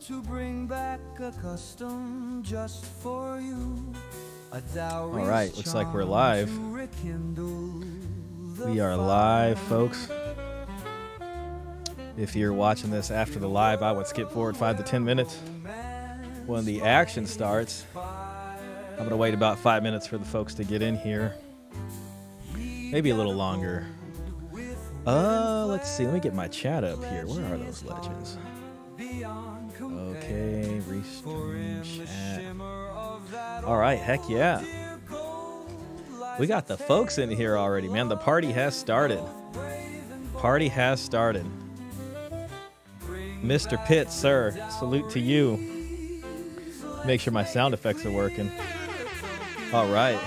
to bring back a custom just for you. All right, looks like we're live. We are live, folks. If you're watching this after the live, I would skip forward 5 to 10 minutes when the action starts. I'm going to wait about 5 minutes for the folks to get in here. Maybe a little longer. Let's see. Let me get my chat up here. Where are those legends? Okay, restream chat. All right, heck yeah. We got the folks in here already, man. The party has started. Party has started. Mr. Pitt, sir, salute to you. Make sure my sound effects are working. All right.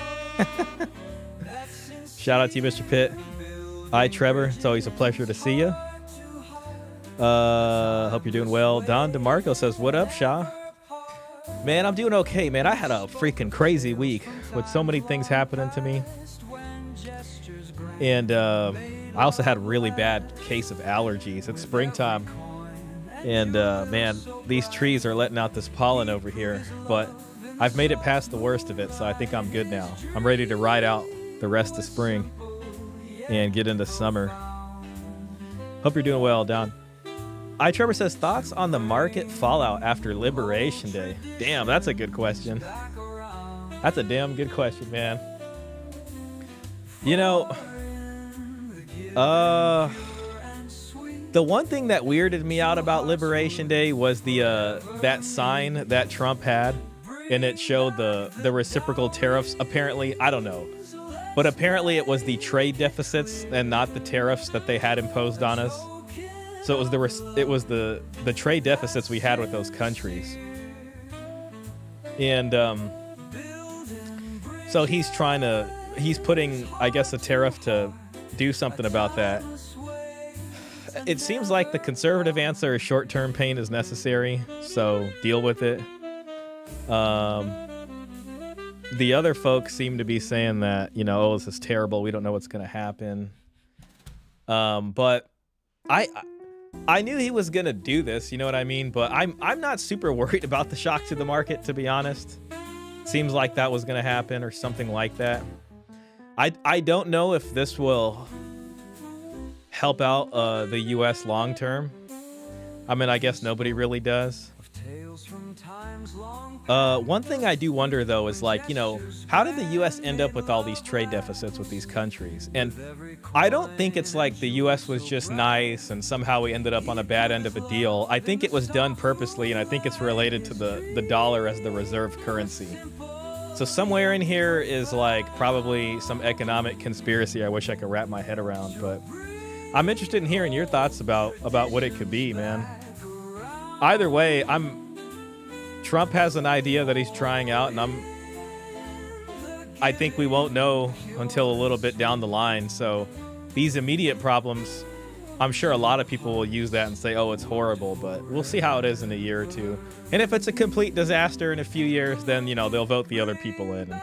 Shout out to you, Mr. Pitt. Hi, Trevor. It's always a pleasure to see you. Hope you're doing well. Don DeMarco says, what up, Shah? Man, I'm doing okay, man. I had a freaking crazy week with so many things happening to me. And I also had a really bad case of allergies. It's springtime. And man, these trees are letting out this pollen over here. But I've made it past the worst of it, so I think I'm good now. I'm ready to ride out the rest of spring and get into summer. Hope you're doing well, Don. Trevor says, thoughts on the market fallout after Liberation Day? Damn, that's a good question. That's a damn good question, man. You know, the one thing that weirded me out about Liberation Day was the that sign that Trump had, and it showed the reciprocal tariffs. Apparently, I don't know, but apparently it was the trade deficits and not the tariffs that they had imposed on us. So it was the trade deficits we had with those countries. And so he's putting, I guess, a tariff to do something about that. It seems like the conservative answer is short-term pain is necessary, so deal with it. The other folks seem to be saying that, you know, oh, this is terrible, we don't know what's going to happen. But I knew he was going to do this, you know what I mean? But I'm not super worried about the shock to the market, to be honest. Seems like that was going to happen or something like that. I don't know if this will help out the U.S. long term. I mean, I guess nobody really does. One thing I do wonder, though, is like, you know, how did the U.S. end up with all these trade deficits with these countries? And I don't think it's like the U.S. was just nice and somehow we ended up on a bad end of a deal. I think it was done purposely, and I think it's related to the dollar as the reserve currency. So somewhere in here is like probably some economic conspiracy I wish I could wrap my head around, but I'm interested in hearing your thoughts about what it could be, man. Either way, Trump has an idea that he's trying out, and I think we won't know until a little bit down the line. So these immediate problems, I'm sure a lot of people will use that and say, oh, it's horrible, but we'll see how it is in a year or two. And if it's a complete disaster in a few years, then, you know, they'll vote the other people in, and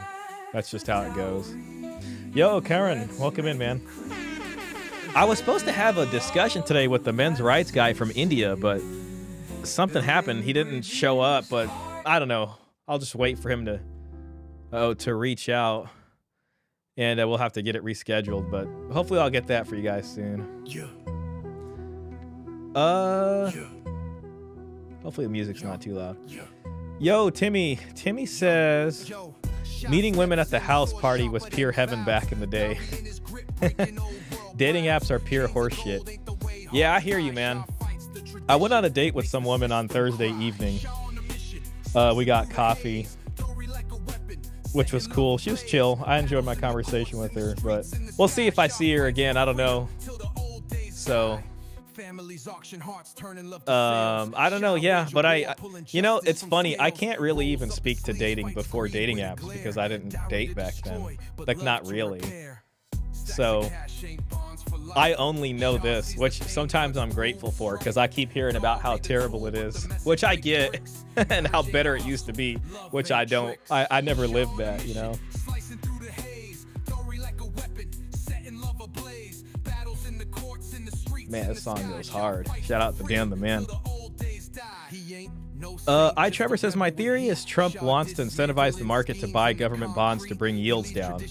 that's just how it goes. Yo, Karen, welcome in, man. I was supposed to have a discussion today with the men's rights guy from India, but something happened. He didn't show up, but I don't know. I'll just wait for him to reach out, and we'll have to get it rescheduled, but hopefully I'll get that for you guys soon. Yeah. Hopefully the music's not too loud. Yeah. Yo, Timmy says meeting women at the house party was pure heaven back in the day. Dating apps are pure horseshit. Yeah, I hear you, man. I went on a date with some woman on Thursday evening. We got coffee, which was cool. She was chill. I enjoyed my conversation with her, but we'll see if I see her again. I don't know. So, I don't know. Yeah, but you know, it's funny. I can't really even speak to dating before dating apps because I didn't date back then. Like, not really. So I only know this, which sometimes I'm grateful for because I keep hearing about how terrible it is, which I get, and how better it used to be, which I don't. I never lived that, you know. Man, this song goes hard. Shout out to Dan the Man. Trevor says, my theory is Trump wants to incentivize the market to buy government bonds to bring yields down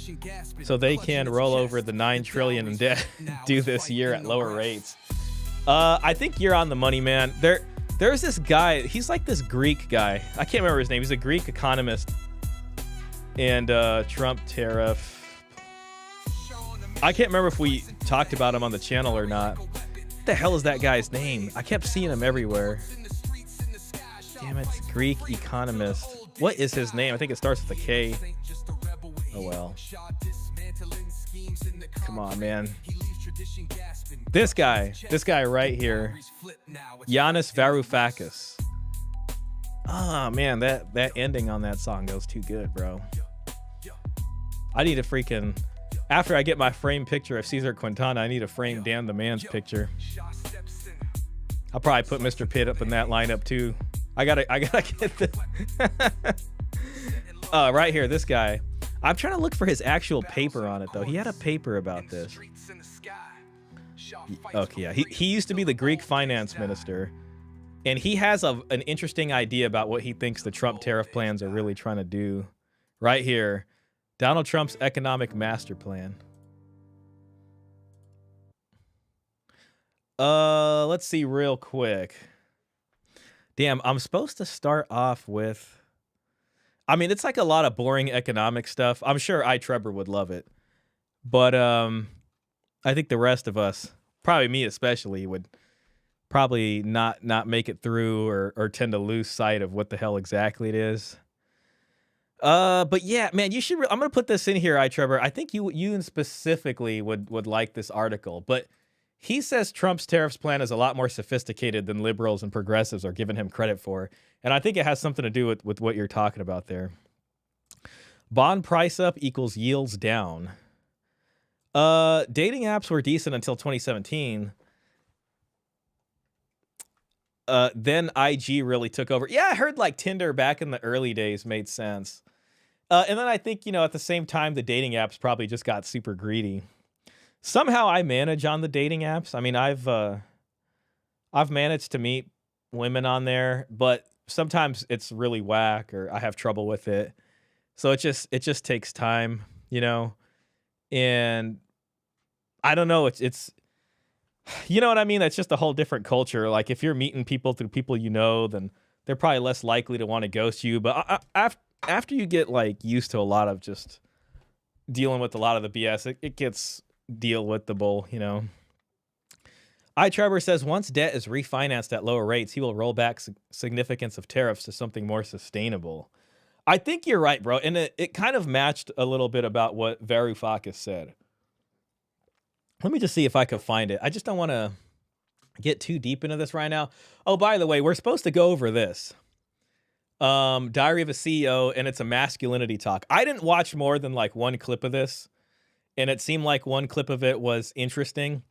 so they can roll over the $9 trillion in debt due this year at lower rates. I think you're on the money, man. There's this guy, he's like this Greek guy. I can't remember his name. He's a Greek economist. And Trump tariff. I can't remember if we talked about him on the channel or not. What the hell is that guy's name? I kept seeing him everywhere. Damn it, Greek economist. What is his name? I think it starts with a K. Oh well. Come on, man. This guy right here. Yanis Varoufakis. Ah, man, that ending on that song goes too good, bro. I need a freaking... After I get my framed picture of Cesar Quintana, I need a frame Dan the Man's picture. I'll probably put Mr. Pitt up in that lineup too. I gotta get the right here, this guy. I'm trying to look for his actual paper on it though. He had a paper about this. Okay, yeah. He used to be the Greek finance minister, and he has an interesting idea about what he thinks the Trump tariff plans are really trying to do. Right here. Donald Trump's economic master plan. Let's see real quick. Damn, I'm supposed to start off with... I mean, it's like a lot of boring economic stuff. I'm sure Trevor would love it. But I think the rest of us, probably me especially, would probably not make it through or tend to lose sight of what the hell exactly it is. But yeah, man, you should. I'm gonna put this in here, Trevor. I think you specifically would like this article. But he says Trump's tariffs plan is a lot more sophisticated than liberals and progressives are giving him credit for, and I think it has something to do with what you're talking about there. Bond price up equals yields down. Dating apps were decent until 2017. Then IG really took over. Yeah, I heard like Tinder back in the early days made sense. And then I think, at the same time, the dating apps probably just got super greedy. Somehow I manage on the dating apps. I mean, I've managed to meet women on there, but sometimes it's really whack or I have trouble with it. So it just takes time, and I don't know. It's you know what I mean? That's just a whole different culture. Like if you're meeting people through people then they're probably less likely to want to ghost you. But after you get like used to a lot of just dealing with a lot of the BS, it gets deal with the bull, Trevor says once debt is refinanced at lower rates, he will roll back significance of tariffs to something more sustainable. I think you're right, bro. And it kind of matched a little bit about what Varoufakis said. Let me just see if I could find it. I just don't want to get too deep into this right now. Oh, by the way, we're supposed to go over this. Diary of a CEO, and it's a masculinity talk. I didn't watch more than like one clip of this, and it seemed like one clip of it was interesting.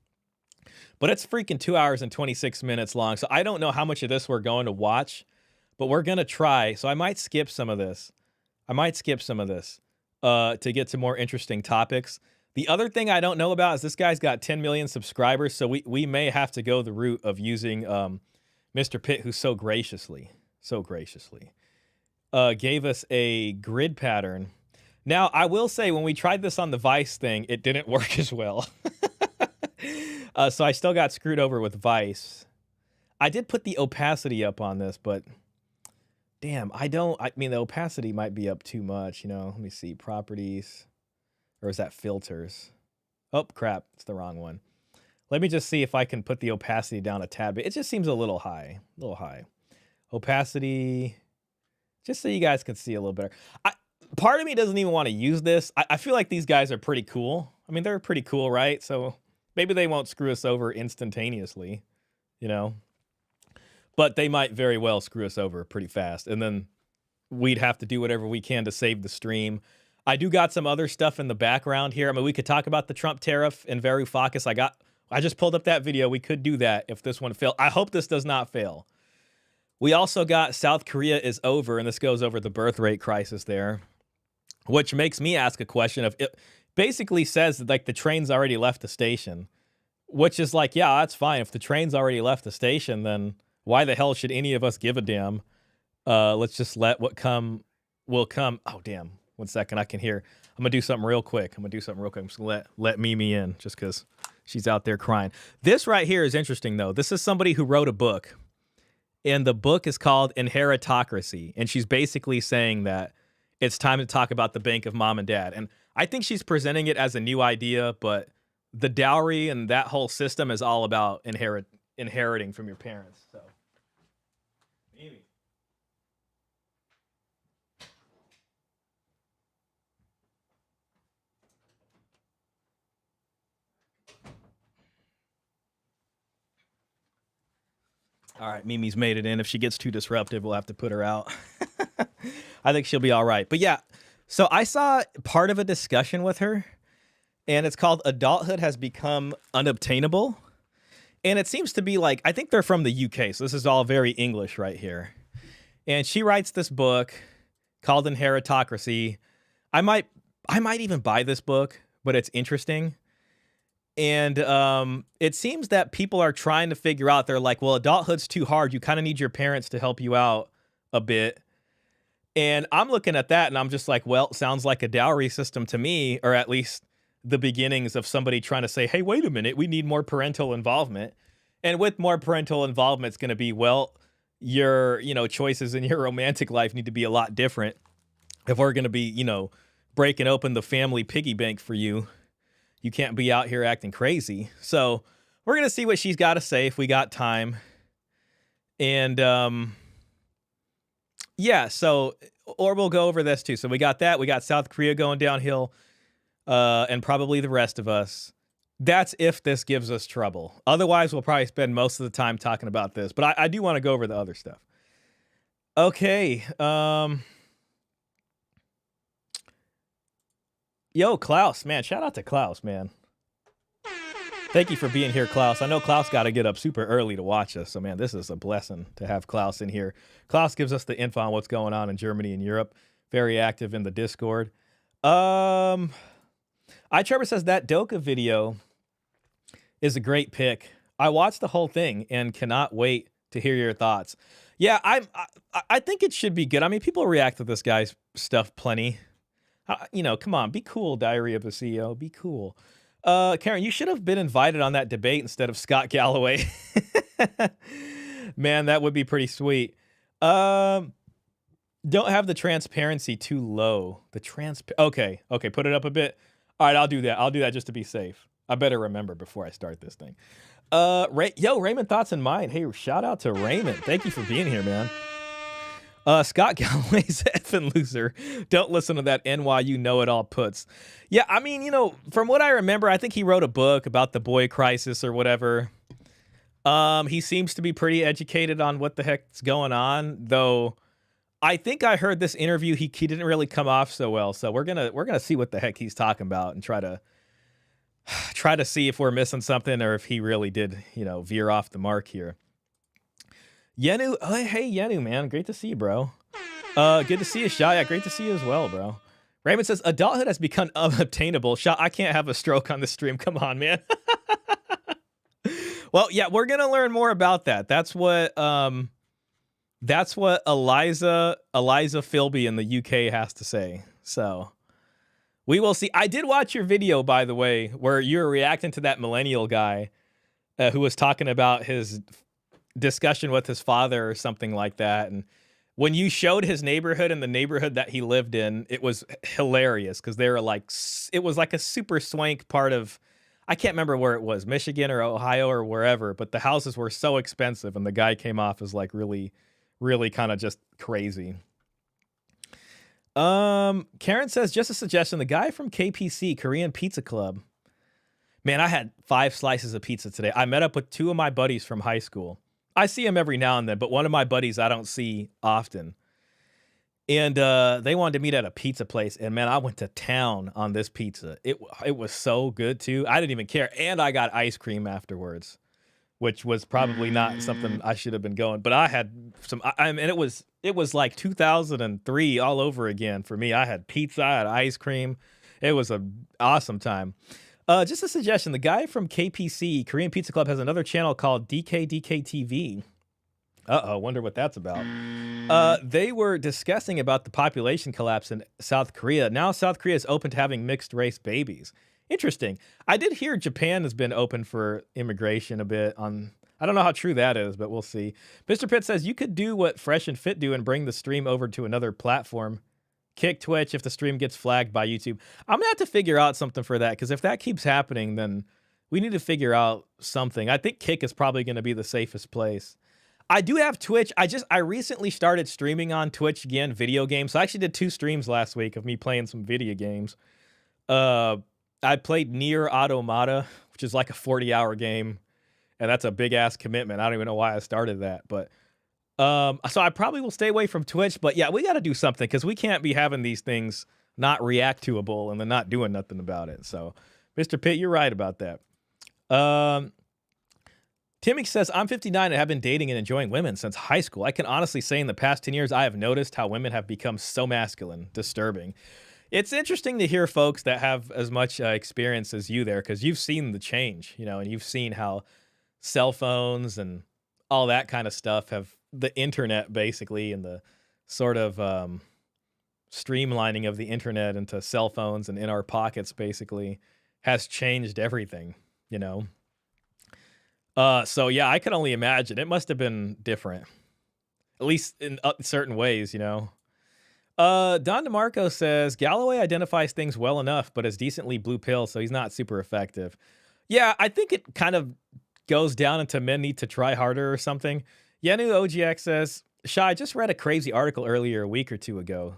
But it's freaking 2 hours and 26 minutes long, so I don't know how much of this we're going to watch, but we're going to try. So I might skip some of this. To get to more interesting topics. The other thing I don't know about is this guy's got 10 million subscribers, so we may have to go the route of using Mr. Pitt, who so graciously gave us a grid pattern. Now, I will say, when we tried this on the Vice thing, it didn't work as well. So I still got screwed over with Vice. I did put the opacity up on this, but damn, I mean, the opacity might be up too much, Let me see, properties. Or is that filters? Oh, crap. It's the wrong one. Let me just see if I can put the opacity down a tad bit. It just seems a little high. Opacity, just so you guys can see a little better. Part of me doesn't even want to use this. I feel like these guys are pretty cool. I mean, they're pretty cool, right? So maybe they won't screw us over instantaneously, But they might very well screw us over pretty fast. And then we'd have to do whatever we can to save the stream. I do got some other stuff in the background here. I mean, we could talk about the Trump tariff and Varoufakis. I just pulled up that video. We could do that if this one failed. I hope this does not fail. We also got South Korea is over, and this goes over the birth rate crisis there, which makes me ask a question of, it basically says that like the train's already left the station, which is like, yeah, that's fine. If the train's already left the station, then why the hell should any of us give a damn? Let's just let what come will come. Oh damn! 1 second, I can hear. I'm gonna do something real quick. I'm just gonna let Mimi in just because she's out there crying. This right here is interesting though. This is somebody who wrote a book, and the book is called Inheritocracy, and she's basically saying that it's time to talk about the bank of mom and dad. And I think she's presenting it as a new idea, but the dowry and that whole system is all about inheriting from your parents. So, Mimi. All right, Mimi's made it in. If she gets too disruptive, we'll have to put her out. I think she'll be all right. But yeah, so I saw part of a discussion with her, and it's called Adulthood Has Become Unobtainable. And it seems to be like, I think they're from the UK, so this is all very English right here. And she writes this book called Inheritocracy. I might even buy this book, but it's interesting. And it seems that people are trying to figure out, they're like, well, adulthood's too hard. You kind of need your parents to help you out a bit. And I'm looking at that and I'm just like, well, it sounds like a dowry system to me, or at least the beginnings of somebody trying to say, hey, wait a minute, we need more parental involvement. And with more parental involvement, it's going to be, well, your, choices in your romantic life need to be a lot different. If we're going to be, breaking open the family piggy bank for you, you can't be out here acting crazy. So we're going to see what she's got to say if we got time. And yeah, so, or we'll go over this too. So we got that. We got South Korea going downhill, and probably the rest of us. That's if this gives us trouble. Otherwise, we'll probably spend most of the time talking about this. But I do want to go over the other stuff. Okay. Yo, Klaus, man, shout out to Klaus, man. Thank you for being here, Klaus. I know Klaus got to get up super early to watch us. So, man, this is a blessing to have Klaus in here. Klaus gives us the info on what's going on in Germany and Europe. Very active in the Discord. Trevor says that Doka video is a great pick. I watched the whole thing and cannot wait to hear your thoughts. Yeah, I think it should be good. I mean, people react to this guy's stuff plenty. Come on, be cool, Diary of a CEO. Be cool. Karen, you should have been invited on that debate instead of Scott Galloway. Man, that would be pretty sweet. Don't have the transparency too low. Okay, put it up a bit. All right, I'll do that. I'll do that just to be safe. I better remember before I start this thing. Raymond, thoughts in mind. Hey, shout out to Raymond. Thank you for being here, man. Scott Galloway's effing loser. Don't listen to that NYU know-it-all puts. Yeah, I mean, from what I remember, I think he wrote a book about the boy crisis or whatever. He seems to be pretty educated on what the heck's going on, though. I think I heard this interview. He didn't really come off so well. So we're gonna see what the heck he's talking about and try to see if we're missing something or if he really did, veer off the mark here. Yenu, oh, hey Yenu, man, great to see you, bro. Good to see you, Shah. Yeah, great to see you as well, bro. Raymond says adulthood has become unobtainable. Shah, I can't have a stroke on the stream. Come on, man. Well, yeah, we're gonna learn more about that. That's what Eliza Philby in the UK has to say. So we will see. I did watch your video, by the way, where you were reacting to that millennial guy who was talking about his discussion with his father or something like that. And when you showed his neighborhood and the neighborhood that he lived in, it was hilarious because they were like, it was like a super swank part of, I can't remember where it was, Michigan or Ohio or wherever, but the houses were so expensive and the guy came off as like really, really kind of just crazy. Karen says, just a suggestion, the guy from KPC, Korean Pizza Club. Man, I had 5 slices of pizza today. I met up with 2 of my buddies from high school. I see him every now and then, but one of my buddies I don't see often. And they wanted to meet at a pizza place. And man, I went to town on this pizza. It was so good too. I didn't even care. And I got ice cream afterwards, which was probably not something I should have been going. But I had some, and it was like 2003 all over again for me. I had pizza, I had ice cream. It was an awesome time. Just a suggestion, the guy from KPC, Korean Pizza Club, has another channel called DKDK TV. Uh-oh, wonder what that's about. They were discussing about the population collapse in South Korea. Now South Korea is open to having mixed race babies. Interesting. I did hear Japan has been open for immigration a bit on. I don't know how true that is, but we'll see. Mr. Pitt says you could do what Fresh and Fit do and bring the stream over to another platform. Kick Twitch if the stream gets flagged by YouTube. I'm gonna have to figure out something for that, because if that keeps happening, then we need to figure out something. I think Kick is probably going to be the safest place. I do have Twitch. I recently started streaming on Twitch again, video games. So I actually did 2 streams last week of me playing some video games. I played Nier Automata, which is like a 40-hour game, and that's a big ass commitment. I don't even know why I started that, but so I probably will stay away from Twitch. But yeah, we got to do something, because we can't be having these things not react-toable and then not doing nothing about it. So, Mr. Pitt, you're right about that. Timmy says, I'm 59 and have been dating and enjoying women since high school. I can honestly say in the past 10 years, I have noticed how women have become so masculine. Disturbing. It's interesting to hear folks that have as much experience as you there, because you've seen the change, and you've seen how cell phones and all that kind of stuff have the internet basically, and the sort of streamlining of the internet into cell phones and in our pockets basically has changed everything. So yeah, I can only imagine. It must have been different, at least in certain ways, Don DeMarco says, Galloway identifies things well enough, but is decently blue pill, so he's not super effective. Yeah, I think it kind of goes down into men need to try harder or something. Yenu OGX says, Shah, I just read a crazy article earlier a week or 2 ago,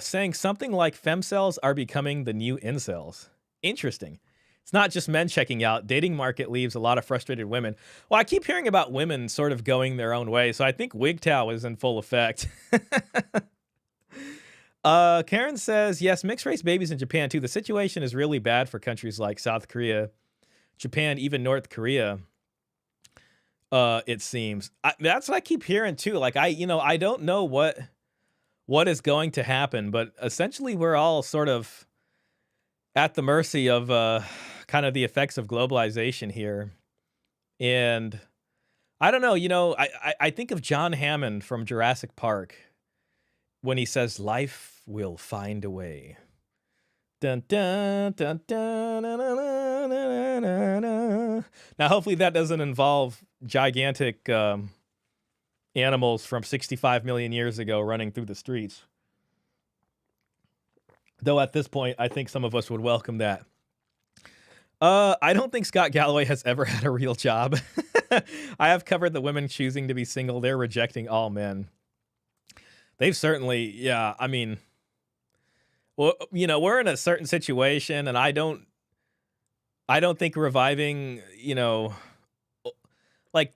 saying something like femcells are becoming the new incels. Interesting. It's not just men checking out. Dating market leaves a lot of frustrated women. Well, I keep hearing about women sort of going their own way, so I think WGTOW is in full effect. Karen says, yes, mixed race babies in Japan too. The situation is really bad for countries like South Korea, Japan, even North Korea. It seems. That's what I keep hearing too. Like I don't know what is going to happen, but essentially we're all sort of at the mercy of kind of the effects of globalization here. And I don't know, I think of John Hammond from Jurassic Park when he says, life will find a way. Dun, dun, dun, dun, dun, dun, dun, dun, dun, dun. Now, hopefully that doesn't involve gigantic animals from 65 million years ago running through the streets. Though at this point, I think some of us would welcome that. I don't think Scott Galloway has ever had a real job. I have covered the women choosing to be single. They're rejecting all men. They've certainly, yeah, I mean, well, we're in a certain situation, and I don't think reviving, like,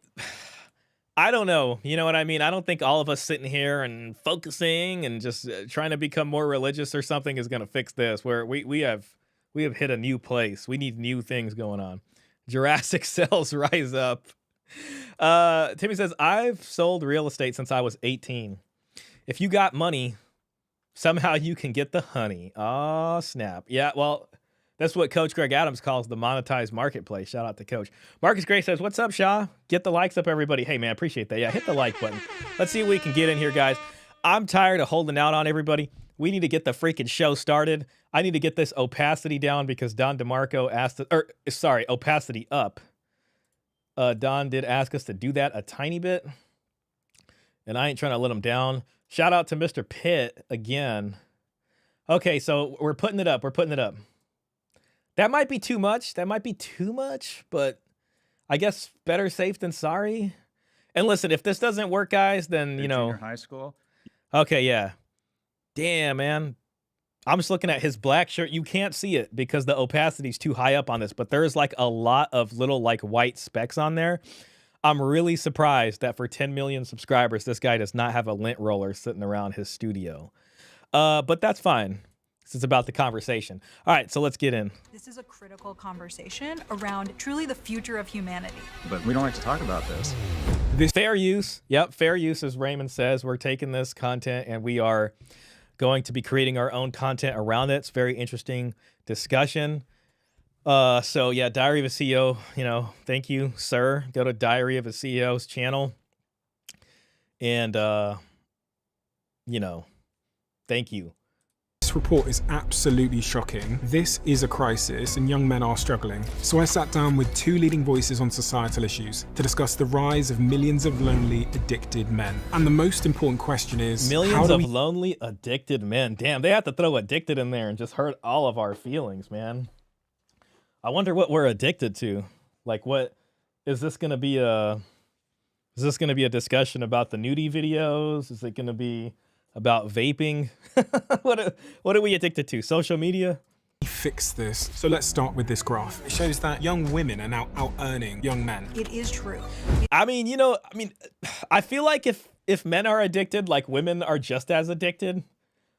I don't know. You know what I mean? I don't think all of us sitting here and focusing and just trying to become more religious or something is going to fix this. Where we have hit a new place. We need new things going on. Jurassic cells rise up. Timmy says, I've sold real estate since I was 18. If you got money, somehow you can get the honey. Oh, snap. Yeah, well, that's what Coach Greg Adams calls the monetized marketplace. Shout out to Coach. Marcus Gray says, what's up, Shah? Get the likes up, everybody. Hey, man, appreciate that. Yeah, hit the like button. Let's see what we can get in here, guys. I'm tired of holding out on everybody. We need to get the freaking show started. I need to get this opacity down because Don DeMarco asked, opacity up. Don did ask us to do that a tiny bit, and I ain't trying to let him down. Shout out to Mr. Pitt again. Okay, so we're putting it up. That might be too much. But I guess better safe than sorry. And listen, if this doesn't work, guys, then, Junior high school. Okay, yeah. Damn, man. I'm just looking at his black shirt. You can't see it because the opacity's too high up on this, but there's like a lot of little like white specks on there. I'm really surprised that for 10 million subscribers, this guy does not have a lint roller sitting around his studio. But that's fine. This is about the conversation. All right, so let's get in. This is a critical conversation around truly the future of humanity. But we don't like to talk about this. This fair use. Yep, fair use, as Raymond says. We're taking this content and we are going to be creating our own content around it. It's a very interesting discussion. So yeah, Diary of a CEO, thank you, sir. Go to Diary of a CEO's channel. And, you know, thank you. This report is absolutely shocking. This is a crisis and young men are struggling. So I sat down with two leading voices on societal issues to discuss the rise of millions of lonely, addicted men. And the most important question is, millions of lonely, addicted men. Damn, they have to throw addicted in there and just hurt all of our feelings, man. I wonder what we're addicted to. Like, what is this going to be a discussion about the nudie videos? Is it going to be about vaping? What are we addicted to? Social media? Fix this. So let's start with this graph. It shows that young women are now out earning young men. It is true. I mean, I feel like if men are addicted, like women are just as addicted.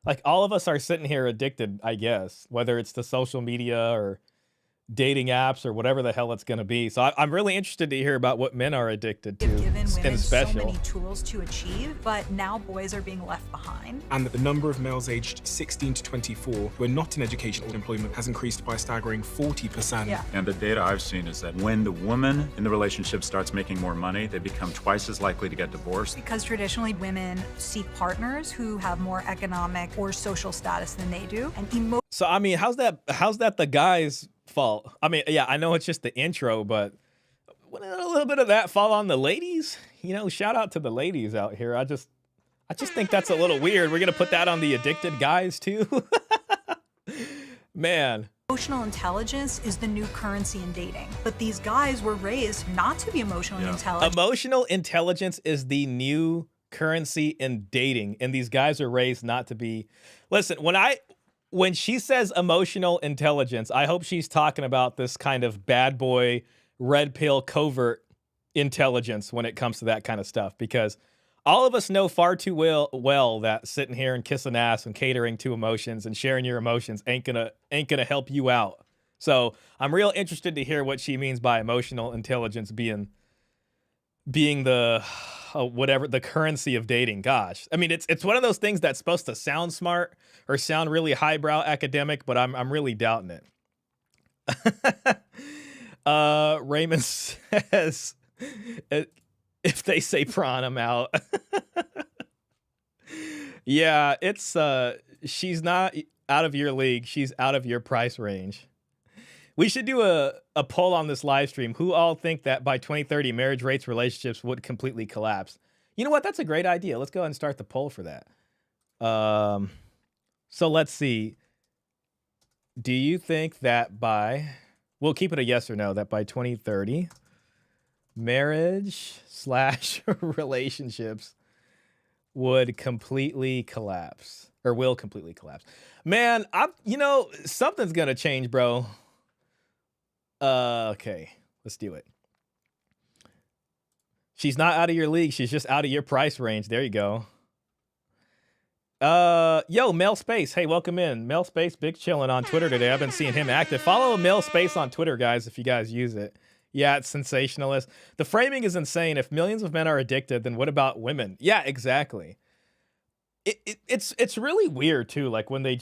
Like all of us are sitting here addicted, I guess, whether it's to social media or dating apps or whatever the hell it's going to be. So I'm really interested to hear about what men are addicted to. We've given women special. so many tools to achieve, but now boys are being left behind. And that the number of males aged 16 to 24 who are not in education or employment has increased by a staggering 40%. Yeah. And the data I've seen is that when the woman in the relationship starts making more money, they become twice as likely to get divorced. Because traditionally women seek partners who have more economic or social status than they do. And So, I mean, how's that the guy's fault? I mean, yeah, I know it's just the intro, but wouldn't a little bit of that fall on the ladies? You know, shout out to the ladies out here. I just think that's a little weird. We're going to put that on the addicted guys too. Man. Emotional intelligence is the new currency in dating. But these guys were raised not to be emotionally intelligent. Emotional intelligence is the new currency in dating. And these guys are raised not to be. Listen, when she says emotional intelligence, I hope she's talking about this kind of bad boy, red pill, covert intelligence when it comes to that kind of stuff. Because all of us know far too well that sitting here and kissing ass and catering to emotions and sharing your emotions ain't gonna help you out. So I'm real interested to hear what she means by emotional intelligence being the whatever the currency of dating. Gosh, I mean it's one of those things that's supposed to sound smart or sound really highbrow academic, but I'm really doubting it. Raymond says, if they say prawn, I'm out. Yeah, it's she's not out of your league. She's out of your price range. We should do a poll on this live stream. Who all think that by 2030 marriage rates, relationships would completely collapse? You know what? That's a great idea. Let's go ahead and start the poll for that. So let's see. Do you think that we'll keep it a yes or no, that by 2030 marriage / relationships would completely collapse or will completely collapse? Man, something's going to change, bro. Okay, let's do it. She's not out of your league. She's just out of your price range. There you go. Yo, Mel Space. Hey, welcome in. Mel Space, big chillin' on Twitter today. I've been seeing him active. Follow Mel Space on Twitter, guys, if you guys use it. Yeah, it's sensationalist. The framing is insane. If millions of men are addicted, then what about women? Yeah, exactly. It's really weird, too. Like, when they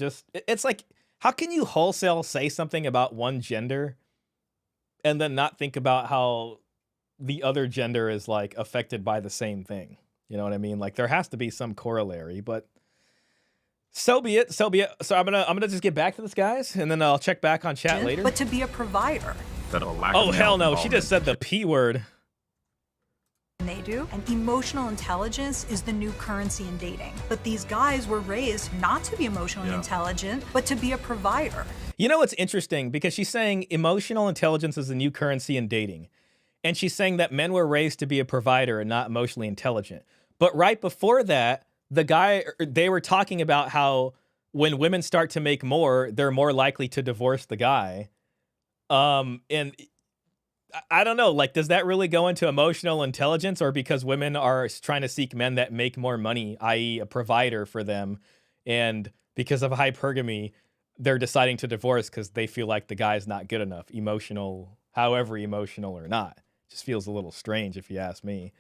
it's like, how can you wholesale say something about one gender and then not think about how the other gender is like affected by the same thing? You know what I mean? Like there has to be some corollary, but so be it. So I'm gonna just get back to this, guys, and then I'll check back on chat later. But to be a provider. Oh hell no! She just said the P word. They do. And emotional intelligence is the new currency in dating. But these guys were raised not to be emotionally intelligent, but to be a provider. You know what's interesting? Because she's saying emotional intelligence is the new currency in dating. And she's saying that men were raised to be a provider and not emotionally intelligent. But right before that, they were talking about how when women start to make more, they're more likely to divorce the guy. And I don't know, like, does that really go into emotional intelligence, or because women are trying to seek men that make more money, i.e. a provider for them, and because of hypergamy, they're deciding to divorce because they feel like the guy's not good enough, however emotional or not. Just feels a little strange if you ask me.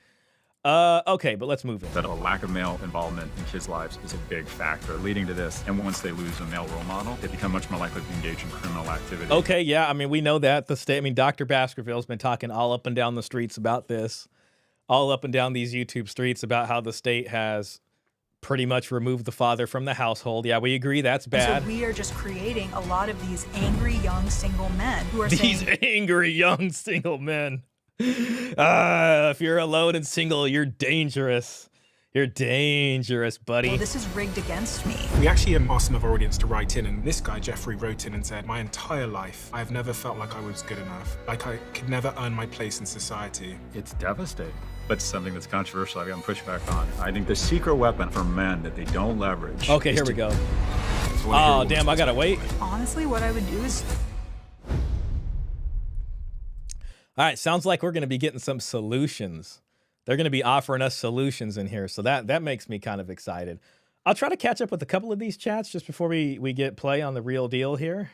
Okay, but let's move in. That a lack of male involvement in kids' lives is a big factor leading to this. And once they lose a male role model, they become much more likely to engage in criminal activity. Okay, yeah, I mean, we know that. Dr. Baskerville's been talking all up and down the streets about this. all up and down these YouTube streets about how the state has pretty much removed the father from the household. Yeah, we agree that's bad. So we are just creating a lot of these angry young single men who are These saying, angry young single men. If you're alone and single, you're dangerous. You're dangerous, buddy. well, this is rigged against me. We actually asked some of our audience to write in, and this guy, Jeffrey, wrote in and said, my entire life, I've never felt like I was good enough. Like I could never earn my place in society. It's devastating. But something that's controversial I've gotten pushback on. I think the secret weapon for men that they don't leverage. Okay, here we go. So I wanna hear Oh, your damn, I gotta wait. Honestly, what I would do is All right, sounds like we're going to be getting some solutions. They're going to be offering us solutions in here, so that makes me kind of excited. I'll try to catch up with a couple of these chats just before we get play on the real deal here.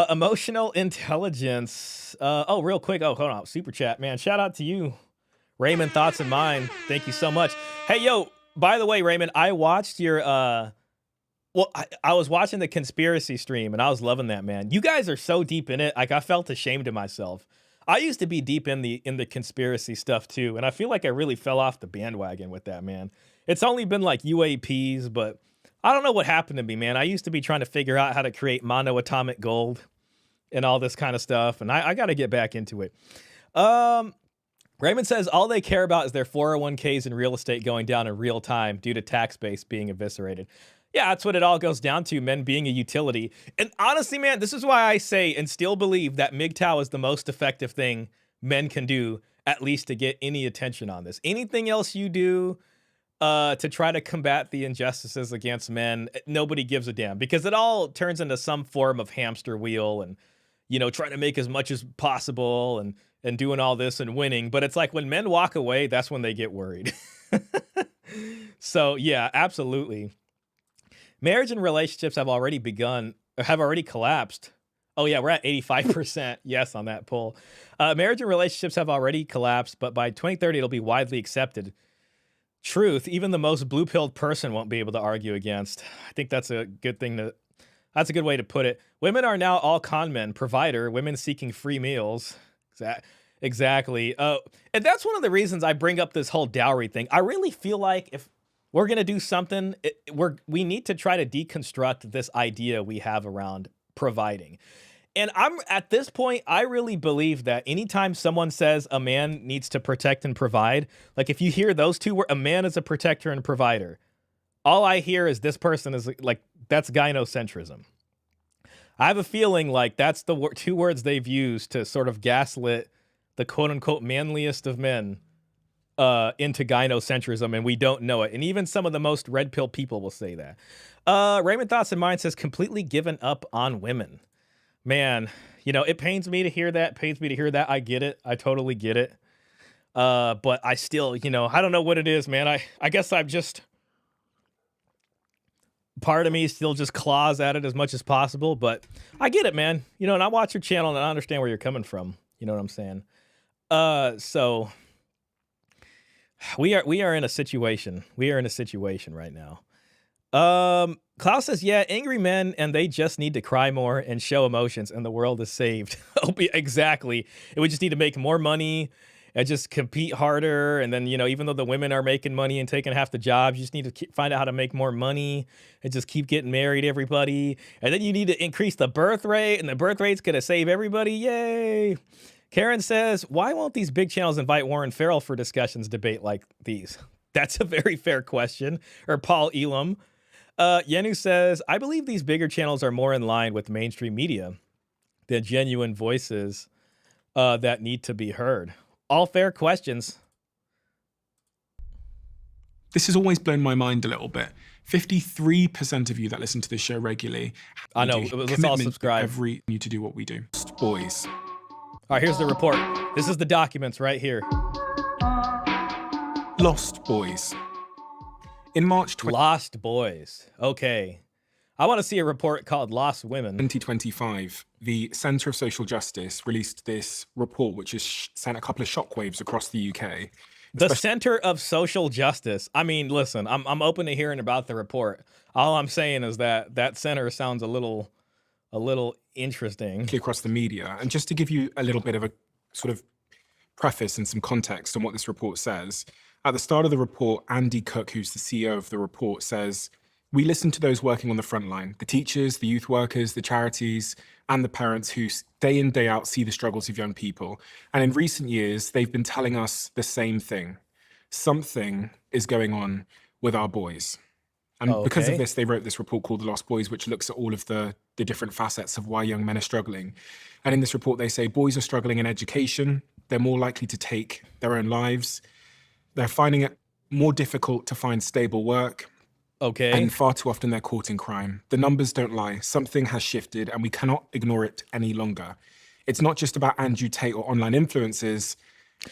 Emotional intelligence. Oh, real quick. Oh, hold on. Super chat, man. Shout out to you, Raymond. Thoughts and mine. Thank you so much. Hey, yo. By the way, Raymond, I watched your well, I was watching the conspiracy stream and I was loving that, man. You guys are so deep in it. Like I felt ashamed of myself. I used to be deep in the conspiracy stuff too, and I feel like I really fell off the bandwagon with that, man. It's only been like UAPs, but I don't know what happened to me, man. I used to be trying to figure out how to create monoatomic gold and all this kind of stuff, and I got to get back into it. Raymond says all they care about is their 401ks and real estate going down in real time due to tax base being eviscerated. Yeah, that's what it all goes down to, men being a utility. And honestly, man, this is why I say and still believe that MGTOW is the most effective thing men can do, at least to get any attention on this. Anything else you do to try to combat the injustices against men, nobody gives a damn, because it all turns into some form of hamster wheel and, you know, trying to make as much as possible and doing all this and winning. But it's like when men walk away, that's when they get worried. So, yeah, absolutely. Marriage and relationships have already collapsed. Oh, yeah, we're at 85% yes on that poll. Marriage and relationships have already collapsed, but by 2030, it'll be widely accepted. Truth, even the most blue-pilled person won't be able to argue against. I think that's a good thing that's a good way to put it. Women are now all con men, provider, women seeking free meals. Exactly. And that's one of the reasons I bring up this whole dowry thing. I really feel like if we're going to do something, we need to try to deconstruct this idea we have around providing. And at this point, I really believe that anytime someone says a man needs to protect and provide, like if you hear those two words, a man is a protector and provider, all I hear is this person is like, that's gynocentrism. I have a feeling like that's the two words they've used to sort of gaslit the quote unquote manliest of men into gynocentrism, and we don't know it. And even some of the most red pill people will say that. Raymond Thoughts and Mine says completely given up on women. Man, you know, it pains me to hear that. I get it. I totally get it. But I still, you know, I don't know what it is, man. I guess I'm just, part of me still just claws at it as much as possible, but I get it, man. You know, and I watch your channel and I understand where you're coming from. You know what I'm saying? So we are in a situation. We are in a situation right now. Klaus says, yeah, angry men, and they just need to cry more and show emotions, and the world is saved. Exactly. And we just need to make more money and just compete harder. And then, you know, even though the women are making money and taking half the jobs, you just need to find out how to make more money and just keep getting married, everybody. And then you need to increase the birth rate, and the birth rate's going to save everybody. Yay. Karen says, why won't these big channels invite Warren Farrell for discussions, debate like these? That's a very fair question. Or Paul Elam. Yenu says, I believe these bigger channels are more in line with mainstream media than genuine voices that need to be heard. All fair questions. This has always blown my mind a little bit. 53% of you that listen to this show regularly. I know. Let's all subscribe. Every you to do what we do. Boys. All right, here's the report. This is the documents right here. Lost Boys. In March Lost Boys. Okay. I want to see a report called Lost Women. 2025, the Centre of Social Justice released this report, which has sent a couple of shockwaves across the UK. The Center of Social Justice. I mean, listen, I'm open to hearing about the report. All I'm saying is that center sounds a little interesting. Across the media. And just to give you a little bit of a sort of preface and some context on what this report says. At the start of the report, Andy Cook, who's the CEO of the report, says, "We listen to those working on the front line, the teachers, the youth workers, the charities, and the parents who day in, day out see the struggles of young people. And in recent years, they've been telling us the same thing. Something is going on with our boys." And because of this, they wrote this report called The Lost Boys, which looks at all of the different facets of why young men are struggling. And in this report, they say boys are struggling in education. They're more likely to take their own lives. They're finding it more difficult to find stable work. And far too often they're caught in crime. The numbers don't lie. Something has shifted and we cannot ignore it any longer. It's not just about Andrew Tate or online influencers.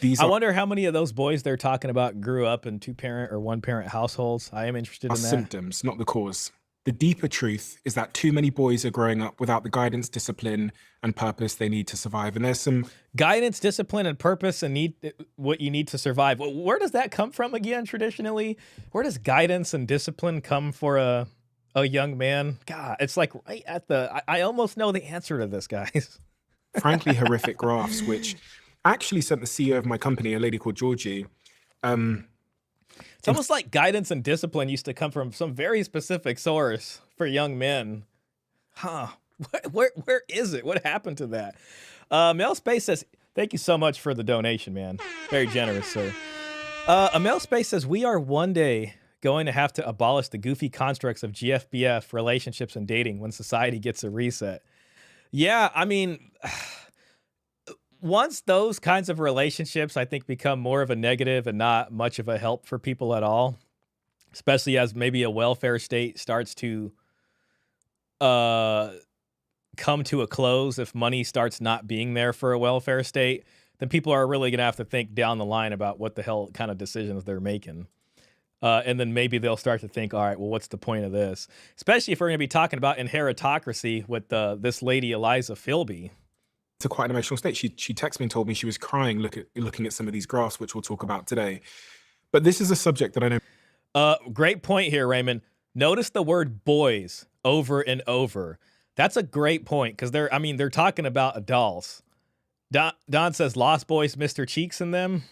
I wonder how many of those boys they're talking about grew up in 2-parent or 1-parent households. I am interested in that. Symptoms, not the cause. The deeper truth is that too many boys are growing up without the guidance, discipline, and purpose they need to survive. And there's some guidance, discipline, and purpose, and what you need to survive. Where does that come from again? Traditionally, where does guidance and discipline come for a young man? God, it's like right at the. I almost know the answer to this, guys. Frankly, horrific graphs, which I actually sent the CEO of my company, a lady called Georgie. It's almost like guidance and discipline used to come from some very specific source for young men. Huh. Where is it? What happened to that? Mel Space says, thank you so much for the donation, man. Very generous, sir. Mel Space says, we are one day going to have to abolish the goofy constructs of GFBF, relationships, and dating when society gets a reset. Yeah, I mean, once those kinds of relationships, I think, become more of a negative and not much of a help for people at all, especially as maybe a welfare state starts to come to a close, if money starts not being there for a welfare state, then people are really going to have to think down the line about what the hell kind of decisions they're making. And then maybe they'll start to think, all right, well, what's the point of this? Especially if we're going to be talking about inheritocracy with this lady, Eliza Philby. To quite an emotional state. She texted me and told me she was crying looking at some of these graphs, which we'll talk about today. But this is a subject that I know. Great point here, Raymond. Notice the word boys over and over. That's a great point because they're talking about adults. Don says Lost Boys, Mr. Cheeks in them.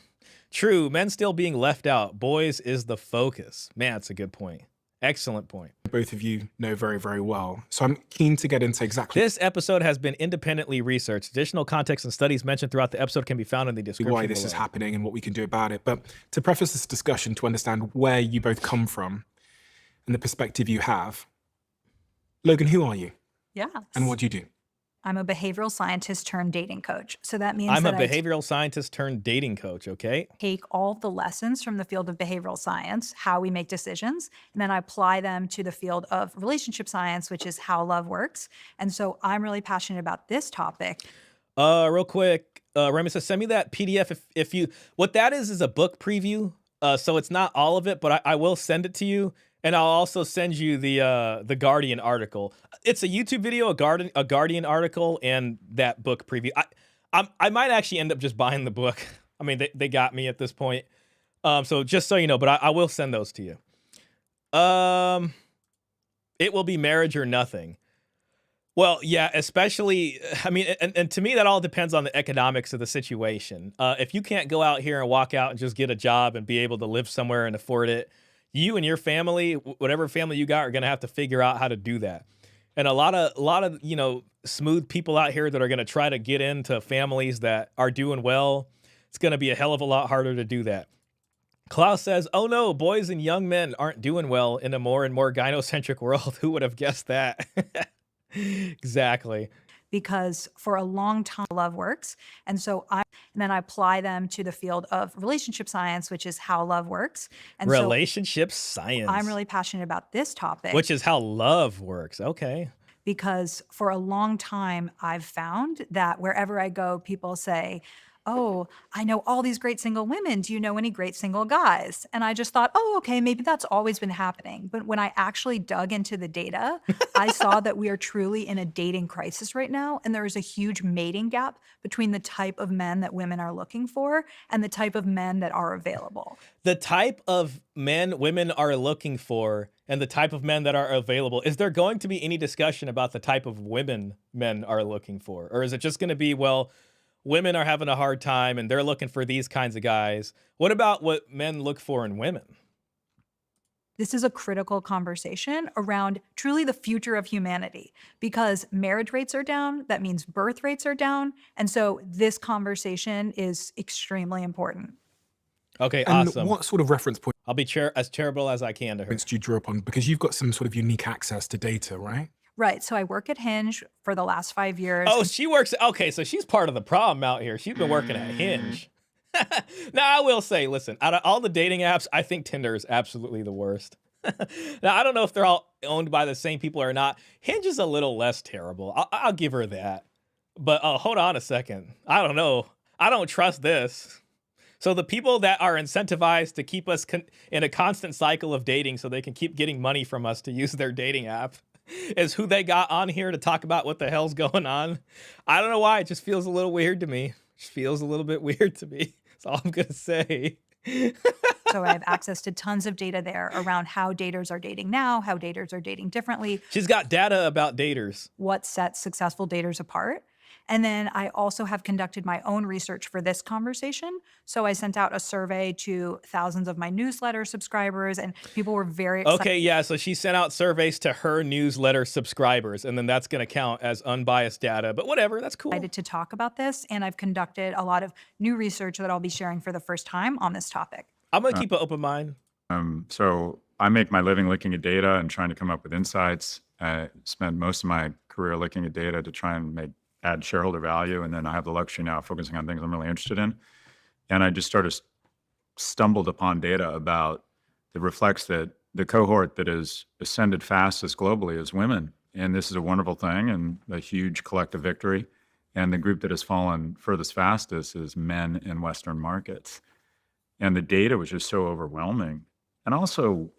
True, men still being left out. Boys is the focus. Man, that's a good point. Excellent point. Both of you know very, very well. So I'm keen to get into exactly. This episode has been independently researched. Additional context and studies mentioned throughout the episode can be found in the description why this is happening and what we can do about it. But to preface this discussion, to understand where you both come from and the perspective you have, Logan, who are you? Yeah. And what do you do? I'm a behavioral scientist turned dating coach. So that means I'm a behavioral scientist turned dating coach, okay? Take all the lessons from the field of behavioral science, how we make decisions, and then I apply them to the field of relationship science, which is how love works. And so I'm really passionate about this topic. Real quick, Raymond says, send me that PDF if you, what that is a book preview. So it's not all of it, but I will send it to you. And I'll also send you the Guardian article. It's a YouTube video, a Guardian article, and that book preview. I might actually end up just buying the book. I mean, they got me at this point. So just so you know, but I will send those to you. It will be marriage or nothing. Well, yeah, especially, I mean, and to me, that all depends on the economics of the situation. If you can't go out here and walk out and just get a job and be able to live somewhere and afford it, you and your family, whatever family you got, are going to have to figure out how to do that. And a lot of, smooth people out here that are going to try to get into families that are doing well, it's going to be a hell of a lot harder to do that. Klaus says, oh no, boys and young men aren't doing well in a more and more gynocentric world. Who would have guessed that? Exactly. Because for a long time, love works. And then I apply them to the field of relationship science, which is how love works. And relationship science. I'm really passionate about this topic. Which is how love works. Okay. Because for a long time, I've found that wherever I go, people say, oh, I know all these great single women. Do you know any great single guys? And I just thought, oh, okay, maybe that's always been happening. But when I actually dug into the data, I saw that we are truly in a dating crisis right now. And there is a huge mating gap between the type of men that women are looking for and the type of men that are available. The type of men women are looking for and the type of men that are available. Is there going to be any discussion about the type of women men are looking for? Or is it just going to be, well, women are having a hard time and they're looking for these kinds of guys. What about what men look for in women? This is a critical conversation around truly the future of humanity because marriage rates are down. That means birth rates are down. And so this conversation is extremely important. Okay, And awesome. what sort of reference points I'll be as charitable as I can to her. do you draw upon? Because you've got some sort of unique access to data, right? Right. So I work at Hinge for the last 5 years. Oh, she works. Okay, so she's part of the problem out here. She's been working at Hinge. Now, I will say, listen, out of all the dating apps, I think Tinder is absolutely the worst. Now, I don't know if they're all owned by the same people or not. Hinge is a little less terrible. I'll give her that. But hold on a second. I don't know. I don't trust this. So the people that are incentivized to keep us in a constant cycle of dating so they can keep getting money from us to use their dating app is who they got on here to talk about what the hell's going on. I don't know why. It just feels a little weird to me. It just feels a little bit weird to me. That's all I'm going to say. So I have access to tons of data there around how daters are dating now, how daters are dating differently. She's got data about daters. What sets successful daters apart. And then I also have conducted my own research for this conversation. So I sent out a survey to thousands of my newsletter subscribers, and people were very excited. Okay, yeah, so she sent out surveys to her newsletter subscribers, and then that's going to count as unbiased data. But whatever, that's cool. Excited to talk about this, and I've conducted a lot of new research that I'll be sharing for the first time on this topic. I'm going to keep an open mind. So I make my living looking at data and trying to come up with insights. I spend most of my career looking at data to try and add shareholder value. And then I have the luxury now of focusing on things I'm really interested in. And I just stumbled upon data that reflects that the cohort that is ascended fastest globally is women. And this is a wonderful thing and a huge collective victory. And the group that has fallen furthest fastest is men in Western markets. And the data was just so overwhelming. And also,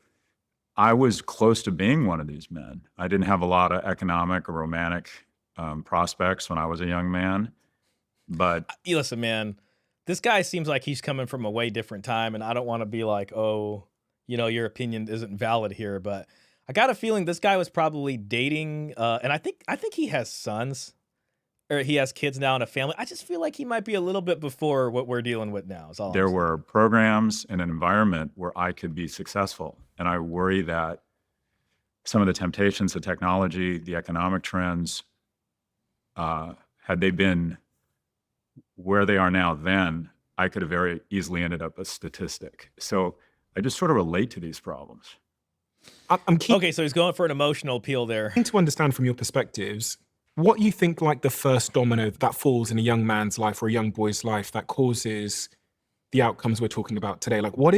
I was close to being one of these men. I didn't have a lot of economic or romantic prospects when I was a young man, but listen, man, this guy seems like he's coming from a way different time, and I don't want to be like, oh, your opinion isn't valid here, but I got a feeling this guy was probably dating, and I think he has sons, or he has kids now and a family. I just feel like he might be a little bit before what we're dealing with now. There were programs and an environment where I could be successful, and I worry that some of the temptations, the technology, the economic trends, had they been where they are now then, I could have very easily ended up a statistic. So I just sort of relate to these problems. Okay, so he's going for an emotional appeal there. To understand from your perspectives, what you think like the first domino that falls in a young man's life or a young boy's life that causes the outcomes we're talking about today? Like where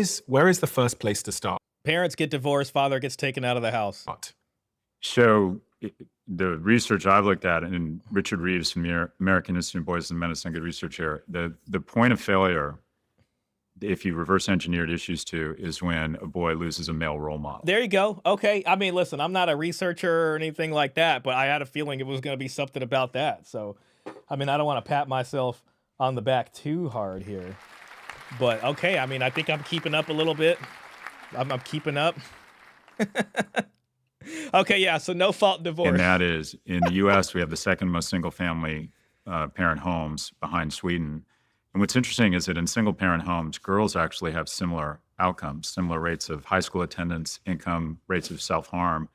is the first place to start? Parents get divorced, father gets taken out of the house. So the research I've looked at, and Richard Reeves from the American Institute of Boys and Men has done good research here, the point of failure, if you reverse engineered issues to, is when a boy loses a male role model. There you go. Okay. I mean, listen, I'm not a researcher or anything like that, but I had a feeling it was going to be something about that. So, I mean, I don't want to pat myself on the back too hard here. But okay, I mean, I think I'm keeping up a little bit. I'm keeping up. Okay, yeah, so no fault divorce. And that is, in the U.S., we have the second most single-family parent homes behind Sweden. And what's interesting is that in single-parent homes, girls actually have similar outcomes, similar rates of high school attendance, income, rates of self-harm.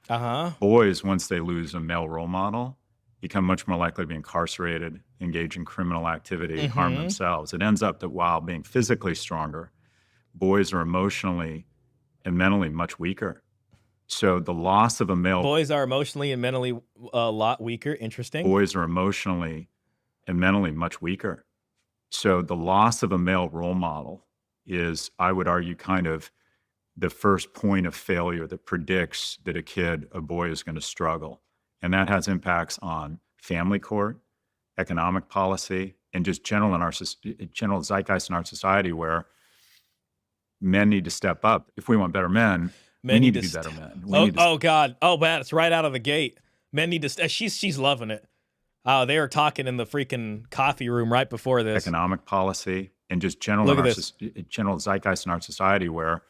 Boys, once they lose a male role model, become much more likely to be incarcerated, engage in criminal activity, harm themselves. It ends up that while being physically stronger, boys are emotionally and mentally much weaker. So the loss of a male... Boys are emotionally and mentally a lot weaker. Interesting. Boys are emotionally and mentally much weaker. So the loss of a male role model is, I would argue, kind of the first point of failure that predicts that a boy is going to struggle. And that has impacts on family court, economic policy, and just general zeitgeist in our society where men need to step up. If we want better men, we need to be better men. Oh God. Oh, man, it's right out of the gate. Men need to, she's loving it. They were talking in the freaking coffee room right before this. Economic policy and just general zeitgeist in our society where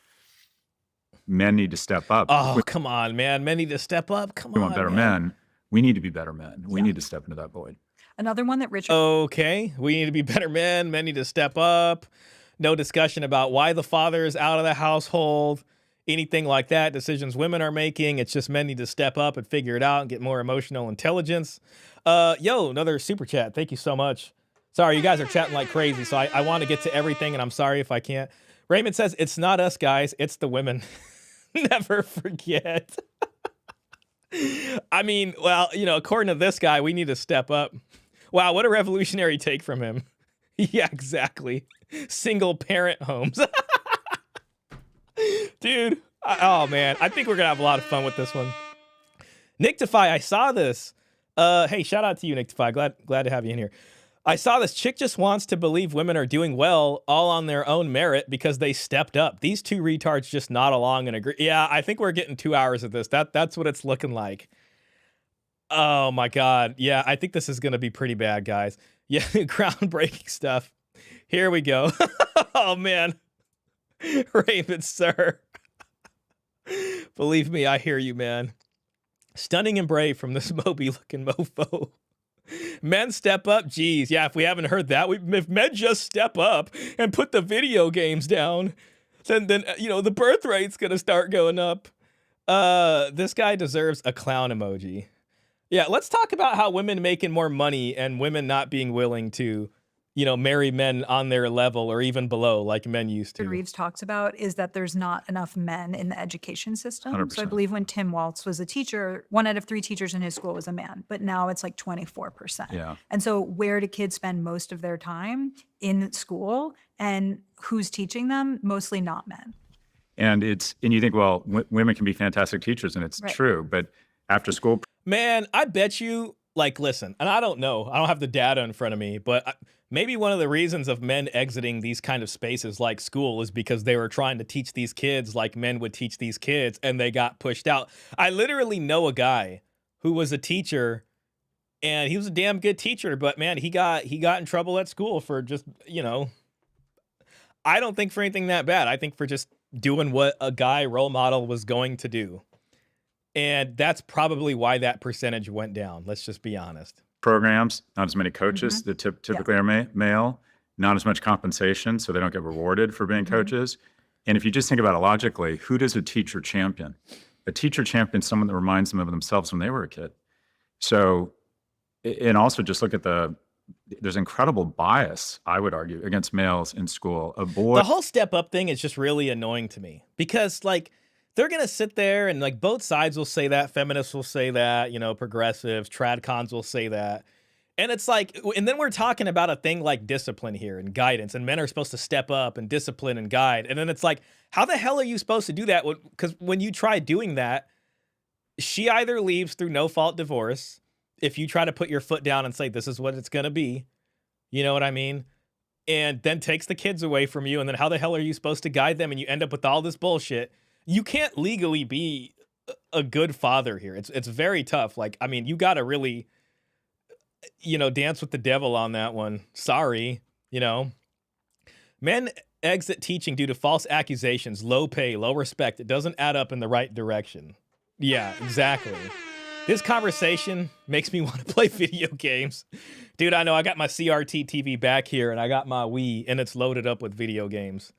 men need to step up. Oh, come on, man. Men need to step up. Come on, we want better men. We need to be better men. We need to step into that void. Another one that Richard Okay, we need to be better men. Men need to step up. No discussion about why the father is out of the household, anything like that. Decisions women are making. It's just men need to step up and figure it out and get more emotional intelligence. Yo, another super chat. Thank you so much. Sorry, you guys are chatting like crazy, so I want to get to everything, and I'm sorry if I can't. Raymond says, it's not us, guys. It's the women. Never forget. I mean, well, you know, according to this guy, we need to step up. Wow, what a revolutionary take from him. Yeah, exactly. Single parent homes. Dude, oh man, I think we're gonna have a lot of fun with this one. Nictify, I saw this. Hey, shout out to you, Nictify. Glad to have you in here. I saw this chick just wants to believe women are doing well all on their own merit because they stepped up. These two retards just nod along and agree. Yeah, I think we're getting 2 hours of this. That's what it's looking like. Oh my God. Yeah, I think this is going to be pretty bad, guys. Yeah, groundbreaking stuff. Here we go. Oh man. Raven, sir. Believe me, I hear you, man. Stunning and brave from this Moby looking mofo. Men step up. Geez, yeah, if we haven't heard that, if men just step up and put the video games down, then you know, the birth rate's going to start going up. This guy deserves a clown emoji. Yeah, let's talk about how women making more money and women not being willing to, you know, marry men on their level or even below like men used to. Reeves talks about is that there's not enough men in the education system. 100%. So I believe when Tim Waltz was a teacher, 1 out of 3 teachers in his school was a man, but now it's like 24%. Yeah. And so where do kids spend most of their time? In school, and who's teaching them? Mostly not men. And you think, well, women can be fantastic teachers, and it's Right. true, but after school. Man, I bet you, like, listen, and I don't know, I don't have the data in front of me, but maybe one of the reasons of men exiting these kind of spaces like school is because they were trying to teach these kids like men would teach these kids, and they got pushed out. I literally know a guy who was a teacher, and he was a damn good teacher, but man, he got in trouble at school for just, you know, I don't think for anything that bad. I think for just doing what a guy role model was going to do. And that's probably why that percentage went down. Let's just be honest. Programs, not as many coaches that typically are male, not as much compensation, so they don't get rewarded for being coaches. And if you just think about it logically, who does a teacher champion? A teacher champions someone that reminds them of themselves when they were a kid. So, and also just look at there's incredible bias, I would argue, against males in school. The whole step up thing is just really annoying to me because, like, they're going to sit there and, like, both sides will say that. Feminists will say that, you know, progressives, tradcons will say that. And it's like, and then we're talking about a thing like discipline here and guidance, and men are supposed to step up and discipline and guide. And then it's like, how the hell are you supposed to do that? Because when you try doing that, she either leaves through no fault divorce. If you try to put your foot down and say, this is what it's going to be, you know what I mean? And then takes the kids away from you. And then how the hell are you supposed to guide them? And you end up with all this bullshit. You can't legally be a good father here. It's very tough. Like, I mean, you got to really, you know, dance with the devil on that one. Sorry, you know. Men exit teaching due to false accusations, low pay, low respect. It doesn't add up in the right direction. Yeah, exactly. This conversation makes me want to play video games. Dude, I know I got my CRT TV back here and I got my Wii and it's loaded up with video games.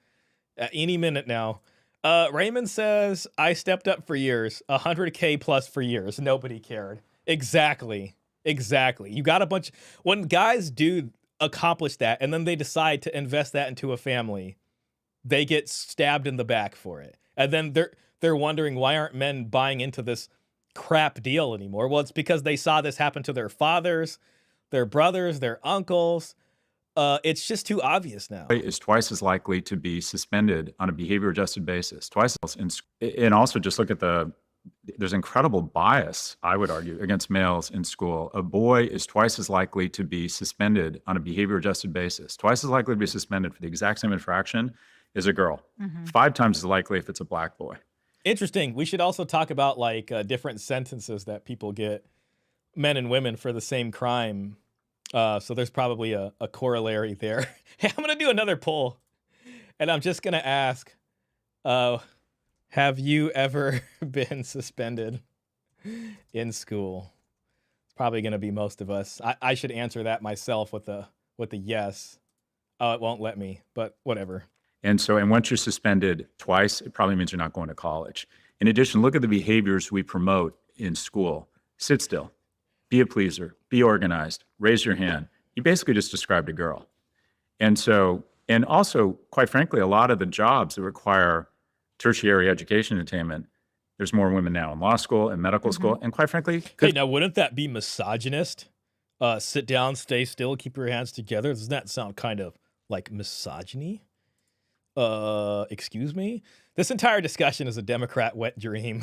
Any minute now. Raymond says, I stepped up for years, 100K plus for years. Nobody cared. Exactly. You got a bunch. When guys do accomplish that and then they decide to invest that into a family, they get stabbed in the back for it. And then they're wondering, why aren't men buying into this crap deal anymore? Well, it's because they saw this happen to their fathers, their brothers, their uncles. It's just too obvious now. Is twice as likely to be suspended on a behavior adjusted basis. And also just look at there's incredible bias, I would argue, against males in school. A boy is twice as likely to be suspended on a behavior adjusted basis. Twice as likely to be suspended for the exact same infraction as a girl. 5 times as likely if it's a black boy. Interesting. We should also talk about like different sentences that people get, men and women, for the same crime. So there's probably a corollary there. Hey, I'm going to do another poll, and I'm just going to ask, have you ever been suspended in school? It's Probably going to be most of us. I should answer that myself with a yes. Oh, it won't let me, but whatever. And once you're suspended twice, it probably means you're not going to college. In addition, look at the behaviors we promote in school. Sit still, be a pleaser, be organized, raise your hand. You basically just described a girl. And also, quite frankly, a lot of the jobs that require tertiary education attainment, there's more women now in law school and medical school. And quite frankly, Hey, now wouldn't that be misogynist? Sit down, stay still, keep your hands together. Doesn't that sound kind of like misogyny? Excuse me? This entire discussion is a Democrat wet dream.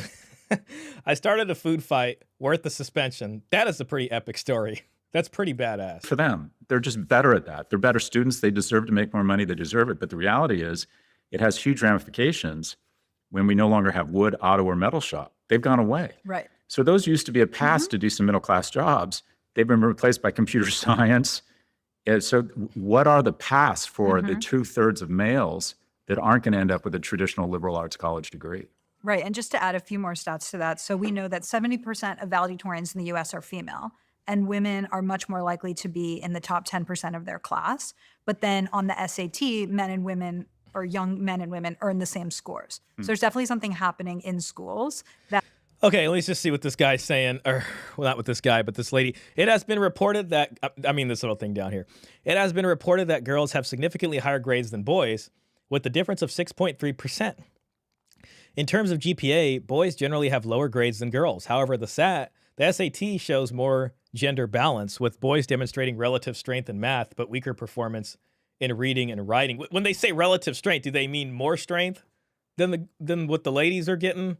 I started a food fight worth the suspension. That is a pretty epic story. That's pretty badass. for them, they're just better at that. They're better students. They deserve to make more money. They deserve it. But the reality is it has huge ramifications when we no longer have wood, auto, or metal shop. They've gone away. Right. So those used to be a path to decent middle-class jobs. They've been replaced by computer science. And so what are the paths for the 2/3 of males that aren't going to end up with a traditional liberal arts college degree? Right. And just to add a few more stats to that, so we know that 70% of valedictorians in the US are female, and women are much more likely to be in the top 10% of their class. But then on the SAT, men and women, or young men and women, earn the same scores. So there's definitely something happening in schools that. Okay, let's just see what this guy's saying. Or, well, not with this guy, but this lady. It has been reported that, this little thing down here. It has been reported that girls have significantly higher grades than boys, with the difference of 6.3%. In terms of GPA, boys generally have lower grades than girls. However, the SAT shows more gender balance, with boys demonstrating relative strength in math, but weaker performance in reading and writing. When they say relative strength, do they mean more strength than what the ladies are getting?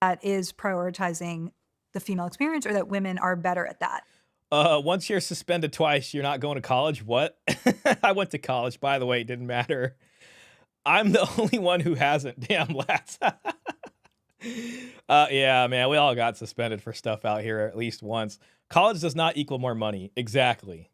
That is prioritizing the female experience, or that women are better at that. Once you're suspended twice, you're not going to college? What? I went to college, by the way. It didn't matter. I'm the only one who hasn't. Damn, lads. Yeah, man, we all got suspended for stuff out here at least once. College does not equal more money. Exactly.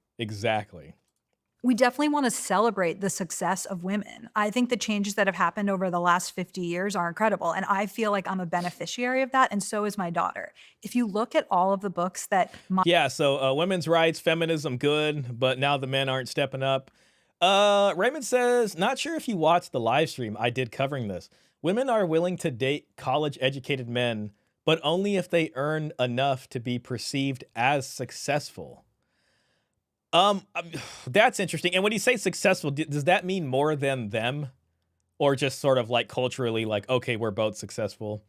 We definitely want to celebrate the success of women. I think the changes that have happened over the last 50 years are incredible. And I feel like I'm a beneficiary of that. And so is my daughter. If you look at all of the books that Yeah, so women's rights, feminism, good, but now the men aren't stepping up. Raymond says, not sure if you watched the live stream I did covering this. Women are willing to date college-educated men, but only if they earn enough to be perceived as successful. That's interesting. And when you say successful, does that mean more than them? Or just sort of like culturally, like, okay, we're both successful?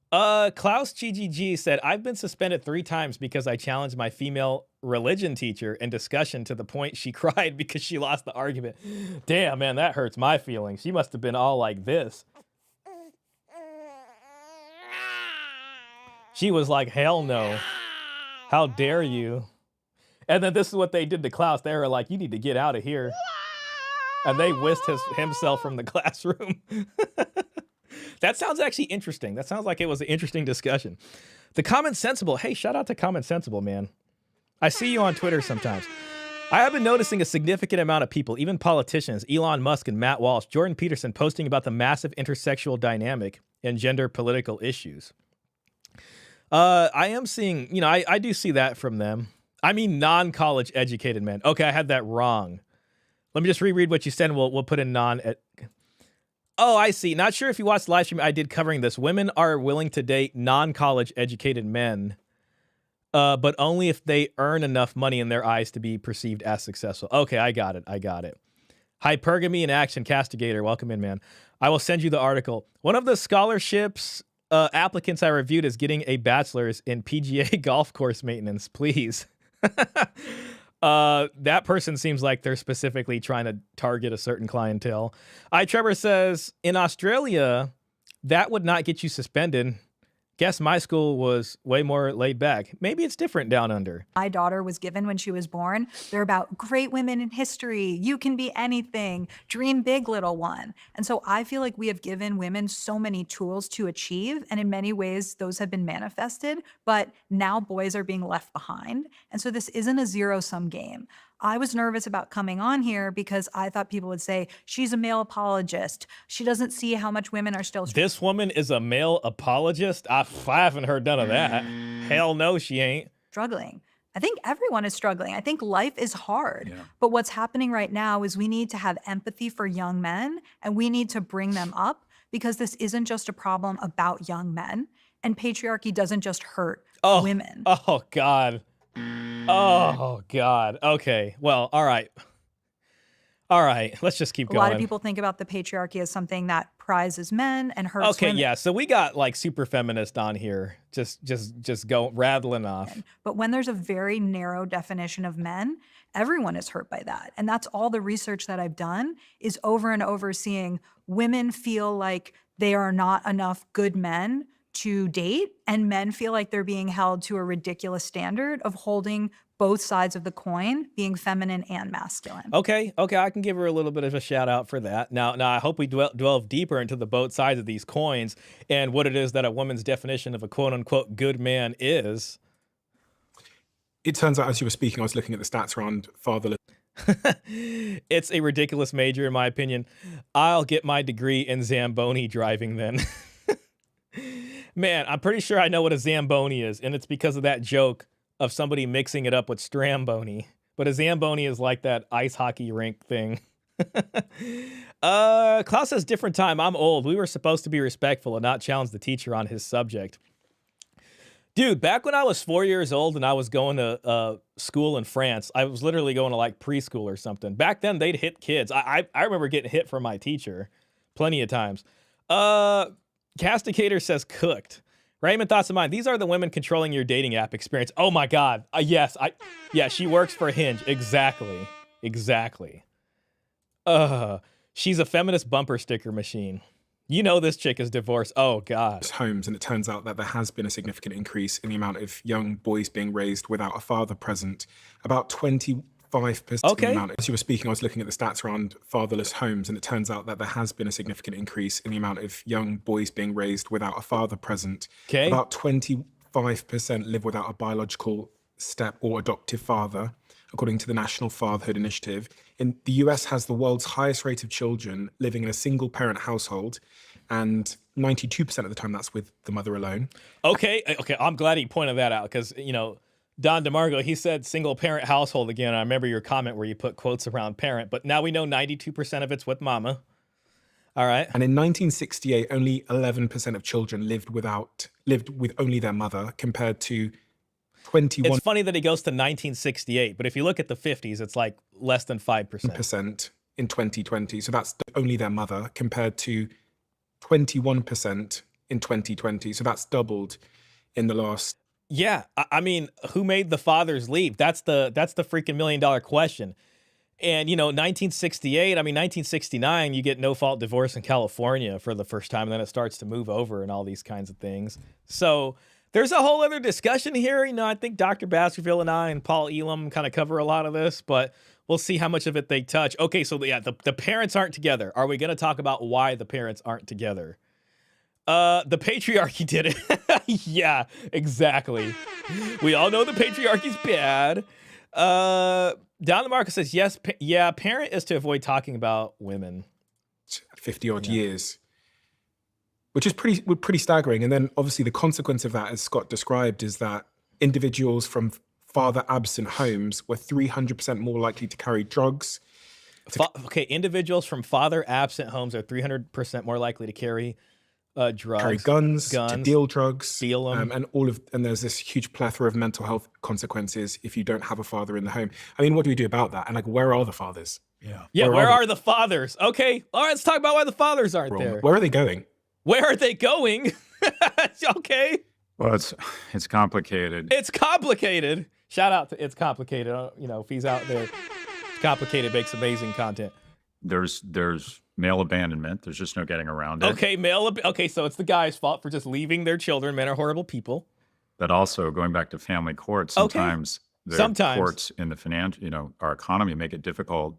Klaus GGG said, I've been suspended 3 times because I challenged my female religion teacher in discussion to the point she cried because she lost the argument. Damn, man, that hurts my feelings. She must have been all like this. She was like, hell no. How dare you? And then this is what they did to Klaus. They were like, you need to get out of here. And they whisked himself from the classroom. That sounds actually interesting. That sounds like it was an interesting discussion. The Common Sensible. Hey, shout out to Common Sensible, man. I see you on Twitter sometimes. I have been noticing a significant amount of people, even politicians, Elon Musk and Matt Walsh, Jordan Peterson, posting about the massive intersexual dynamic and gender political issues. I am seeing, I do see that from them. I mean, non-college educated men. Okay, I had that wrong. Let me just reread what you said, and we'll put in Oh, I see. Not sure if you watched the live stream I did covering this. Women are willing to date non-college educated men, but only if they earn enough money in their eyes to be perceived as successful. Okay, I got it. Hypergamy in action, Castigator. Welcome in, man. I will send you the article. One of the scholarships applicants I reviewed is getting a bachelor's in PGA golf course maintenance. Please. That person seems like they're specifically trying to target a certain clientele. Trevor says, in Australia, that would not get you suspended. Guess my school was way more laid back. Maybe it's different down under. my daughter was given when she was born, they're about great women in history. You can be anything. Dream big, little one. And so I feel like we have given women so many tools to achieve. And in many ways, those have been manifested. But now boys are being left behind. And so this isn't a zero-sum game. I was nervous about coming on here because I thought people would say, she's a male apologist. She doesn't see how much women are still. This woman is a male apologist? I haven't heard none of that. Hell no, she ain't. struggling. I think everyone is struggling. I think life is hard. Yeah. But what's happening right now is we need to have empathy for young men, and we need to bring them up, because this isn't just a problem about young men, and patriarchy doesn't just hurt women. Oh, God. Oh, God. Okay. Well, all right. All right. Let's just keep A going. lot of people think about the patriarchy as something that prizes men and hurts Okay, women. yeah. So we got like super feminist on here, just go rattling off. But when there's a very narrow definition of men, everyone is hurt by that. And that's all the research that I've done, is over and over seeing women feel like they are not enough good men to date, and men feel like they're being held to a ridiculous standard of holding both sides of the coin, being feminine and masculine. Okay, I can give her a little bit of a shout out for that. Now I hope we delve deeper into the both sides of these coins and what it is that a woman's definition of a quote unquote good man is. It turns out, as you were speaking, I was looking at the stats around fatherless. It's a ridiculous major, in my opinion. I'll get my degree in Zamboni driving then. Man, I'm pretty sure I know what a Zamboni is, and it's because of that joke of somebody mixing it up with Stramboni. But a Zamboni is like that ice hockey rink thing. Klaus says, different time. I'm old. We were supposed to be respectful and not challenge the teacher on his subject. Dude, back when I was 4 years old and I was going to school in France, I was literally going to like preschool or something. Back then, they'd hit kids. I remember getting hit from my teacher plenty of times. Castigator says cooked. Raymond, thoughts of mine. These are the women controlling your dating app experience. Oh my God. Yes. Yeah, she works for Hinge. Exactly. She's a feminist bumper sticker machine. You know this chick is divorced. Oh God. Homes, and it turns out that there has been a significant increase in the amount of young boys being raised without a father present. About 25% of the amount. As you were speaking, I was looking at the stats around fatherless homes, and it turns out that there has been a significant increase in the amount of young boys being raised without a father present. Okay. About 25% live without a biological step or adoptive father, according to the National Fatherhood Initiative. In the US has the world's highest rate of children living in a single parent household, and 92% of the time that's with the mother alone. Okay. I'm glad he pointed that out, because, you know, Don DeMargo, he said single parent household again. I remember your comment where you put quotes around parent, but now we know 92% of it's with mama. All right. And in 1968, only 11% of children lived with only their mother, compared to 21%. It's funny that he goes to 1968, but if you look at the 50s, it's like less than 5%. In 2020. So that's only their mother, compared to 21% in 2020. So that's doubled in the last. Yeah, I mean, who made the fathers leave? That's the freaking $1 million question. And, you know, 1969, you get no-fault divorce in California for the first time, and then it starts to move over and all these kinds of things. So there's a whole other discussion here. You know, I think Dr. Baskerville and I and Paul Elam kind of cover a lot of this, but we'll see how much of it they touch. Okay, so yeah, the parents aren't together. Are we going to talk about why the parents aren't together? The patriarchy did it. Yeah, exactly. We all know the patriarchy's bad. Don DeMarco says, yes, parent is to avoid talking about women. 50 odd years, which is pretty staggering. And then obviously the consequence of that, as Scott described, is that individuals from father absent homes were 300% more likely to carry drugs. Individuals from father absent homes are 300% more likely to carry drugs, carry guns, to deal drugs, steal them, and there's this huge plethora of mental health consequences if you don't have a father in the home. I mean, what do we do about that? And like, where are the fathers? Yeah. Where are the fathers? Okay, all right, let's talk about why the fathers aren't there. Where are they going? Where are they going? Okay. Well, it's complicated. It's complicated. Shout out to It's Complicated. You know, if he's out there, It's Complicated makes amazing content. There's male abandonment. There's just no getting around it. Okay, so it's the guy's fault for just leaving their children. Men are horrible people. But also going back to family courts, sometimes courts in the our economy make it difficult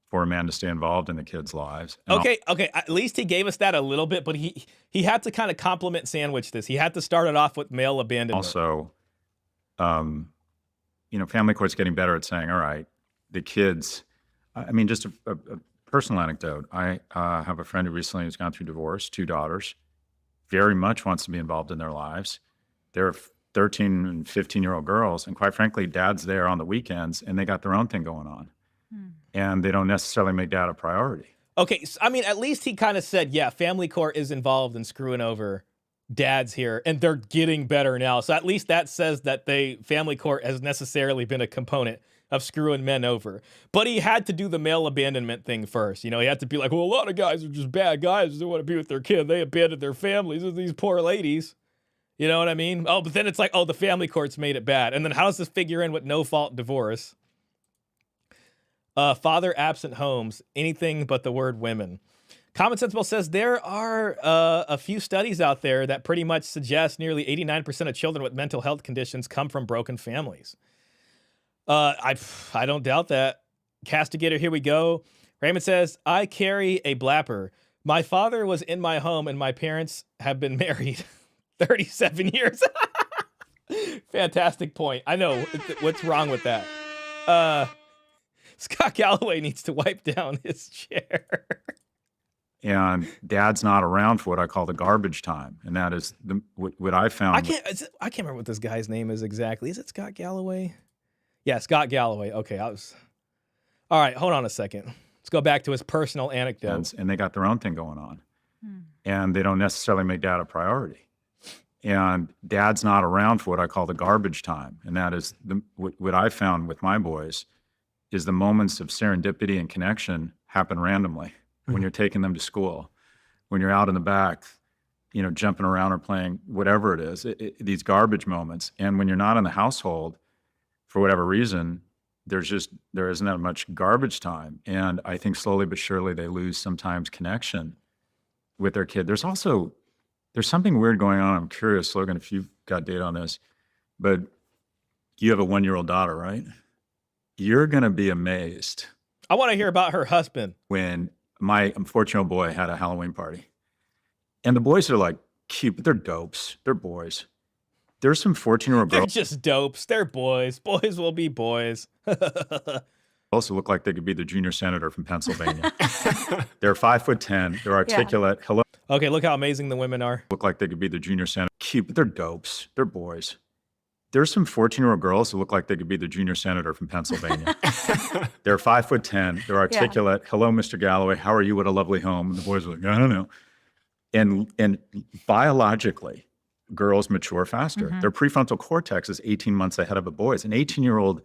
for a man to stay involved in the kids' lives. Okay. At least he gave us that a little bit, but he had to kind of compliment sandwich this. He had to start it off with male abandonment. Also, family court's getting better at saying, all right, the kids. I mean, just a personal anecdote. I have a friend who recently has gone through divorce, 2 daughters, very much wants to be involved in their lives. They're 13 and 15-year-old girls. And quite frankly, dad's there on the weekends and they got their own thing going on. And they don't necessarily make dad a priority. Okay, so, I mean, at least he kind of said, yeah, family court is involved in screwing over dads here, and they're getting better now. So at least that says that family court has necessarily been a component of screwing men over. But he had to do the male abandonment thing first. You know, he had to be like, well, a lot of guys are just bad guys. They want to be with their kid. They abandoned their families with these poor ladies. You know what I mean? Oh, but then it's like, oh, the family court's made it bad. And then how does this figure in with no-fault divorce? Father absent homes, anything but the word women. Common Sensible says there are a few studies out there that pretty much suggest nearly 89% of children with mental health conditions come from broken families. I don't doubt that. Castigator, here we go. Raymond says, I carry a blapper. My father was in my home and my parents have been married 37 years. Fantastic point. I know. What's wrong with that? Scott Galloway needs to wipe down his chair. And dad's not around for what I call the garbage time. And that is what I found. I can't remember what this guy's name is exactly. Is it Scott Galloway? Yeah, Scott Galloway. Okay, all right, hold on a second. Let's go back to his personal anecdotes. And they got their own thing going on. And they don't necessarily make dad a priority. And dad's not around for what I call the garbage time. And that is what I found with my boys is the moments of serendipity and connection happen randomly when you're taking them to school, when you're out in the back, you know, jumping around or playing whatever it is, these garbage moments. And when you're not in the household, for whatever reason, there isn't that much garbage time. And I think slowly but surely they lose sometimes connection with their kid. There's something weird going on. I'm curious, Logan, if you've got data on this, but you have a 1-year-old daughter, right? You're going to be amazed. I want to hear about her husband. When my 14-year-old boy had a Halloween party. And the boys are like cute, but they're dopes. They're boys. There's some 14-year-old girls. They're just dopes. They're boys. Boys will be boys. Also look like they could be the junior senator from Pennsylvania. They're 5'10". They're articulate. Yeah. Hello. Okay, look how amazing the women are. Look like they could be the junior senator. Cute, but they're dopes. They're boys. There's some 14-year-old girls who look like they could be the junior senator from Pennsylvania. They're 5'10". They're articulate. Yeah. Hello, Mr. Galloway. How are you? What a lovely home. And the boys are like, I don't know. And biologically, girls mature faster. Their prefrontal cortex is 18 months ahead of a boy's. An 18-year-old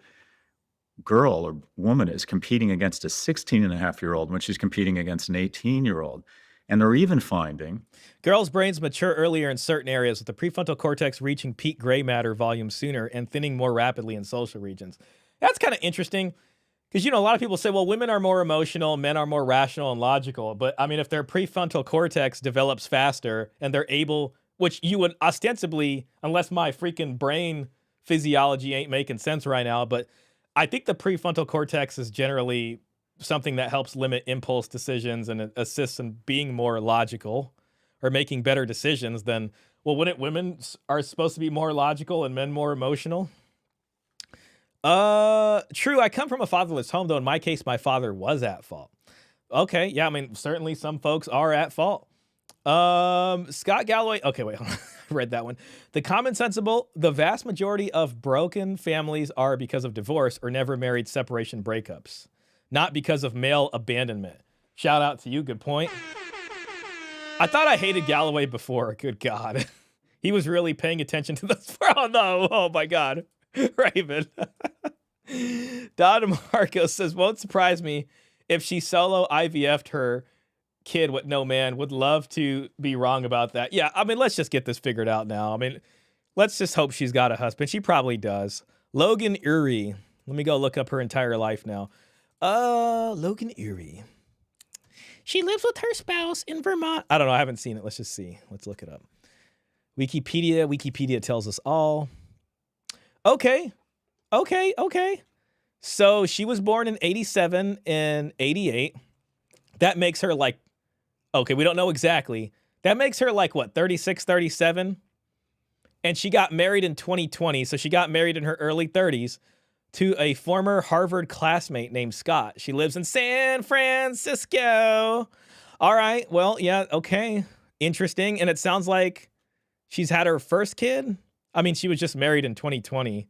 girl or woman is competing against a 16-and-a-half-year-old when she's competing against an 18-year-old. And they're even finding girls' brains mature earlier in certain areas, with the prefrontal cortex reaching peak gray matter volume sooner and thinning more rapidly in social regions. That's kind of interesting because, you know, a lot of people say, well, women are more emotional, men are more rational and logical. But I mean, if their prefrontal cortex develops faster and they're able, which you would ostensibly, unless my freaking brain physiology ain't making sense right now, but I think the prefrontal cortex is generally something that helps limit impulse decisions and assists in being more logical or making better decisions. Then, well, wouldn't women are supposed to be more logical and men more emotional? True. I come from a fatherless home, though. In my case, my father was at fault. Okay. Yeah. I mean, certainly some folks are at fault. Scott Galloway. Okay, wait, hold on. I read that one. The Common Sensible, the vast majority of broken families are because of divorce or never married separation breakups, not because of male abandonment. Shout out to you. Good point. I thought I hated Galloway before. Good God. He was really paying attention to this. Oh, no. Oh, my God. Raven. Don Marcos says, won't surprise me if she solo IVF'd her kid with no man. Would love to be wrong about that. Yeah, I mean, let's just get this figured out now. I mean, let's just hope she's got a husband. She probably does. Logan Uri. Let me go look up her entire life now. Logan Erie. She lives with her spouse in Vermont. I don't know. I haven't seen it. Let's just see. Let's look it up. Wikipedia tells us all. Okay. So she was born in 87 and 88. That makes her like, okay, we don't know exactly. That makes her like what, 36, 37? And she got married in 2020. So she got married in her early 30s. To a former Harvard classmate named Scott. She lives in San Francisco. All right. Well, yeah. Okay. Interesting. And it sounds like she's had her first kid. I mean, she was just married in 2020.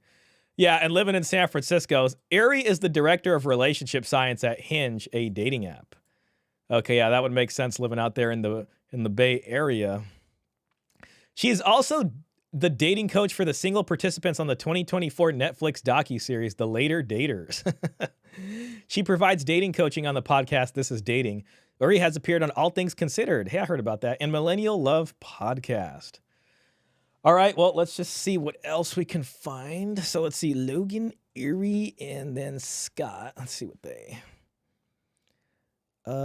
Yeah, and living in San Francisco. Erie is the director of relationship science at Hinge, a dating app. Okay, yeah, that would make sense living out there in the Bay Area. She is also the dating coach for the single participants on the 2024 Netflix docuseries, The Later Daters. She provides dating coaching on the podcast This Is Dating. Erie has appeared on All Things Considered. Hey, I heard about that. And Millennial Love Podcast. All right, well, let's just see what else we can find. So let's see, Logan, Erie, and then Scott. Let's see what they...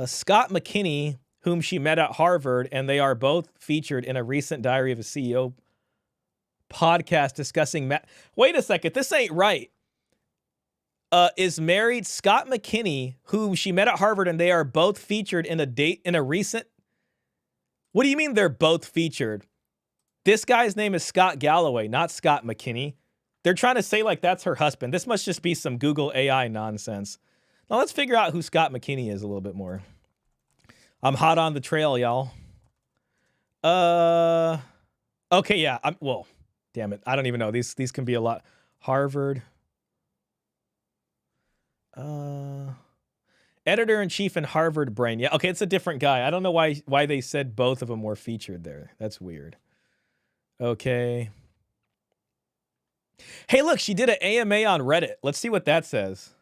Scott McKinney, whom she met at Harvard, and they are both featured in a recent Diary of a CEO podcast discussing... Wait a second, this ain't right. Is married Scott McKinney, whom she met at Harvard, and they are both featured in a recent... What do you mean they're both featured? This guy's name is Scott Galloway, not Scott McKinney. They're trying to say like that's her husband. This must just be some Google AI nonsense. Now let's figure out who Scott McKinney is a little bit more. I'm hot on the trail, y'all. Okay, yeah. Well, damn it. I don't even know. These can be a lot. Harvard. Editor-in-chief in Harvard Brain. Yeah, okay, it's a different guy. I don't know why they said both of them were featured there. That's weird. Okay. Hey, look, she did an AMA on Reddit. Let's see what that says.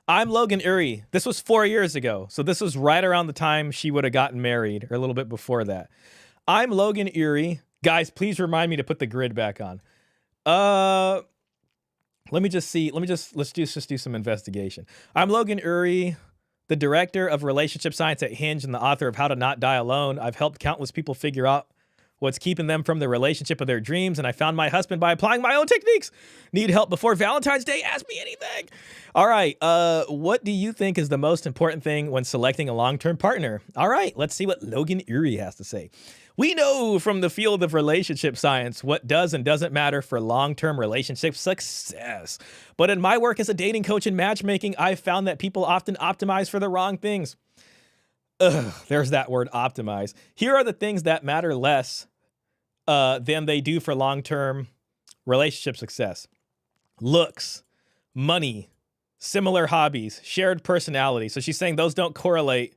I'm Logan Urie. This was 4 years ago. So this was right around the time she would have gotten married, or a little bit before that. I'm Logan Urie. Guys, please remind me to put the grid back on. Let's just do some investigation. I'm Logan Urie, the director of relationship science at Hinge and the author of How to Not Die Alone. I've helped countless people figure out what's keeping them from the relationship of their dreams, and I found my husband by applying my own techniques. Need help before Valentine's Day? Ask me anything. All right, what do you think is the most important thing when selecting a long-term partner? All right, let's see what Logan Urie has to say. We know from the field of relationship science what does and doesn't matter for long-term relationship success. But in my work as a dating coach and matchmaking, I've found that people often optimize for the wrong things. There's that word, optimize. Here are the things that matter less than they do for long-term relationship success. Looks, money, similar hobbies, shared personality. So she's saying those don't correlate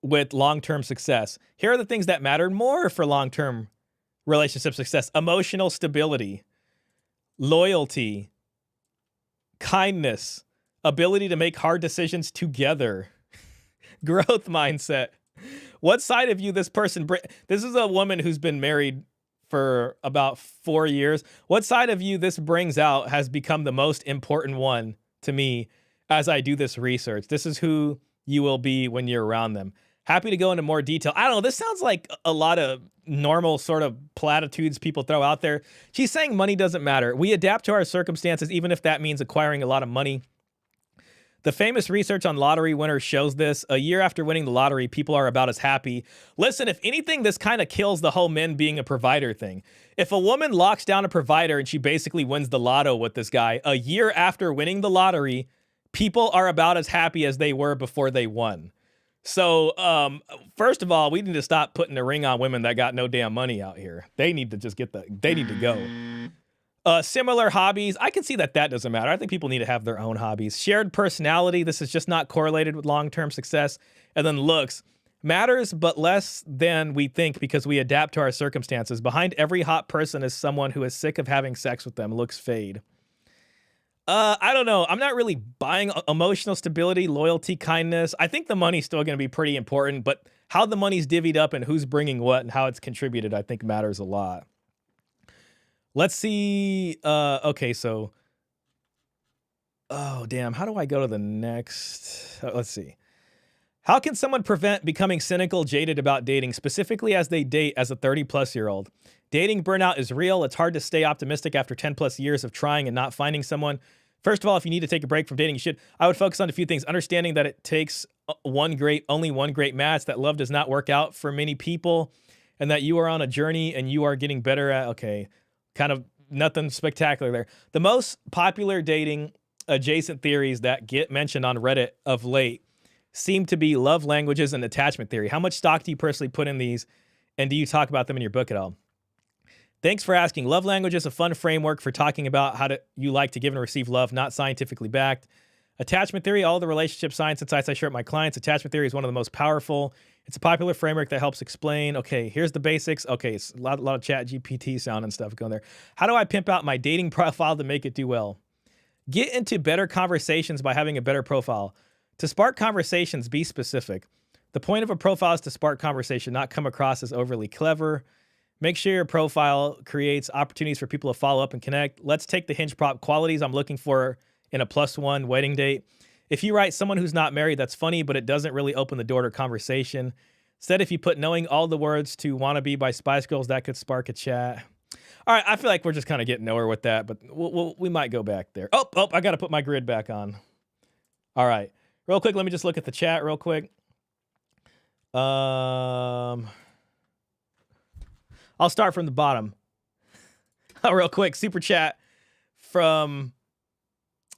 with long-term success. Here are the things that matter more for long-term relationship success. Emotional stability, loyalty, kindness, ability to make hard decisions together, growth mindset. What side of you this person this is a woman who's been married for about 4 years. What side of you this brings out has become the most important one to me as I do this research. This is who you will be when you're around them. Happy to go into more detail. I don't know. This sounds like a lot of normal sort of platitudes people throw out there. She's saying money doesn't matter. We adapt to our circumstances, even if that means acquiring a lot of money. The famous research on lottery winners shows this. A year after winning the lottery, people are about as happy. Listen, if anything, this kind of kills the whole men being a provider thing. If a woman locks down a provider and she basically wins the lotto with this guy, a year after winning the lottery, people are about as happy as they were before they won. So, first of all, we need to stop putting a ring on women that got no damn money out here. They need to just they need to go. Similar hobbies. I can see that doesn't matter. I think people need to have their own hobbies. Shared personality. This is just not correlated with long-term success. And then looks. Matters, but less than we think because we adapt to our circumstances. Behind every hot person is someone who is sick of having sex with them. Looks fade. I don't know. I'm not really buying emotional stability, loyalty, kindness. I think the money's still going to be pretty important, but how the money's divvied up and who's bringing what and how it's contributed, I think matters a lot. Let's see. Okay, so. Oh, damn. How do I go to the next? Let's see. How can someone prevent becoming cynical, jaded about dating, specifically as they date as a 30-plus-year-old? Dating burnout is real. It's hard to stay optimistic after 10-plus years of trying and not finding someone. First of all, if you need to take a break from dating, you should. I would focus on a few things. Understanding that it takes only one great match, that love does not work out for many people, and that you are on a journey and you are getting better at, okay, kind of nothing spectacular there. The most popular dating adjacent theories that get mentioned on Reddit of late seem to be love languages and attachment theory. How much stock do you personally put in these, and do you talk about them in your book at all? Thanks for asking. Love language is a fun framework for talking about how you like to give and receive love, not scientifically backed. Attachment theory, all the relationship science insights I share with my clients. Attachment theory is one of the most powerful. It's a popular framework that helps explain, okay, here's the basics. Okay, it's a lot of chat GPT sound and stuff going there. How do I pimp out my dating profile to make it do well? Get into better conversations by having a better profile. To spark conversations, be specific. The point of a profile is to spark conversation, not come across as overly clever. Make sure your profile creates opportunities for people to follow up and connect. Let's take the hinge prop qualities I'm looking for in a +1 wedding date. If you write someone who's not married, that's funny, but it doesn't really open the door to conversation. Instead, if you put knowing all the words to Wannabe by Spice Girls, that could spark a chat. All right, I feel like we're just kind of getting nowhere with that, but we might go back there. Oh, I got to put my grid back on. All right, real quick, let me just look at the chat real quick. I'll start from the bottom. Real quick, super chat from...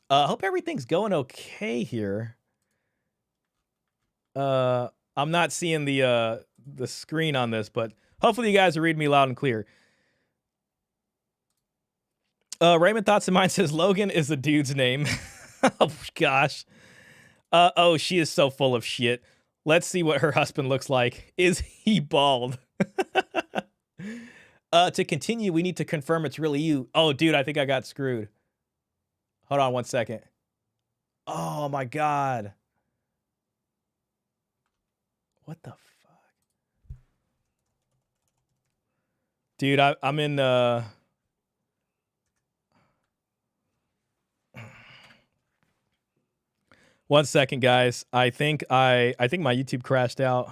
hope everything's going okay here. I'm not seeing the screen on this, but hopefully you guys are reading me loud and clear. Raymond Thoughts and Mine says Logan is a dude's name. Oh gosh. Oh, she is so full of shit. Let's see what her husband looks like. Is he bald? To continue, we need to confirm it's really you. Oh, dude, I think I got screwed. Hold on 1 second. Oh my God. What the fuck? Dude, I'm in 1 second, guys. I think my YouTube crashed out.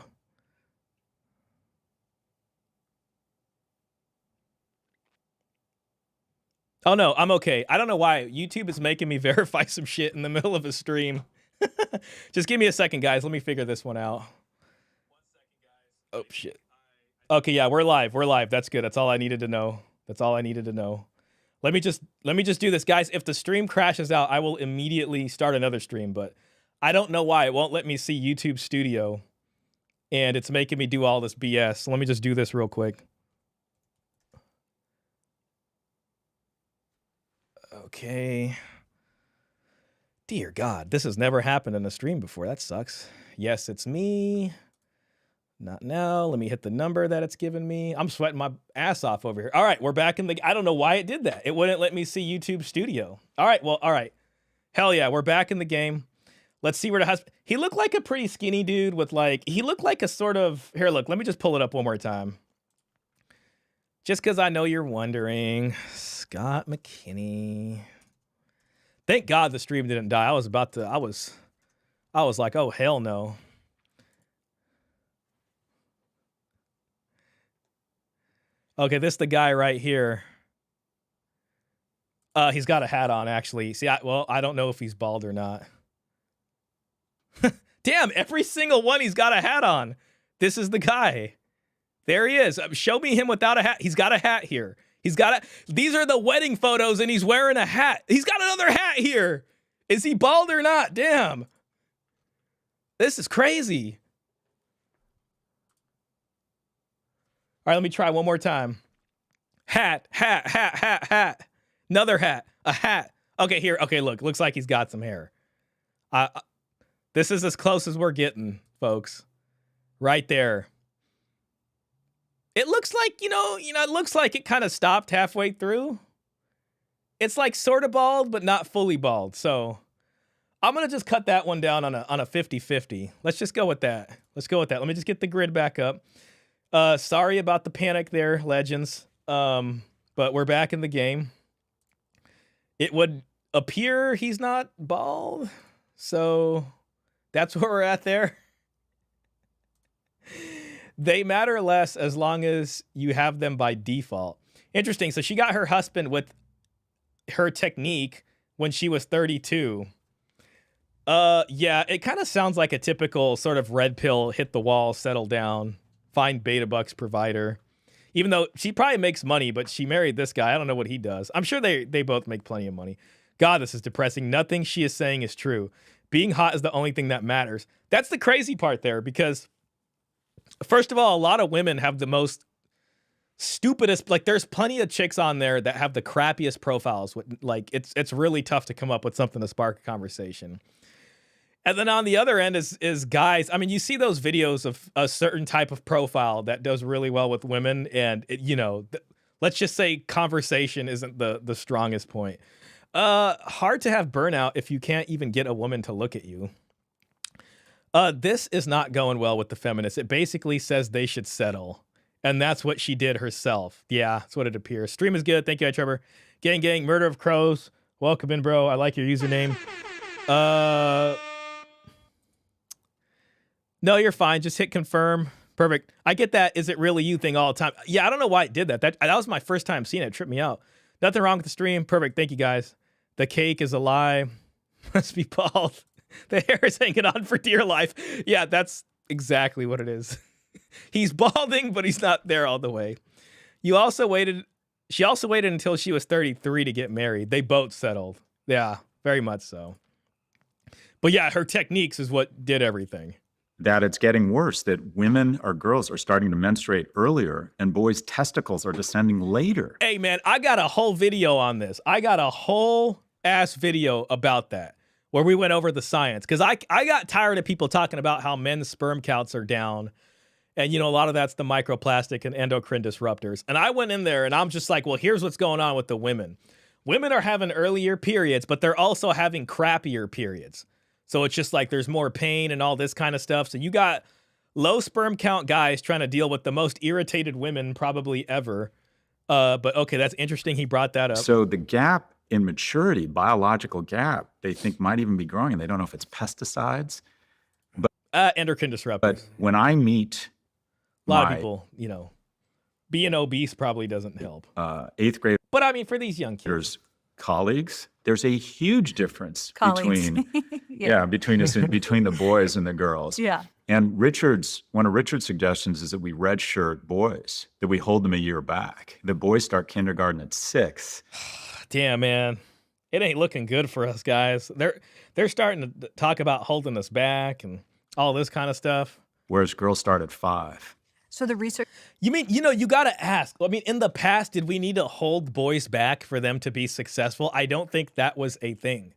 Oh no, I'm okay. I don't know why YouTube is making me verify some shit in the middle of a stream. Just give me a second, guys. Let me figure this one out. 1 second, guys. Oh shit. Okay, yeah, we're live. We're live. That's good. That's all I needed to know. That's all I needed to know. Let me just do this, guys. If the stream crashes out, I will immediately start another stream, but I don't know why it won't let me see YouTube Studio, and it's making me do all this BS. So let me just do this real quick. Okay. Dear God, this has never happened in a stream before. That sucks. Yes, it's me. Not now. Let me hit the number that it's given me. I'm sweating my ass off over here. All right, we're back in the... I don't know why it did that. It wouldn't let me see YouTube Studio. All right, well, all right. Hell yeah, we're back in the game. Let's see where the husband... He looked like a pretty skinny dude with like... He looked like a sort of... Here, look, let me just pull it up one more time. Just because I know you're wondering. Scott McKinney. Thank God the stream didn't die. I was like, oh, hell no. Okay, this is the guy right here. He's got a hat on, actually. See, I don't know if he's bald or not. Damn, every single one he's got a hat on. This is the guy. There he is. Show me him without a hat. He's got a hat here. These are the wedding photos and he's wearing a hat. He's got another hat here. Is he bald or not? Damn. This is crazy. All right, let me try one more time. Hat. Another hat. A hat. Okay, here. Okay, look. Looks like he's got some hair. This is as close as we're getting, folks. Right there. It looks like, it looks like it kind of stopped halfway through. It's like sort of bald, but not fully bald. So I'm going to just cut that one down on a 50-50. Let's just go with that. Let me just get the grid back up. Sorry about the panic there, legends. But we're back in the game. It would appear he's not bald. So that's where we're at there. They matter less as long as you have them by default. Interesting. So she got her husband with her technique when she was 32. Yeah, it kind of sounds like a typical sort of red pill, hit the wall, settle down, find beta bucks provider. Even though she probably makes money, but she married this guy. I don't know what he does. I'm sure they both make plenty of money. God, this is depressing. Nothing she is saying is true. Being hot is the only thing that matters. That's the crazy part there, because first of all, a lot of women have the most stupidest, like there's plenty of chicks on there that have the crappiest profiles. Like it's really tough to come up with something to spark a conversation. And then on the other end is guys. I mean, you see those videos of a certain type of profile that does really well with women, and let's just say conversation isn't the strongest point. Hard to have burnout if you can't even get a woman to look at you. This is not going well with the feminists. It basically says they should settle. And that's what she did herself. Yeah, that's what it appears. Stream is good. Thank you, Trevor. Gang, Murder of Crows. Welcome in, bro. I like your username. No, you're fine. Just hit confirm. Perfect. I get that "is it really you" thing all the time. Yeah, I don't know why it did that. That was my first time seeing it. It tripped me out. Nothing wrong with the stream. Perfect. Thank you, guys. The cake is a lie. Must be bald. The hair is hanging on for dear life. Yeah, that's exactly what it is. He's balding, but he's not there all the way. She also waited until she was 33 to get married. They both settled. Yeah, very much so. But yeah, her techniques is what did everything. That it's getting worse, that women or girls are starting to menstruate earlier and boys' testicles are descending later. Hey, man, I got a whole video on this. I got a whole ass video about that where we went over the science. Because I got tired of people talking about how men's sperm counts are down. And, a lot of that's the microplastic and endocrine disruptors. And I went in there and I'm just like, well, here's what's going on with the women. Women are having earlier periods, but they're also having crappier periods. So it's just like there's more pain and all this kind of stuff. So you got low sperm count guys trying to deal with the most irritated women probably ever. But okay, that's interesting. He brought that up. So the gap in maturity, biological gap, they think might even be growing. And they don't know if it's pesticides. Endocrine disruptors. But when I meet a lot of people, being obese probably doesn't help. 8th grade. But I mean, for these young kids. Colleagues, there's a huge difference between between the boys and the girls. Yeah. And one of Richard's suggestions is that we redshirt boys, that we hold them a year back. The boys start kindergarten at 6. Damn, man. It ain't looking good for us guys. They're starting to talk about holding us back and all this kind of stuff. Whereas girls start at 5. So the research. You mean, you got to ask. I mean, in the past, did we need to hold boys back for them to be successful? I don't think that was a thing.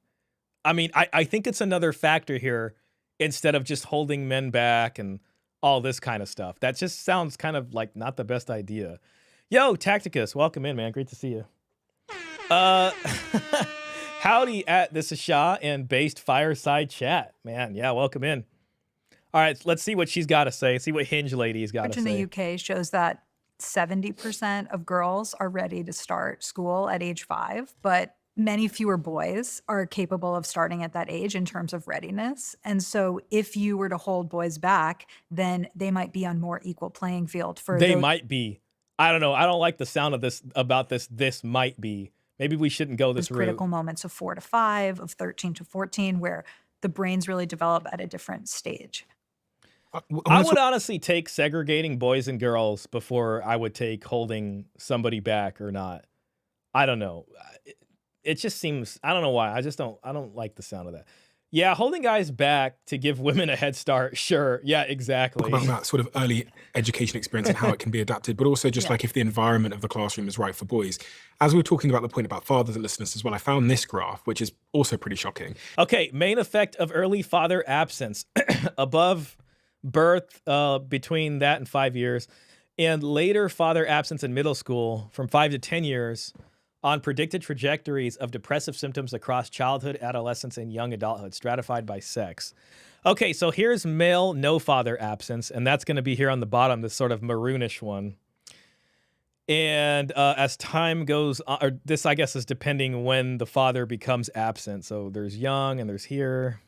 I mean, I think it's another factor here instead of just holding men back and all this kind of stuff. That just sounds kind of like not the best idea. Yo, Tacticus, welcome in, man. Great to see you. Howdy, this is Shah and Based Fireside Chat. Man, yeah, welcome in. All right, let's see what she's got to say. See what Hinge Lady's got to say. In the UK shows that 70% of girls are ready to start school at age 5, but many fewer boys are capable of starting at that age in terms of readiness. And so if you were to hold boys back, then they might be on more equal playing field for They might be. I don't know. I don't like the sound of this about this. This might be. Maybe we shouldn't go this route. Critical moments of 4 to 5, of 13 to 14, where the brains really develop at a different stage. I would honestly take segregating boys and girls before I would take holding somebody back or not. I don't know. It just seems, I don't know why. I don't like the sound of that. Yeah, holding guys back to give women a head start. Sure. Yeah, exactly. About that sort of early education experience and how it can be adapted, but also just like if the environment of the classroom is right for boys. As we were talking about the point about fathers and listeners as well, I found this graph, which is also pretty shocking. Okay, main effect of early father absence. Above birth, between that and 5 years, and later father absence in middle school from 5 to 10 years on predicted trajectories of depressive symptoms across childhood, adolescence, and young adulthood, stratified by sex. Okay, so here's male no father absence, and that's going to be here on the bottom, this sort of maroonish one. And as time goes on, or this, I guess, is depending when the father becomes absent. So there's young and there's here.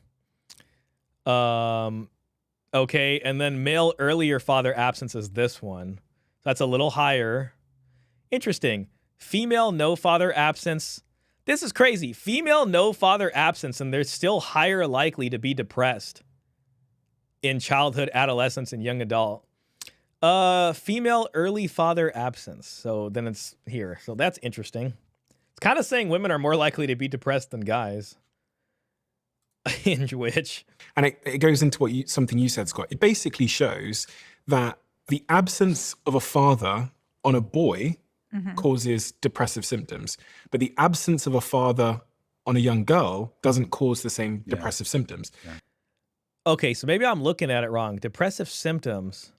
Okay, and then male earlier father absence is this one. That's a little higher. Interesting. Female no father absence. This is crazy. Female no father absence, and they're still higher likely to be depressed in childhood, adolescence, and young adult. Female early father absence. So then it's here. So that's interesting. It's kind of saying women are more likely to be depressed than guys. Hinge which. And it goes into something you said, Scott. It basically shows that the absence of a father on a boy causes depressive symptoms, but the absence of a father on a young girl doesn't cause the same depressive symptoms. Okay, so maybe I'm looking at it wrong. Depressive symptoms.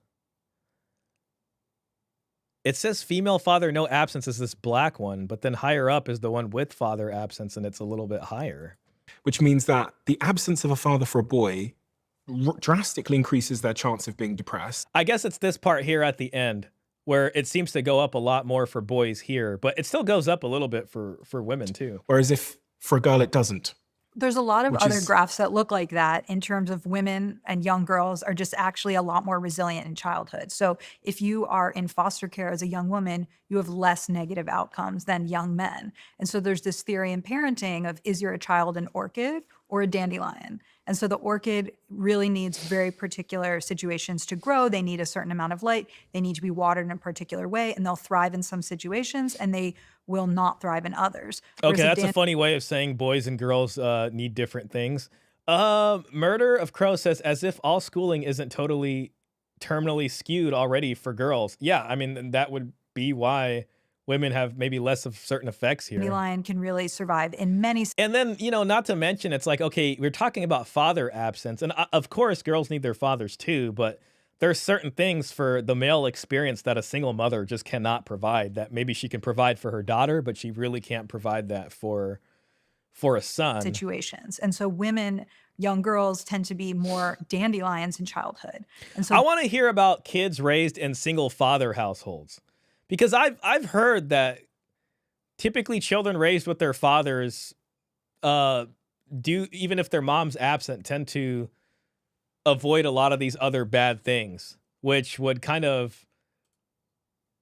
It says female father, no absence is this black one, but then higher up is the one with father absence, and it's a little bit higher. Which means that the absence of a father for a boy drastically increases their chance of being depressed. I guess it's this part here at the end where it seems to go up a lot more for boys here, but it still goes up a little bit for women too. Whereas if for a girl it doesn't. There's a lot of Which other is- graphs that look like that in terms of women and young girls are just actually a lot more resilient in childhood. So if you are in foster care as a young woman, you have less negative outcomes than young men. And so there's this theory in parenting of, is your child an orchid or a dandelion? And so the orchid really needs very particular situations to grow. They need a certain amount of light. They need to be watered in a particular way, and they'll thrive in some situations and they will not thrive in others. Whereas Okay, that's a funny way of saying boys and girls need different things. Murder of Crow says, as if all schooling isn't totally terminally skewed already for girls. Yeah, I mean, that would be why women have maybe less of certain effects here. dandelion can really survive in many And then, you know, not to mention, it's like, okay, we're talking about father absence. And of course, girls need their fathers too, but there's certain things for the male experience that a single mother just cannot provide, that maybe she can provide for her daughter, but she really can't provide that for a son. situations. And so women, young girls tend to be more dandelions in childhood. And so I want to hear about kids raised in single father households, because I've heard that typically children raised with their fathers do, even if their mom's absent, tend to avoid a lot of these other bad things, which would kind of,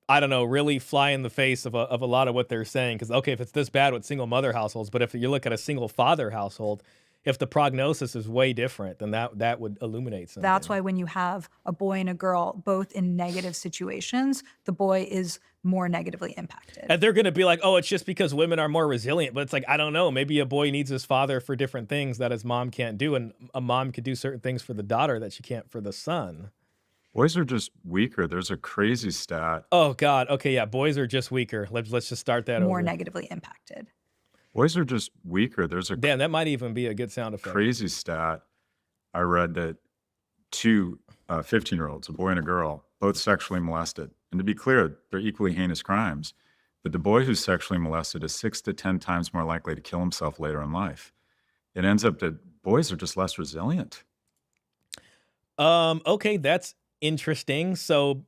I don't know, really fly in the face of a lot of what they're saying. Because, okay, if it's this bad with single mother households, but if you look at a single father household, if the prognosis is way different, then that would illuminate something. that's why when you have a boy and a girl both in negative situations, the boy is more negatively impacted. And they're going to be like, oh, it's just because women are more resilient. But it's like, I don't know. Maybe a boy needs his father for different things that his mom can't do. And a mom could do certain things for the daughter that she can't for the son. Boys are just weaker. There's a crazy stat. Oh, God. Okay, yeah. Boys are just weaker. Let's just start that more over. negatively impacted. Boys are just weaker. There's a Damn, that might even be a good sound effect. crazy stat. I read that two 15-year-olds, a boy and a girl, both sexually molested. And to be clear, they're equally heinous crimes. But the boy who's sexually molested is 6 to 10 times more likely to kill himself later in life. It ends up that boys are just less resilient. Okay, that's interesting. So,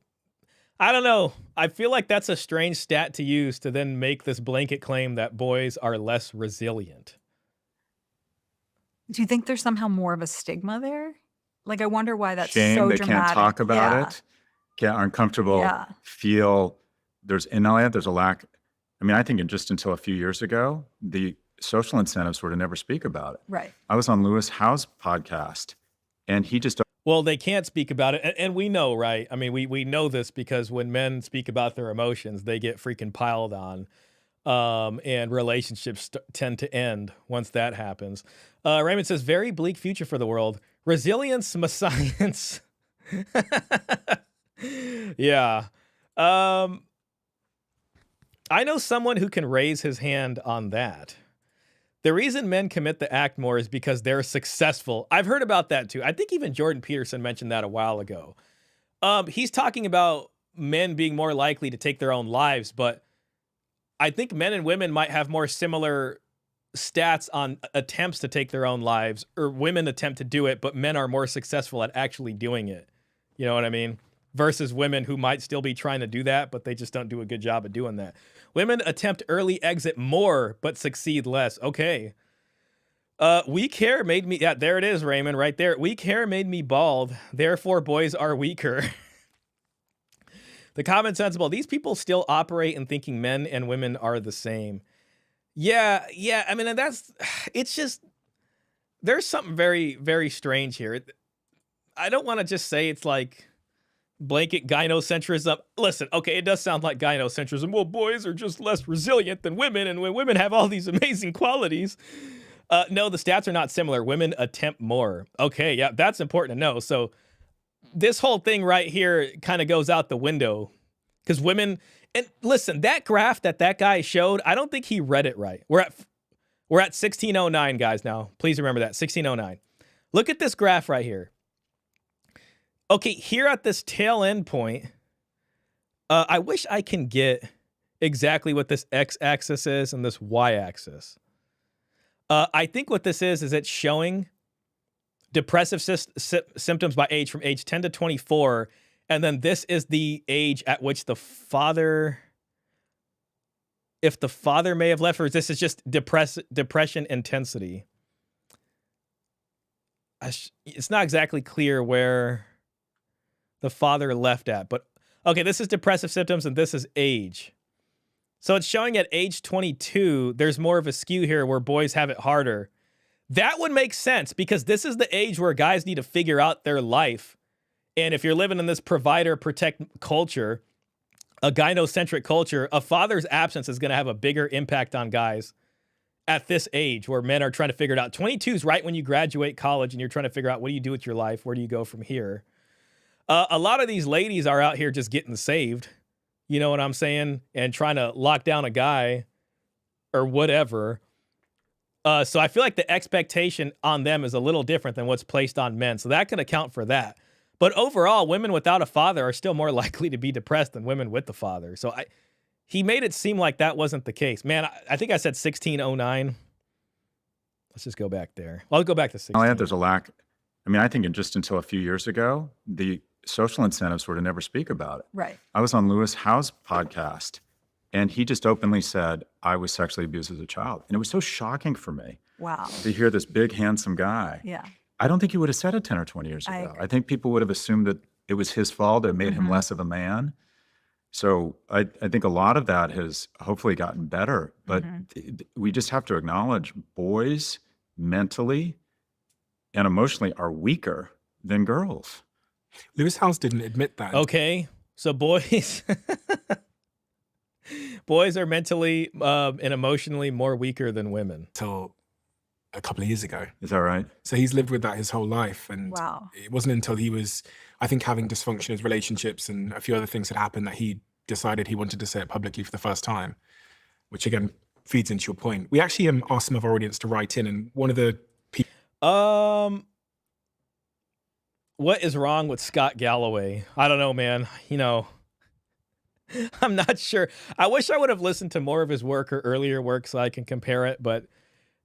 I don't know. I feel like that's a strange stat to use to then make this blanket claim that boys are less resilient. Do you think there's somehow more of a stigma there? Like, I wonder why that's Shame, so they dramatic. can't talk about Yeah. it, get uncomfortable, Yeah. feel there's in LA, there's a lack. I mean, I think just until a few years ago, the social incentives were to never speak about it. Right. I was on Lewis Howe's podcast, and he just Well, they can't speak about it. And we know, right? I mean, we know this because when men speak about their emotions, they get freaking piled on. And relationships tend to end once that happens. Raymond says, very bleak future for the world. Resilience, science. Yeah. I know someone who can raise his hand on that. The reason men commit the act more is because they're successful. I've heard about that too. I think even Jordan Peterson mentioned that a while ago. He's talking about men being more likely to take their own lives, but I think men and women might have more similar stats on attempts to take their own lives, or women attempt to do it, but men are more successful at actually doing it. You know what I mean? Versus women who might still be trying to do that, but they just don't do a good job of doing that. Women attempt early exit more, but succeed less. Okay. Weak hair made me, yeah, there it is, Raymond, right there. Weak hair made me bald. Therefore, boys are weaker. The common sensible, these people still operate in thinking men and women are the same. Yeah. I mean, and it's just, there's something very, very strange here. I don't want to just say it's like blanket gynocentrism. Listen, okay, it does sound like gynocentrism. Well, boys are just less resilient than women, and when women have all these amazing qualities. No, the stats are not similar. Women attempt more. Okay, yeah, that's important to know. So this whole thing right here kind of goes out the window because women, And listen, that graph that guy showed, I don't think he read it right. We're at 1609, guys, now. Please remember that, 1609. Look at this graph right here. Okay, here at this tail end point, I wish I can get exactly what this x-axis is and this y-axis. I think what this is it's showing depressive symptoms by age from age 10 to 24, and then this is the age at which the father, if the father may have left, or this is just depression intensity. It's not exactly clear where the father left at, but okay, this is depressive symptoms and this is age. So it's showing at age 22, there's more of a skew here where boys have it harder. That would make sense because this is the age where guys need to figure out their life. And if you're living in this provider protect culture, a gynocentric culture, a father's absence is going to have a bigger impact on guys at this age where men are trying to figure it out. 22 is right when you graduate college and you're trying to figure out what do you do with your life? Where do you go from here? A lot of these ladies are out here just getting saved. You know what I'm saying? And trying to lock down a guy or whatever. So I feel like the expectation on them is a little different than what's placed on men. So that can account for that. But overall, women without a father are still more likely to be depressed than women with the father. So he made it seem like that wasn't the case. Man, I think I said 1609. Let's just go back there. Well, I'll go back to 16. I'll add there's a lack. I mean, I think just until a few years ago, the social incentives were to never speak about it. Right. I was on Lewis Howe's podcast, and he just openly said, I was sexually abused as a child. And it was so shocking for me Wow. to hear this big, handsome guy. Yeah. I don't think he would have said it 10 or 20 years I ago. agree. I think people would have assumed that it was his fault. It made him less of a man. So I think a lot of that has hopefully gotten better. But we just have to acknowledge boys mentally and emotionally are weaker than girls. Lewis House didn't admit that. Okay, so boys are mentally and emotionally more weaker than women. Until a couple of years ago. Is that right? So he's lived with that his whole life. And Wow. it wasn't until he was, I think, having dysfunction in his relationships and a few other things had happened that he decided he wanted to say it publicly for the first time, which again feeds into your point. We actually asked some of our audience to write in, and one of the people... What is wrong with Scott Galloway? I don't know, man. You know, I'm not sure. I wish I would have listened to more of his work or earlier work so I can compare it, but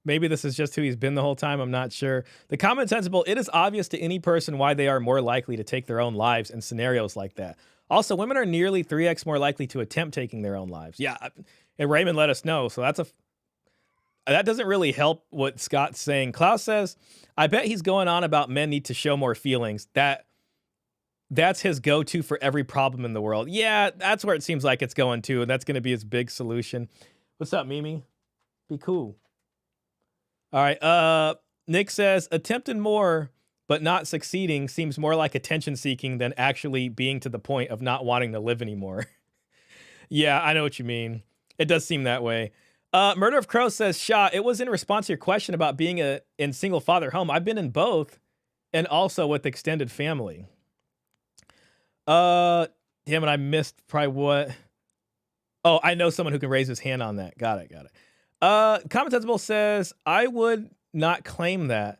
maybe this is just who he's been the whole time. I'm not sure. The common sensible, it is obvious to any person why they are more likely to take their own lives in scenarios like that. Also, women are nearly 3x more likely to attempt taking their own lives. Yeah, and Raymond let us know, so that doesn't really help what Scott's saying. Klaus says, I bet he's going on about men need to show more feelings. That's his go-to for every problem in the world. Yeah, that's where it seems like it's going to, and that's going to be his big solution. What's up, Mimi? Be cool. All right, Nick says, attempting more but not succeeding seems more like attention-seeking than actually being to the point of not wanting to live anymore. Yeah, I know what you mean. It does seem that way. Murder of Crow says, Shah, it was in response to your question about being in single father home. I've been in both and also with extended family. Damn it, I missed probably what. Oh, I know someone who can raise his hand on that. Got it. Common Sensible says, I would not claim that.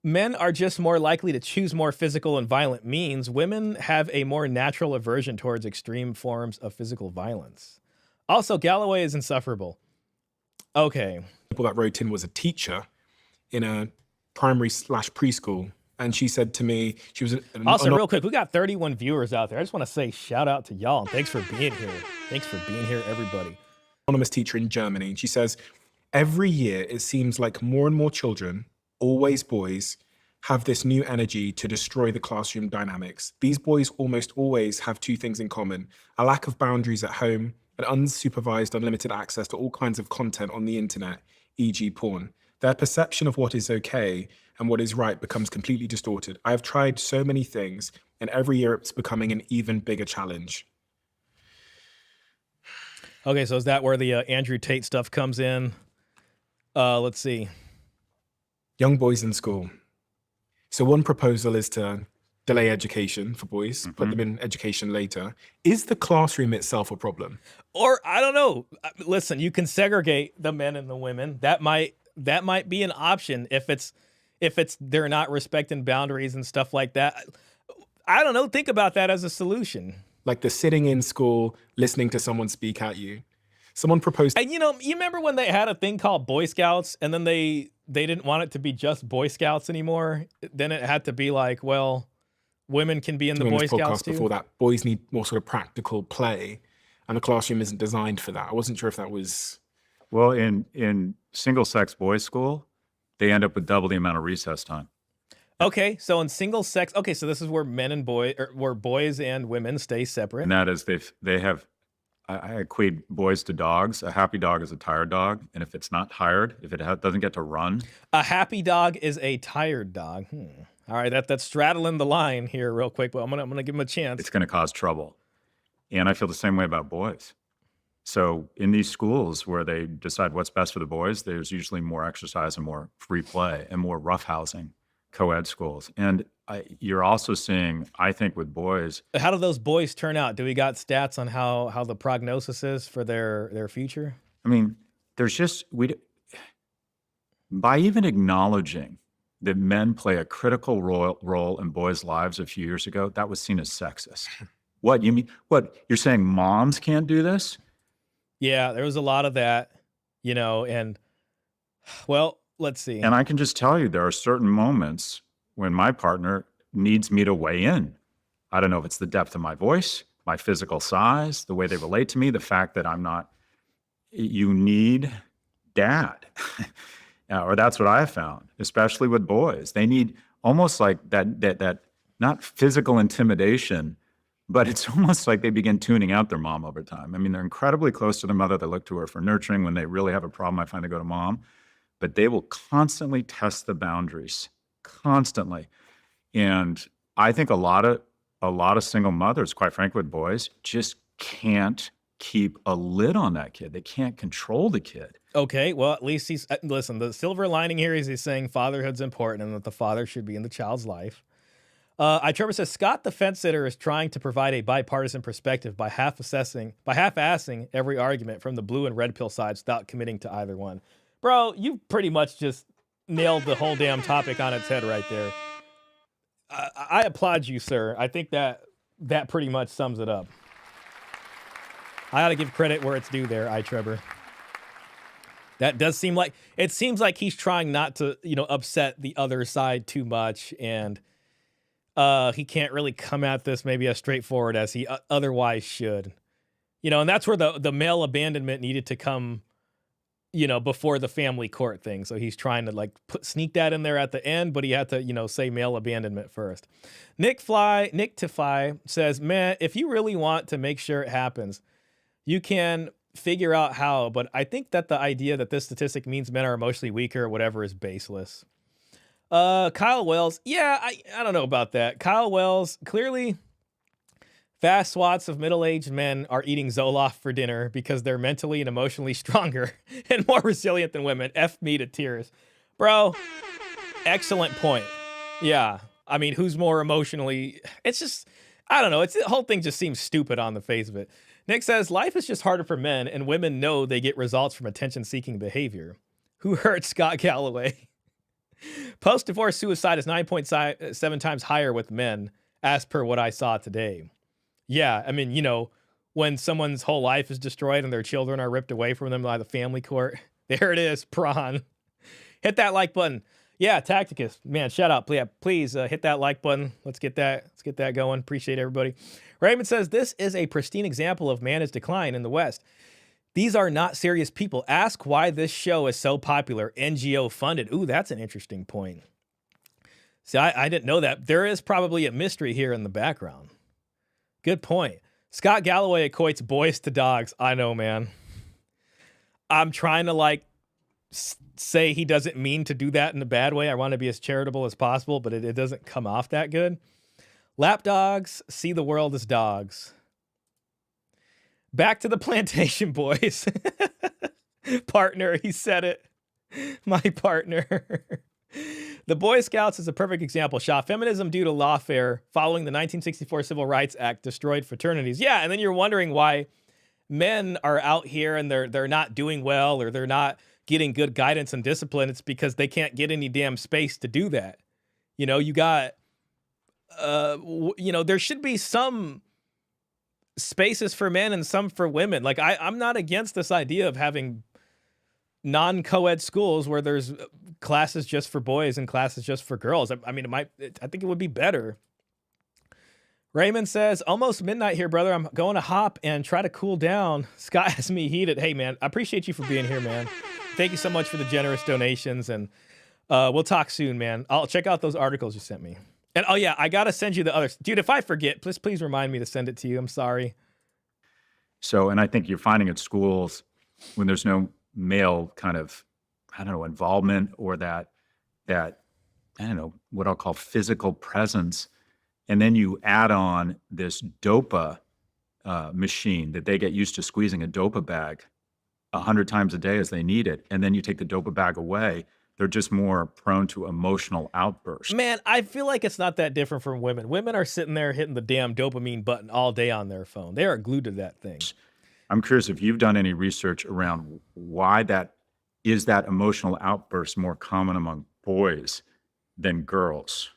Men are just more likely to choose more physical and violent means. Women have a more natural aversion towards extreme forms of physical violence. Also, Galloway is insufferable. Okay. People that wrote in was a teacher in a primary/preschool. And she said to me, she was... Also, real quick, we got 31 viewers out there. I just want to say shout out to y'all. And thanks for being here. Thanks for being here, everybody. Anonymous teacher in Germany. And she says, every year it seems like more and more children, always boys, have this new energy to destroy the classroom dynamics. These boys almost always have two things in common: a lack of boundaries at home and unsupervised, unlimited access to all kinds of content on the internet, e.g. porn. Their perception of what is okay and what is right becomes completely distorted. I have tried so many things, and every year it's becoming an even bigger challenge. Okay, so is that where the Andrew Tate stuff comes in? Let's see. Young boys in school. So one proposal is to delay education for boys, put them in education later. Is the classroom itself a problem? Or I don't know. Listen, you can segregate the men and the women. That might be an option if it's they're not respecting boundaries and stuff like that. I don't know. Think about that as a solution. Like the sitting in school, listening to someone speak at you. Someone proposed. And you remember when they had a thing called Boy Scouts, and then they didn't want it to be just Boy Scouts anymore. Then it had to be like, well, women can be in the Boy Scouts too. Before that, boys need more sort of practical play, and the classroom isn't designed for that. I wasn't sure if that was. Well, in single-sex boys' school, they end up with double the amount of recess time. Okay, so in single sex, so this is where where boys and women stay separate. And that is they have. I equate boys to dogs. A happy dog is a tired dog, and if it's not tired, if it doesn't get to run, a happy dog is a tired dog. All right, that's straddling the line here real quick, but I'm gonna give him a chance. it's going to cause trouble. And I feel the same way about boys. So in these schools where they decide what's best for the boys, there's usually more exercise and more free play and more roughhousing, co-ed schools. And you're also seeing, I think, with boys. How do those boys turn out? Do we got stats on how the prognosis is for their future? I mean, there's just by even acknowledging that men play a critical role in boys' lives a few years ago, that was seen as sexist. What you mean? What you're saying? Moms can't do this? Yeah, there was a lot of that, and well, let's see. And I can just tell you, there are certain moments when my partner needs me to weigh in. I don't know if it's the depth of my voice, my physical size, the way they relate to me, the fact that I'm not, you need dad. Or that's what I have found, especially with boys. They need almost like that not physical intimidation, but it's almost like they begin tuning out their mom over time. I mean, they're incredibly close to their mother. They look to her for nurturing. When they really have a problem, I find they go to mom. But they will constantly test the boundaries, constantly. And I think a lot of single mothers, quite frankly, with boys, just can't keep a lid on that kid. They can't control the kid. Okay, well, at least listen, the silver lining here is he's saying fatherhood's important and that the father should be in the child's life. Trevor says, Scott the fence sitter is trying to provide a bipartisan perspective by half-assing every argument from the blue and red pill sides without committing to either one. Bro, you pretty much just nailed the whole damn topic on its head right there. I applaud you, sir. I think that pretty much sums it up. I ought to give credit where it's due there, Trevor. That does seem like, it seems like he's trying not to, upset the other side too much, and he can't really come at this maybe as straightforward as he otherwise should. And that's where the male abandonment needed to come, before the family court thing. So he's trying to sneak that in there at the end, but he had to, say male abandonment first. Nick Tify says, man, if you really want to make sure it happens, you can figure out how, but I think that the idea that this statistic means men are emotionally weaker or whatever is baseless. Kyle Wells, yeah, I don't know about that. Kyle Wells, clearly vast swaths of middle-aged men are eating Zoloft for dinner because they're mentally and emotionally stronger and more resilient than women. F me to tears. Bro, excellent point. Yeah, I mean, who's more emotionally... It's just, I don't know. The whole thing just seems stupid on the face of it. Nick says, life is just harder for men, and women know they get results from attention-seeking behavior. Who hurt Scott Galloway? Post-divorce suicide is 9.7 times higher with men, as per what I saw today. Yeah, I mean, when someone's whole life is destroyed and their children are ripped away from them by the family court, there it is, prawn. Hit that like button. Yeah, Tacticus, man, shout out. Please hit that like button. Let's get that going. Appreciate everybody. Raymond says, this is a pristine example of man's decline in the West. These are not serious people. Ask why this show is so popular. NGO funded. Ooh, that's an interesting point. See, I didn't know that. There is probably a mystery here in the background. Good point. Scott Galloway equates boys to dogs. I know, man. I'm trying to say he doesn't mean to do that in a bad way. I want to be as charitable as possible, but it doesn't come off that good. Lap dogs see the world as dogs. Back to the plantation, boys. Partner, he said it. My partner. The Boy Scouts is a perfect example. Shah, feminism due to lawfare following the 1964 Civil Rights Act destroyed fraternities. Yeah, and then you're wondering why men are out here and they're not doing well, or they're not getting good guidance and discipline. It's because they can't get any damn space to do that. You know, you got, there should be some spaces for men and some for women. Like I'm not against this idea of having non-co-ed schools where there's classes just for boys and classes just for girls. I mean, I think it would be better. Raymond says, almost midnight here, brother. I'm going to hop and try to cool down. Scott has me heated. Hey, man, I appreciate you for being here, man. Thank you so much for the generous donations, and we'll talk soon, man. I'll check out those articles you sent me. And, oh, yeah, I got to send you the others. Dude, if I forget, please remind me to send it to you. I'm sorry. So, and I think you're finding at schools when there's no male kind of, I don't know, involvement or that I don't know, what I'll call physical presence. And then you add on this DOPA machine that they get used to squeezing a DOPA bag 100 times a day as they need it. And then you take the DOPA bag away. They're just more prone to emotional outbursts. Man, I feel like it's not that different from women. Women are sitting there hitting the damn dopamine button all day on their phone. They are glued to that thing. I'm curious if you've done any research around why that emotional outburst more common among boys than girls.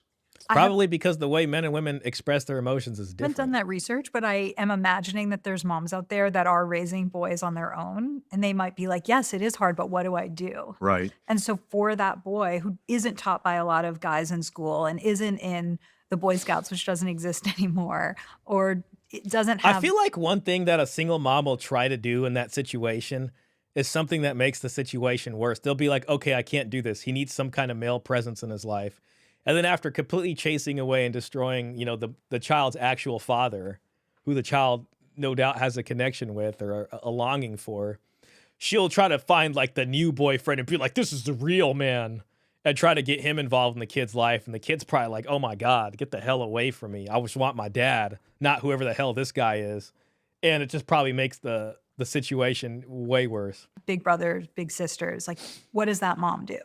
Probably because the way men and women express their emotions is I haven't different. done that research, but I am imagining that there's moms out there that are raising boys on their own, and they might be like, yes, it is hard, but what do I do? Right. And so for that boy who isn't taught by a lot of guys in school and isn't in the Boy Scouts, which doesn't exist anymore, or it doesn't have... I feel like one thing that a single mom will try to do in that situation is something that makes the situation worse. They'll be like, okay, I can't do this. He needs some kind of male presence in his life. And then after completely chasing away and destroying, the child's actual father, who the child no doubt has a connection with or a longing for, she'll try to find like the new boyfriend and be like, this is the real man, and try to get him involved in the kid's life. And the kid's probably like, oh my God, get the hell away from me. I just want my dad, not whoever the hell this guy is. And it just probably makes the situation way worse. Big brothers, big sisters. Like, what does that mom do?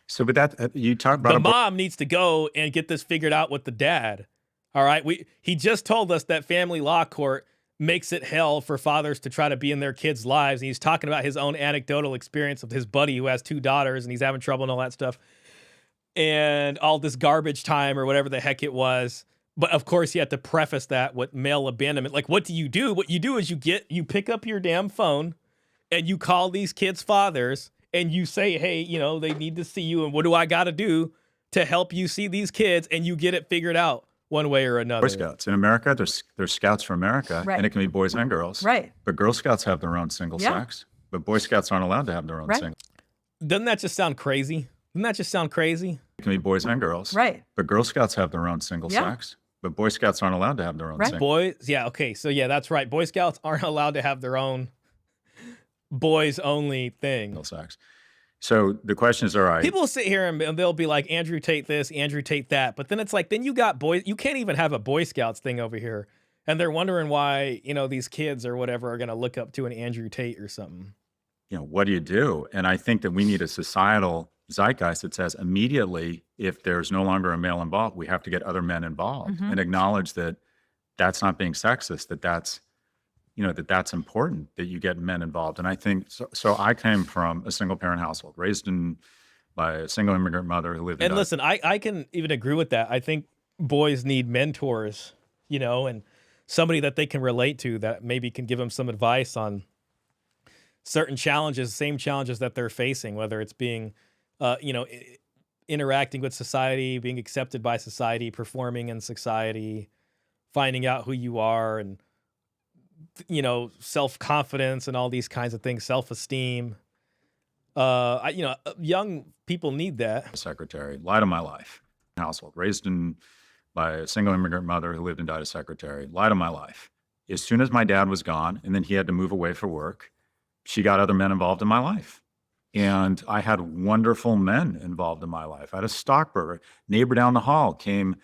So, but that you talk about the mom needs to go and get this figured out with the dad. All right. He just told us that family law court makes it hell for fathers to try to be in their kids' lives. And he's talking about his own anecdotal experience with his buddy who has 2 daughters and he's having trouble and all that stuff. And all this garbage time or whatever the heck it was. But of course, he had to preface that with male abandonment. Like, what do? What you do is you pick up your damn phone and you call these kids' fathers. And you say, hey, they need to see you. And what do I got to do to help you see these kids? And you get it figured out one way or another. Boy Scouts. In America, there's Scouts for America. Right. And it can be boys and girls. Right. But Girl Scouts have their own single sex. But Boy Scouts aren't allowed to have their own single. Doesn't that just sound crazy? Doesn't that just sound crazy? It can be boys and girls. Right. But Girl Scouts have their own single sex. But Boy Scouts aren't allowed to have their own single. Boys, yeah, okay. So yeah, that's right. Boy Scouts aren't allowed to have their own boys only thing. Single sex. So the question is, all right. People sit here and they'll be like, Andrew Tate this, Andrew Tate that. But then it's like, then you got boys. You can't even have a Boy Scouts thing over here. And they're wondering why, these kids or whatever are going to look up to an Andrew Tate or something. What do you do? And I think that we need a societal zeitgeist that says immediately, if there's no longer a male involved, we have to get other men involved and acknowledge that that's not being sexist, that's important, that you get men involved. And I think, so I came from a single parent household, raised by a single immigrant mother who lived in... And listen, I can even agree with that. I think boys need mentors, and somebody that they can relate to that maybe can give them some advice on certain challenges, same challenges that they're facing, whether it's being, interacting with society, being accepted by society, performing in society, finding out who you are, and self-confidence and all these kinds of things, self-esteem. Young people need that. Secretary, light of my life. Household, raised by a single immigrant mother who lived and died as secretary, light of my life. As soon as my dad was gone and then he had to move away for work, she got other men involved in my life. And I had wonderful men involved in my life. I had a stockbroker, neighbor down the hall came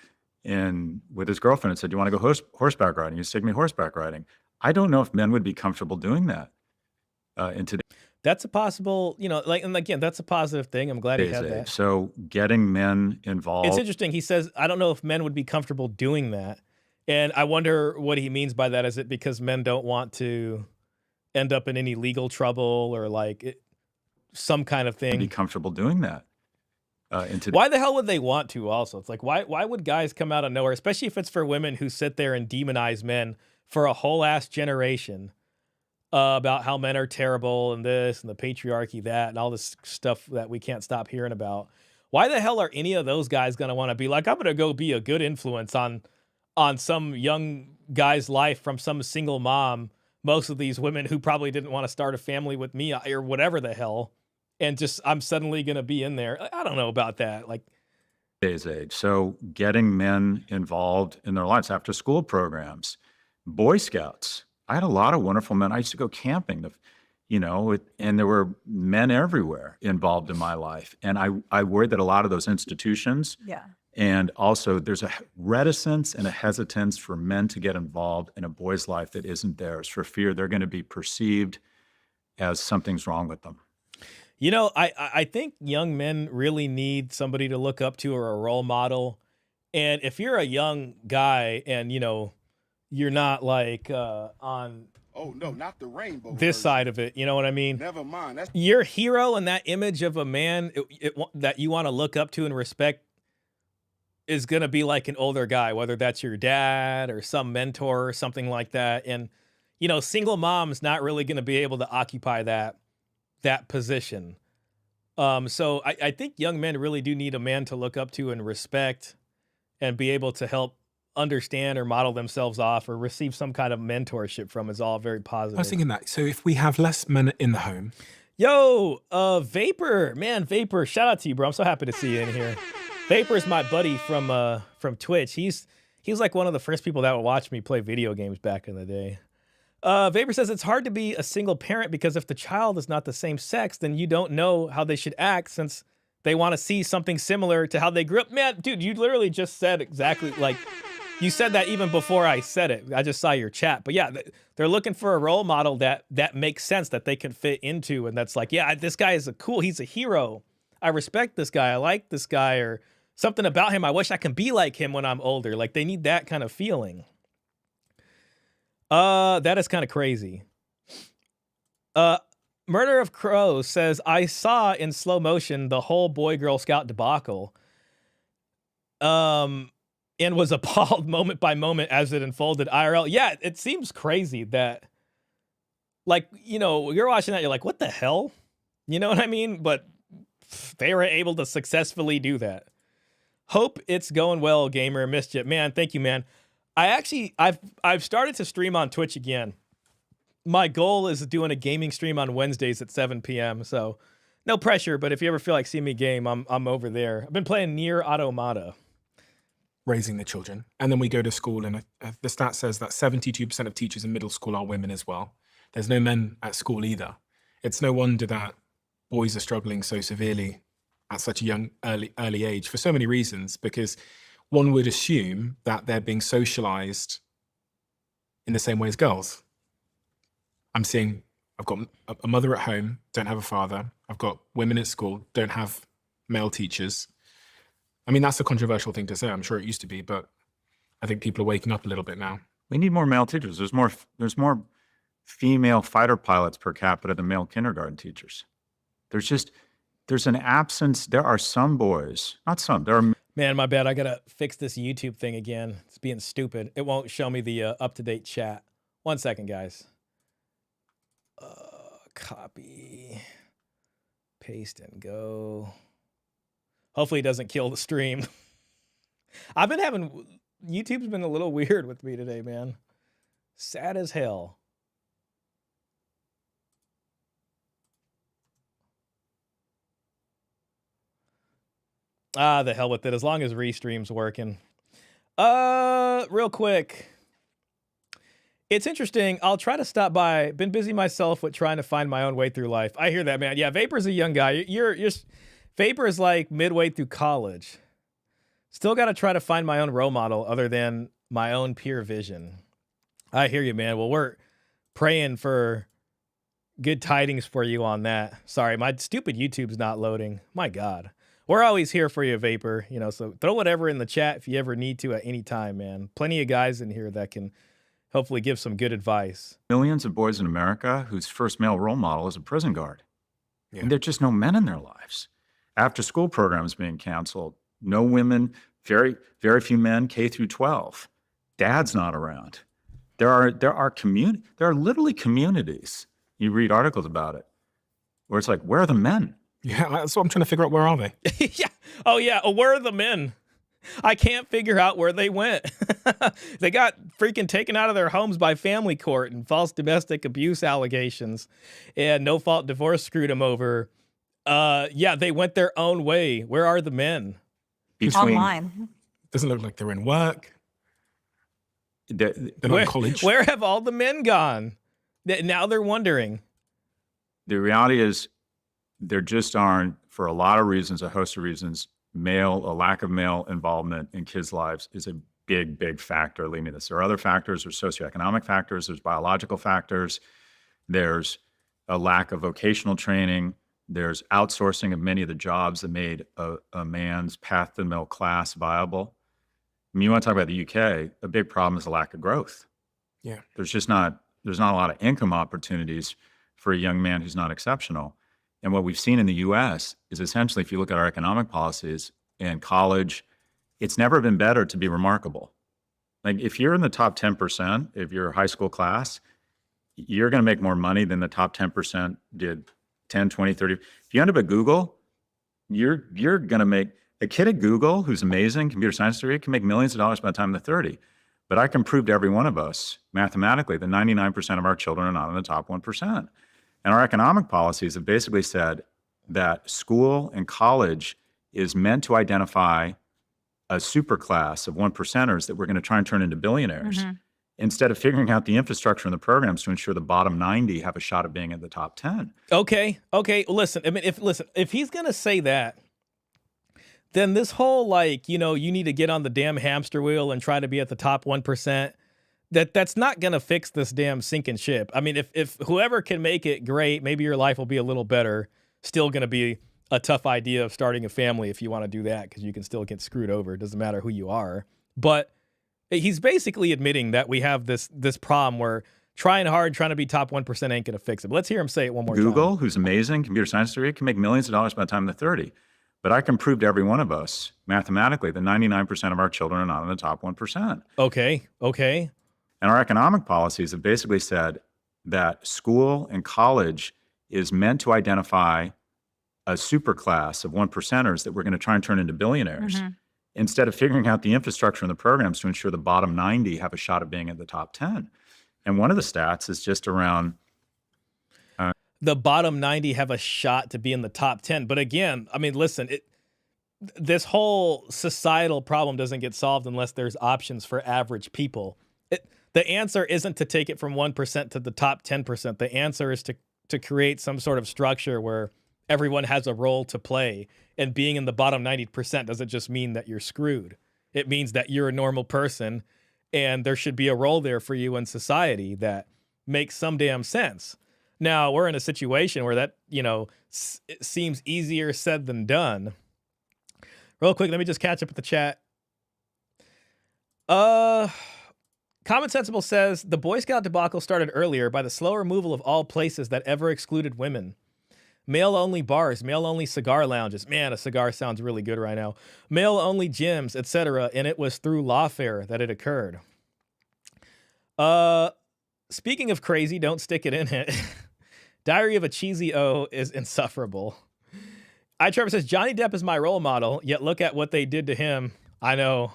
in with his girlfriend and said, do you want to go horseback riding? He's taking me horseback riding. I don't know if men would be comfortable doing that in today. That's a possible, like, and again, that's a positive thing. I'm glad he had that. So getting men It's involved. interesting. He says, I don't know if men would be comfortable doing that. And I wonder what he means by that. Is it because men don't want to end up in any legal trouble or like some kind of Be thing? comfortable doing that. Why the hell would they want to also? It's like, why would guys come out of nowhere, especially if it's for women who sit there and demonize men for a whole ass generation about how men are terrible and this and the patriarchy, that, and all this stuff that we can't stop hearing about. Why the hell are any of those guys going to want to be like, I'm going to go be a good influence on some young guy's life from some single mom, most of these women who probably didn't want to start a family with me or whatever the hell, and just I'm suddenly going to be in there. I don't know about that. Like, today's age. So getting men involved in their lives, after school programs, Boy Scouts. I had a lot of wonderful men. I used to go camping, and there were men everywhere involved in my life. And I worry that a lot of those institutions, Yeah. and also there's a reticence and a hesitance for men to get involved in a boy's life that isn't theirs, for fear they're going to be perceived as something's wrong with them. I think young men really need somebody to look up to or a role model. And if you're a young guy and, you're not like on Oh no, not the rainbow. this version. side of it, you know what I mean? Never mind. That's Your hero and that image of a man that you want to look up to and respect is going to be like an older guy, whether that's your dad or some mentor or something like that. And, single mom's not really going to be able to occupy that position. So I think young men really do need a man to look up to and respect and be able to help understand or model themselves off or receive some kind of mentorship from is all very positive. I was thinking that. So if we have less men in the home, Yo, Vapor, man, Vapor, shout out to you, bro. I'm so happy to see you in here. Vapor's my buddy from Twitch. He's like one of the first people that would watch me play video games back in the day. Vapor says it's hard to be a single parent because if the child is not the same sex, then you don't know how they should act since they want to see something similar to how they grew up. Man, dude, you literally just said exactly like you said that even before I said it. I just saw your chat. But yeah, they're looking for a role model that makes sense, that they can fit into. And that's like, yeah, this guy is he's a hero. I respect this guy. I like this guy, or something about him. I wish I can be like him when I'm older. Like they need that kind of feeling. That is kind of crazy. Murder of Crows says, I saw in slow motion the whole Boy Girl Scout debacle. And was appalled moment by moment as it unfolded IRL. Yeah, it seems crazy that, like, you're watching that, you're like, what the hell? You know what I mean? But they were able to successfully do that. Hope it's going well, gamer. Missed you. Man, thank you, man. I've started to stream on Twitch again. My goal is doing a gaming stream on Wednesdays at 7 p.m. So no pressure, but if you ever feel like seeing me game, I'm over there. I've been playing Nier Automata. raising the children. And then we go to school, and the stat says that 72% of teachers in middle school are women as well. There's no men at school either. It's no wonder that boys are struggling so severely at such a young, early age for so many reasons, because one would assume that they're being socialized in the same way as girls. I'm seeing, I've got a mother at home, don't have a father. I've got women at school, don't have male teachers. I mean, that's a controversial thing to say. I'm sure it used to be, but I think people are waking up a little bit now. We need more male teachers. There's more female fighter pilots per capita than male kindergarten teachers. There's an absence. There are some boys, not some, there are. Man, my bad. I gotta fix this YouTube thing again. It's being stupid. It won't show me the up-to-date chat. 1 second, guys. Copy, paste, and go. Hopefully it doesn't kill the stream. YouTube's been a little weird with me today, man. Sad as hell. The hell with it, as long as Restream's working. Real quick. It's interesting. I'll try to stop by. Been busy myself with trying to find my own way through life. I hear that, man. Yeah, Vapor's a young guy. Vapor is like midway through college. Still got to try to find my own role model other than my own pure vision. I hear you, man. Well, we're praying for good tidings for you on that. Sorry, my stupid YouTube's not loading. My God. We're always here for you, Vapor. You know, so throw whatever in the chat if you ever need to at any time, man. Plenty of guys in here that can hopefully give some good advice. Millions of boys in America whose first male role model is a prison guard. Yeah. And there are just no men in their lives. After school programs being canceled, no women, very, very few men, K through 12. Dad's not around. There are literally communities. You read articles about it where it's like, where are the men? Yeah, that's what I'm trying to figure out. Where are they? Yeah. Oh, yeah. Oh, where are the men? I can't figure out where they went. They got freaking taken out of their homes by family court and false domestic abuse allegations, and no-fault divorce screwed them over. Yeah, they went their own way. Where are the men? Online. Doesn't look like they're in work. The, They're not in college. Where have all the men gone? Now they're wondering. the reality is there just aren't, for a lot of reasons, a host of reasons, a lack of male involvement in kids' lives is a big, big factor leading to this. There are other factors, there's socioeconomic factors, there's biological factors, there's a lack of vocational training, there's outsourcing of many of the jobs that made a man's path to the middle class viable. I mean, you want to talk about the UK, a big problem is the lack of growth. Yeah. There's not a lot of income opportunities for a young man who's not exceptional. And what we've seen in the US is essentially, if you look at our economic policies in college, it's never been better to be remarkable. Like if you're in the top 10%, if you're a high school class, you're going to make more money than the top 10% did 10, 20, 30. If you end up at Google, you're going to make, a kid at Google who's amazing, computer science degree, can make millions of dollars by the time they're 30. But I can prove to every one of us mathematically that 99% of our children are not in the top 1%. And our economic policies have basically said that school and college is meant to identify a super class of 1%ers that we're going to try and turn into billionaires, instead of figuring out the infrastructure and the programs to ensure the bottom 90 have a shot of being at the top 10. Okay. Listen, I mean, if he's going to say that, then this whole, like, you know, you need to get on the damn hamster wheel and try to be at the top 1%, that's not going to fix this damn sinking ship. I mean, if whoever can make it, great, maybe your life will be a little better. Still going to be a tough idea of starting a family if you want to do that, because you can still get screwed over. It doesn't matter who you are. But he's basically admitting that we have this problem where trying hard, trying to be top 1% ain't going to fix it. But let's hear him say it one more time. Google, who's amazing, computer science degree, can make millions of dollars by the time they're 30. But I can prove to every one of us mathematically that 99% of our children are not in the top 1%. Okay. And our economic policies have basically said that school and college is meant to identify a super class of 1%ers that we're going to try and turn into billionaires, instead of figuring out the infrastructure and the programs to ensure the bottom 90 have a shot of being at the top 10. And one of the stats is just around the bottom 90 have a shot to be in the top 10. But again, I mean, listen, this whole societal problem doesn't get solved unless there's options for average people. The answer isn't to take it from 1% to the top 10%. The answer is to create some sort of structure where everyone has a role to play. And being in the bottom 90% doesn't just mean that you're screwed. It means that you're a normal person and there should be a role there for you in society that makes some damn sense. Now, we're in a situation where that, you know, it seems easier said than done. Real quick, let me just catch up with the chat. Common Sensible says, the Boy Scout debacle started earlier by the slow removal of all places that ever excluded women. Male-only bars, male-only cigar lounges. Man, a cigar sounds really good right now. Male-only gyms, etc. And it was through lawfare that it occurred. Speaking of crazy, don't stick it in it. Diary of a Cheesy O is insufferable. Trevor says, Johnny Depp is my role model, yet look at what they did to him. I know.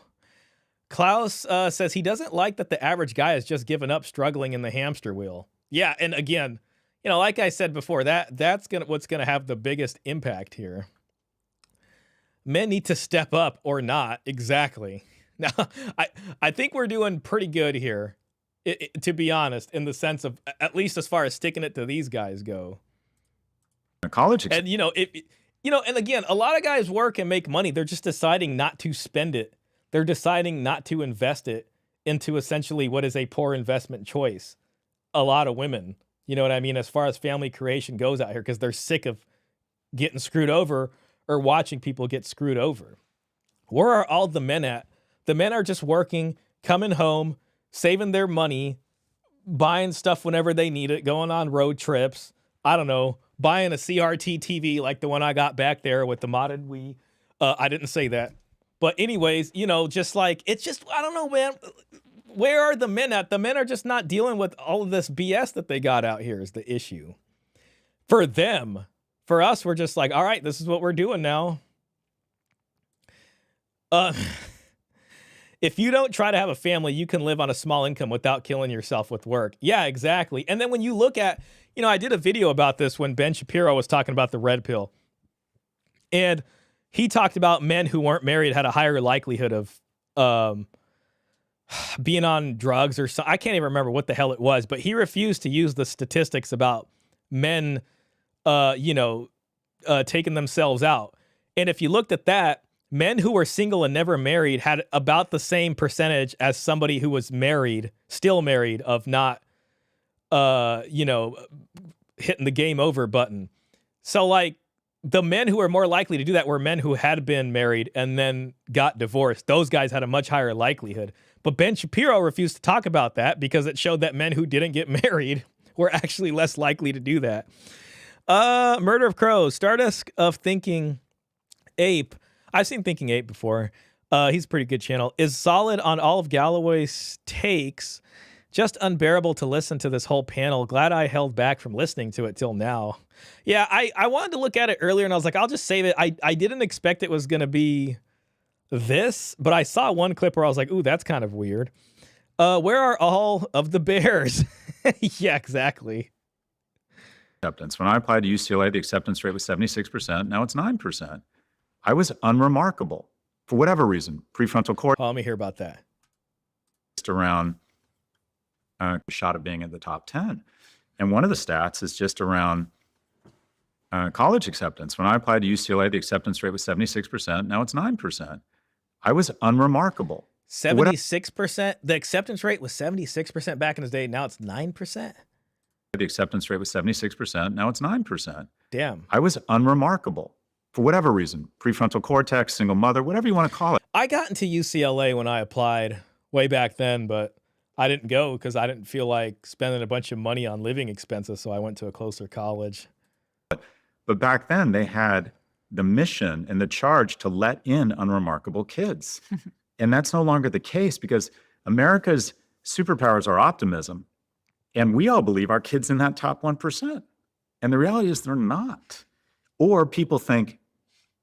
Klaus says he doesn't like that the average guy has just given up struggling in the hamster wheel. Yeah, and again, you know, like I said before, that's what's gonna have the biggest impact here. Men need to step up or not. Exactly. Now, I think we're doing pretty good here. To be honest, in the sense of, at least as far as sticking it to these guys go. college. And, you know, and again, a lot of guys work and make money. They're just deciding not to spend it. They're deciding not to invest it into essentially what is a poor investment choice. A lot of women, You know what I mean? As far as family creation goes out here, because they're sick of getting screwed over or watching people get screwed over. Where are all the men at? The men are just working, coming home, saving their money, buying stuff whenever they need it, going on road trips. I don't know, buying a CRT TV like the one I got back there with the modded Wii. I didn't say that. But anyways, you know, just like, it's just, I don't know, man. Where are the men at? The men are just not dealing with all of this BS that they got out here is the issue. For them. For us, we're just like, all right, this is what we're doing now. If you don't try to have a family, you can live on a small income without killing yourself with work. Yeah, exactly. And then when you look at, you know, I did a video about this when Ben Shapiro was talking about the red pill. And he talked about men who weren't married had a higher likelihood of being on drugs or something. I can't even remember what the hell it was, but he refused to use the statistics about men, taking themselves out. And if you looked at that, men who were single and never married had about the same percentage as somebody who was married, still married, of not, hitting the game over button. So, like, the men who were more likely to do that were men who had been married and then got divorced. Those guys had a much higher likelihood. But Ben Shapiro refused to talk about that because it showed that men who didn't get married were actually less likely to do that. Murder of Crows, Stardust of Thinking Ape. I've seen Thinking Ape before. He's a pretty good channel. Is solid on all of Galloway's takes. Just unbearable to listen to this whole panel. Glad I held back from listening to it till now. Yeah, I wanted to look at it earlier and I was like, I'll just save it. I didn't expect it was going to be this, but I saw one clip where I was like, ooh, that's kind of weird. Where are all of the bears? Yeah, exactly. Acceptance. When I applied to UCLA, the acceptance rate was 76%. Now it's 9%. I was unremarkable for whatever reason. Prefrontal cortex. Oh, let me hear about that. Around shot at being in the top 10. And one of the stats is just around college acceptance. When I applied to UCLA, the acceptance rate was 76%. Now it's 9%. I was unremarkable. 76%? The acceptance rate was 76% back in his day. Now it's 9%? The acceptance rate was 76%. Now it's 9%. Damn. I was unremarkable for whatever reason. Prefrontal cortex, single mother, whatever you want to call it. I got into UCLA when I applied way back then, but I didn't go because I didn't feel like spending a bunch of money on living expenses, so I went to a closer college. But back then, they had the mission and the charge to let in unremarkable kids. And that's no longer the case because America's superpowers are optimism. And we all believe our kids in that top 1%. And the reality is they're not. Or people think,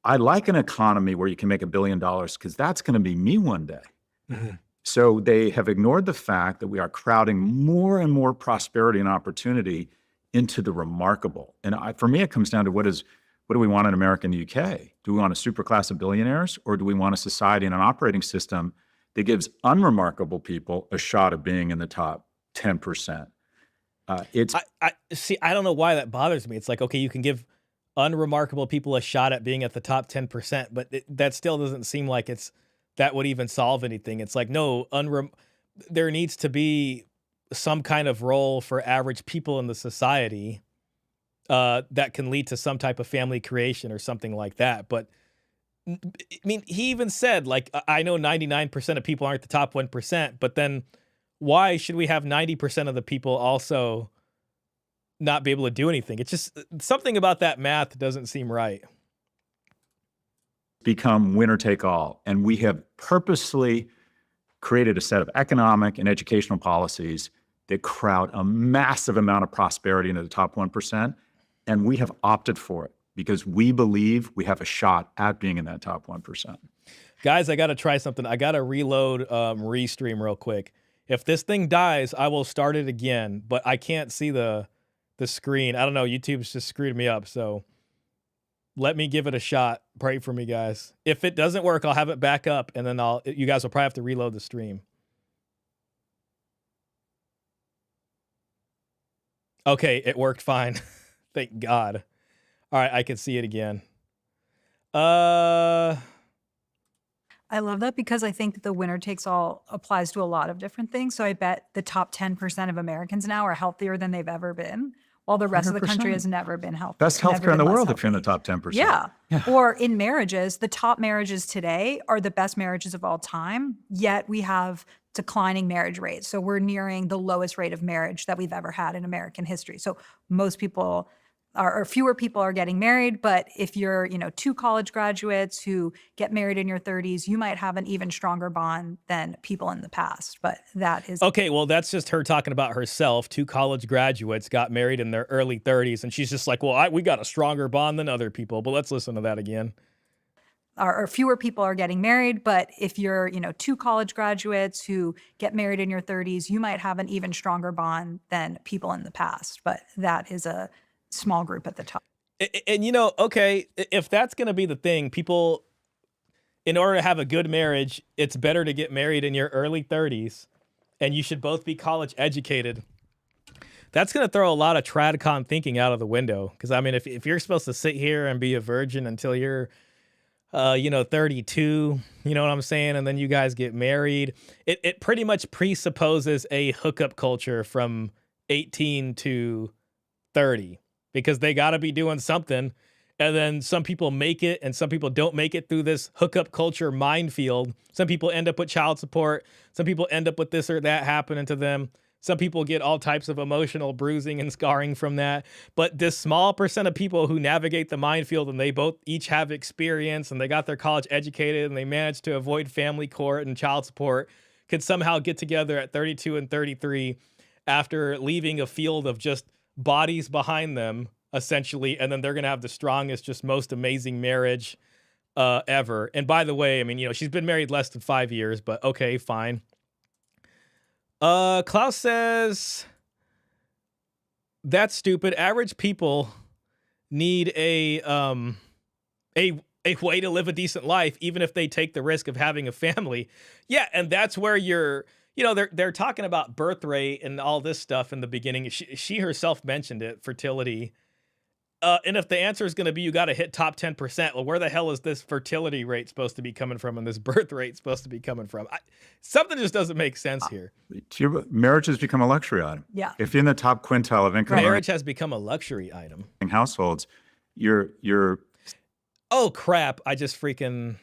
I like an economy where you can make $1 billion because that's going to be me one day. Mm-hmm. So they have ignored the fact that we are crowding more and more prosperity and opportunity into the remarkable. And for me, it comes down to what do we want in America and the UK? Do we want a super class of billionaires, or do we want a society and an operating system that gives unremarkable people a shot of being in the top 10%? I don't know why that bothers me. It's like, okay, you can give unremarkable people a shot at being at the top 10%, but that still doesn't seem like that would even solve anything. It's like, no, there needs to be some kind of role for average people in the society that can lead to some type of family creation or something like that. But I mean, he even said, like, I know 99% of people aren't the top 1%, but then why should we have 90% of the people also not be able to do anything? It's just something about that math doesn't seem right. Become winner take all. And we have purposely created a set of economic and educational policies that crowd a massive amount of prosperity into the top 1%. And we have opted for it because we believe we have a shot at being in that top 1%. Guys, I got to try something. I got to reload Restream real quick. If this thing dies, I will start it again, but I can't see the screen. I don't know. YouTube's just screwed me up. So let me give it a shot. Pray for me, guys. If it doesn't work, I'll have it back up, and then you guys will probably have to reload the stream. Okay, it worked fine. Thank God. All right, I can see it again. I love that because I think the winner takes all applies to a lot of different things. So I bet the top 10% of Americans now are healthier than they've ever been, while the rest of the country 100%. has never been healthy. Best never healthcare in been the less world if you're in the healthy. top 10%. Yeah. Or in marriages, the top marriages today are the best marriages of all time, yet we have declining marriage rates. So we're nearing the lowest rate of marriage that we've ever had in American history. So most people or fewer people are getting married, but if you're, 2 college graduates who get married in your 30s, you might have an even stronger bond than people in the past. But that is Okay, well, that's just her talking about herself. 2 college graduates got married in their early 30s, and she's just like, well, we got a stronger bond than other people. But let's listen to that again. or fewer people are getting married, but if you're, 2 college graduates who get married in your 30s, you might have an even stronger bond than people in the past. But that is a small group at the top. And okay, if that's going to be the thing, people, in order to have a good marriage, it's better to get married in your early 30s, and you should both be college educated. That's going to throw a lot of tradcon thinking out of the window. Because, I mean, if you're supposed to sit here and be a virgin until you're 32, you know what I'm saying? And then you guys get married. It pretty much presupposes a hookup culture from 18 to 30 because they got to be doing something. And then some people make it and some people don't make it through this hookup culture minefield. Some people end up with child support. Some people end up with this or that happening to them. Some people get all types of emotional bruising and scarring from that. But this small percent of people who navigate the minefield and they both each have experience and they got their college educated and they managed to avoid family court and child support could somehow get together at 32 and 33 after leaving a field of just bodies behind them, essentially. And then they're going to have the strongest, just most amazing marriage ever. And by the way, I mean, she's been married less than 5 years, but okay, fine. Klaus says, that's stupid. Average people need a way to live a decent life, even if they take the risk of having a family. Yeah, and that's where they're talking about birth rate and all this stuff in the beginning. She herself mentioned it, fertility. And if the answer is going to be you got to hit top 10%, well, where the hell is this fertility rate supposed to be coming from and this birth rate supposed to be coming from? Something just doesn't make sense here. Marriage has become a luxury item. Yeah. If you're in the top quintile of income Marriage has become a luxury item. households, you're Oh, crap. I just freaking...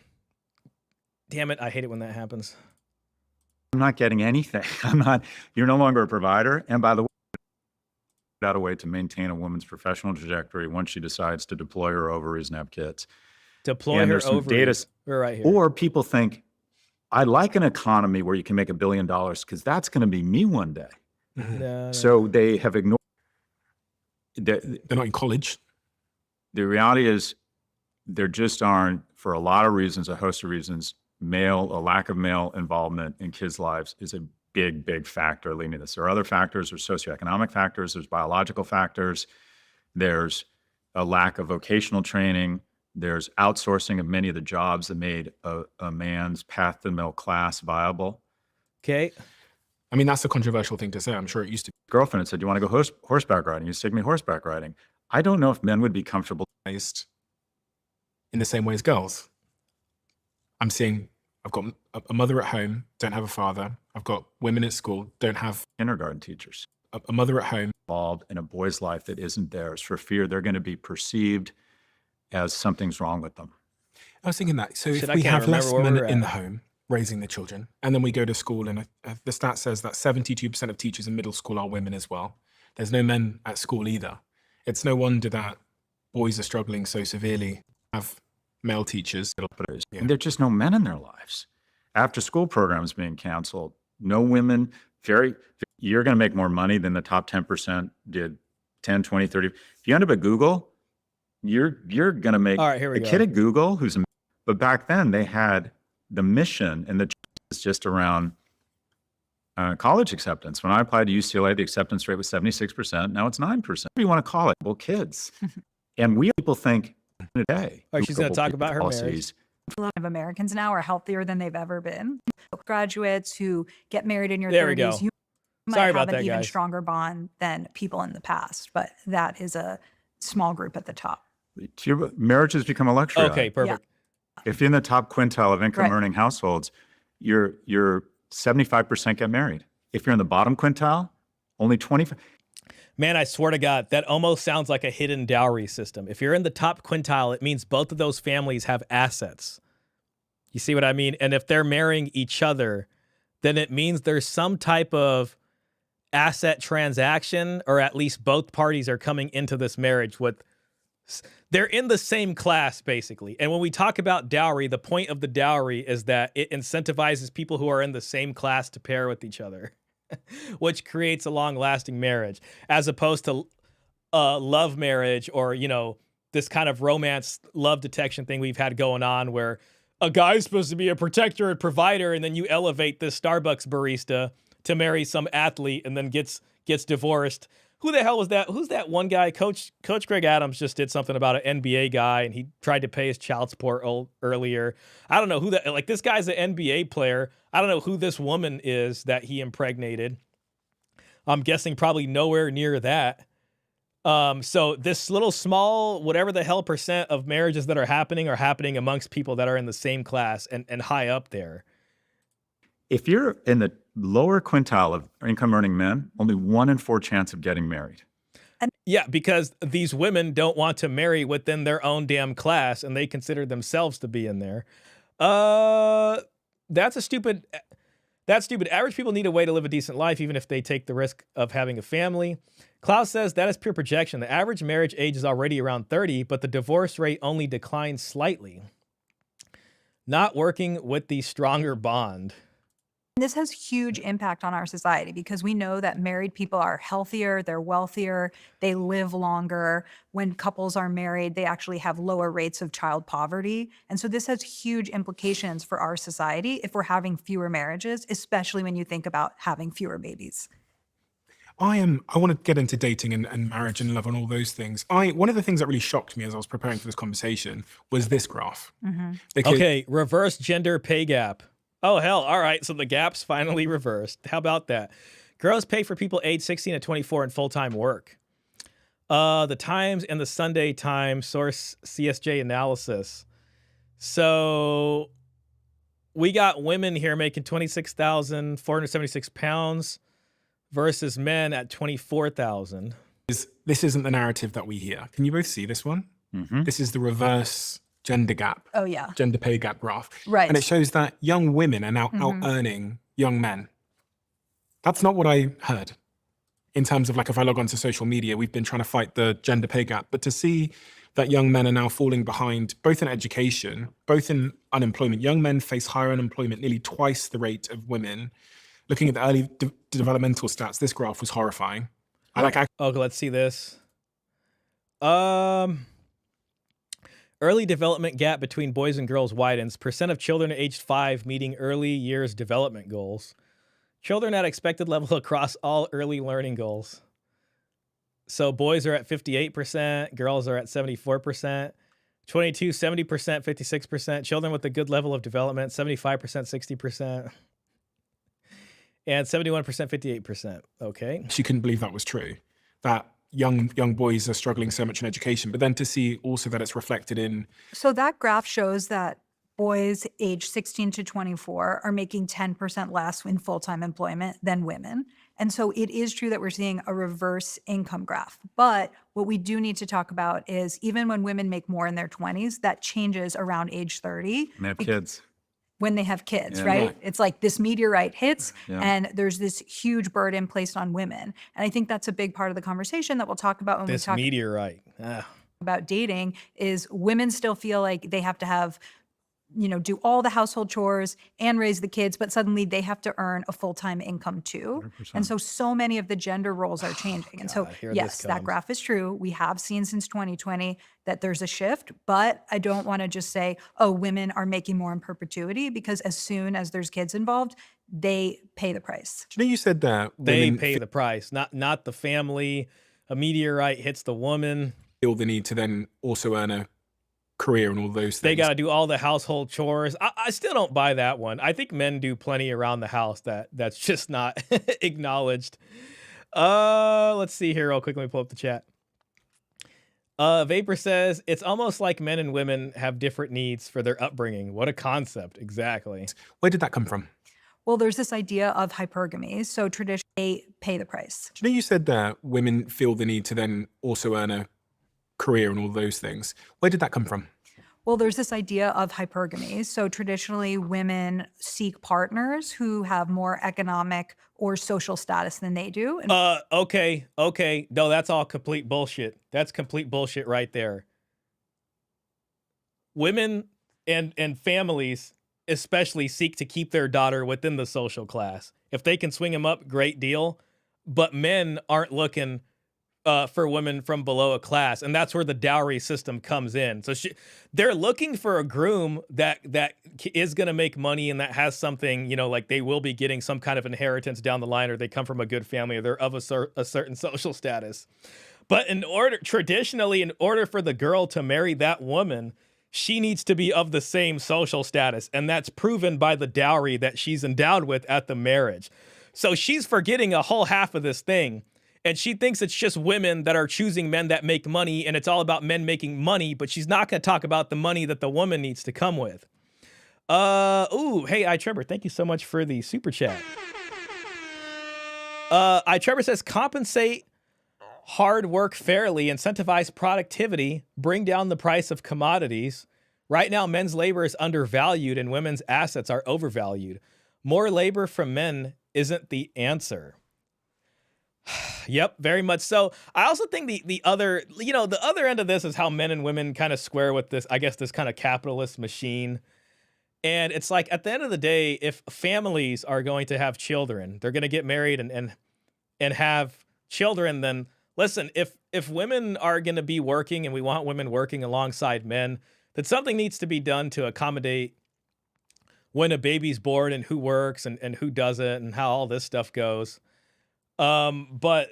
Damn it. I hate it when that happens. I'm not getting anything. You're no longer a provider. And by the way, out a way to maintain a woman's professional trajectory once she decides to deploy her ovaries and have kids. Deploy And her there's some ovaries. We're right here. Or people think, I like an economy where you can make $1 billion because that's going to be me one day. No. So they have ignored. They're not in college. The reality is there just aren't, for a lot of reasons, a host of reasons, a lack of male involvement in kids' lives is a big factor leading to this. There are other factors, there's socioeconomic factors, there's biological factors, there's a lack of vocational training, there's outsourcing of many of the jobs that made a man's path to the middle class viable. Okay. I mean, that's a controversial thing to say. I'm sure it used to Girlfriend said, "Do you want to go horseback riding?" You take me horseback riding. I don't know if men would be comfortable. be raised in the same way as girls. I'm seeing, I've got a mother at home, don't have a father. I've got women at school, don't have Kindergarten teachers a mother at home. Involved in a boy's life that isn't theirs for fear they're going to be perceived as something's wrong with them. I was thinking that. So Shit, if I we can't have less remember where men we're in the at. home raising the children, and then we go to school, and the stat says that 72% of teachers in middle school are women as well. There's no men at school either. It's no wonder that boys are struggling so severely. Have male teachers. Yeah. And there's just no men in their lives. After school programs being canceled, no women, you're going to make more money than the top 10% did 10, 20, 30. If you end up at Google, you're going to make All right, here we a go. kid at Google but back then they had the mission and the is just around college acceptance. When I applied to UCLA, the acceptance rate was 76%. Now it's 9%. What do you want to call it? Well, kids. And people think today. All right, she's going to talk about her marriage. policies. A lot of Americans now are healthier than they've ever been. Graduates who get married in your There we 30s, go. you might Sorry have about an that, even guys. stronger bond than people in the past. But that is a small group at the top. Marriage has become a luxury. Okay, item. perfect. If you're in the top quintile of income Right. earning households, you're 75% get married. If you're in the bottom quintile, only 20. Man, I swear to God, that almost sounds like a hidden dowry system. If you're in the top quintile, it means both of those families have assets. You see what I mean? And if they're marrying each other, then it means there's some type of asset transaction, or at least both parties are coming into this marriage with, they're in the same class, basically. And when we talk about dowry, the point of the dowry is that it incentivizes people who are in the same class to pair with each other, which creates a long-lasting marriage, as opposed to love marriage, or, you know, this kind of romance love detection thing we've had going on, where a guy's supposed to be a protector and provider, and then you elevate this Starbucks barista to marry some athlete and then gets divorced. Who the hell was that? Who's that one guy? Coach Greg Adams just did something about an NBA guy, and he tried to pay his child support earlier. I don't know who that, like, this guy's an NBA player. I don't know who this woman is that he impregnated. I'm guessing probably nowhere near that. So this little small, whatever the hell percent of marriages that are happening amongst people that are in the same class and high up there. If you're in the lower quintile of income earning men, only 1 in 4 chance of getting married. Yeah, because these women don't want to marry within their own damn class, and they consider themselves to be in there. That's stupid. Average people need a way to live a decent life, even if they take the risk of having a family. Klaus says that is pure projection. The average marriage age is already around 30, but the divorce rate only declines slightly. Not working with the stronger bond. This has huge impact on our society because we know that married people are healthier, they're wealthier, they live longer. When couples are married, they actually have lower rates of child poverty. And so this has huge implications for our society if we're having fewer marriages, especially when you think about having fewer babies. I want to get into dating and marriage and love and all those things. One of the things that really shocked me as I was preparing for this conversation was this graph. Because Okay, reverse gender pay gap. Oh, hell. All right. So the gap's finally reversed. How about that? Girls pay for people age 16 to 24 in full-time work. The Times and the Sunday Times source CSJ analysis. So we got women here making 26,476 pounds versus men at 24,000. this isn't the narrative that we hear. Can you both see this one? This is the reverse gender gap. Oh, yeah. Gender pay gap graph. Right. And it shows that young women are now out earning young men. That's not what I heard. In terms of, like, if I log onto social media, we've been trying to fight the gender pay gap, but to see that young men are now falling behind, both in education, both in unemployment. Young men face higher unemployment, nearly twice the rate of women. Looking at the early developmental stats, this graph was horrifying. Okay, let's see this. Early development gap between boys and girls widens. Percent of children aged 5 meeting early years development goals. Children at expected level across all early learning goals. So boys are at 58%, girls are at 74%, 22, 70%, 56%. Children with a good level of development, 75%, 60%. And 71%, 58%. Okay. She couldn't believe that was true. That young boys are struggling so much in education, but then to see also that it's reflected in. So that graph shows that boys age 16 to 24 are making 10% less in full-time employment than women. And so it is true that we're seeing a reverse income graph. But what we do need to talk about is even when women make more in their 20s, that changes around age 30. And they have kids. When they have kids, Yeah. right? Right. It's like this meteorite hits Yeah. and there's this huge burden placed on women. And I think that's a big part of the conversation that we'll talk about when This we talk meteorite. about dating is women still feel like they have to have, do all the household chores and raise the kids, but suddenly they have to earn a full-time income too. 100%. And so many of the gender roles are changing. And so, God, here this yes, that comes. graph is true. We have seen since 2020 that there's a shift, but I don't want to just say, oh, women are making more in perpetuity, because as soon as there's kids involved, they pay the price. Do you know you said that They women pay the price, not the family. A meteorite hits the woman. feel the need to then also earn a career and all those things? They got to do all the household chores. I still don't buy that one. I think men do plenty around the house that's just not acknowledged. Let's see here real quick. Let me pull up the chat. Vapor says it's almost like men and women have different needs for their upbringing. What a concept. Exactly. Where did that come from? Well, there's this idea of hypergamy. So traditionally, they pay the price. Do you know you said that women feel the need to then also earn a career and all those things? Where did that come from? Well, there's this idea of hypergamy. So traditionally, women seek partners who have more economic or social status than they do. And Okay. No, that's all complete bullshit. That's complete bullshit right there. Women and families especially seek to keep their daughter within the social class. If they can swing them up, great deal. But men aren't looking for women from below a class, and that's where the dowry system comes in. So they're looking for a groom that is going to make money and that has something, like they will be getting some kind of inheritance down the line, or they come from a good family, or they're of a certain social status. But traditionally, in order for the girl to marry that woman, she needs to be of the same social status, and that's proven by the dowry that she's endowed with at the marriage. So she's forgetting a whole half of this thing. And she thinks it's just women that are choosing men that make money, and it's all about men making money, but she's not going to talk about the money that the woman needs to come with. Hey, iTrevor, thank you so much for the super chat. iTrevor says, compensate hard work fairly, incentivize productivity, bring down the price of commodities. Right now, men's labor is undervalued and women's assets are overvalued. More labor from men isn't the answer. Yep, very much so. I also think the other end of this is how men and women kind of square with this, I guess, this kind of capitalist machine. And it's like, at the end of the day, if families are going to have children, they're going to get married and have children, then listen, if women are going to be working and we want women working alongside men, then something needs to be done to accommodate when a baby's born and who works and who doesn't and how all this stuff goes. But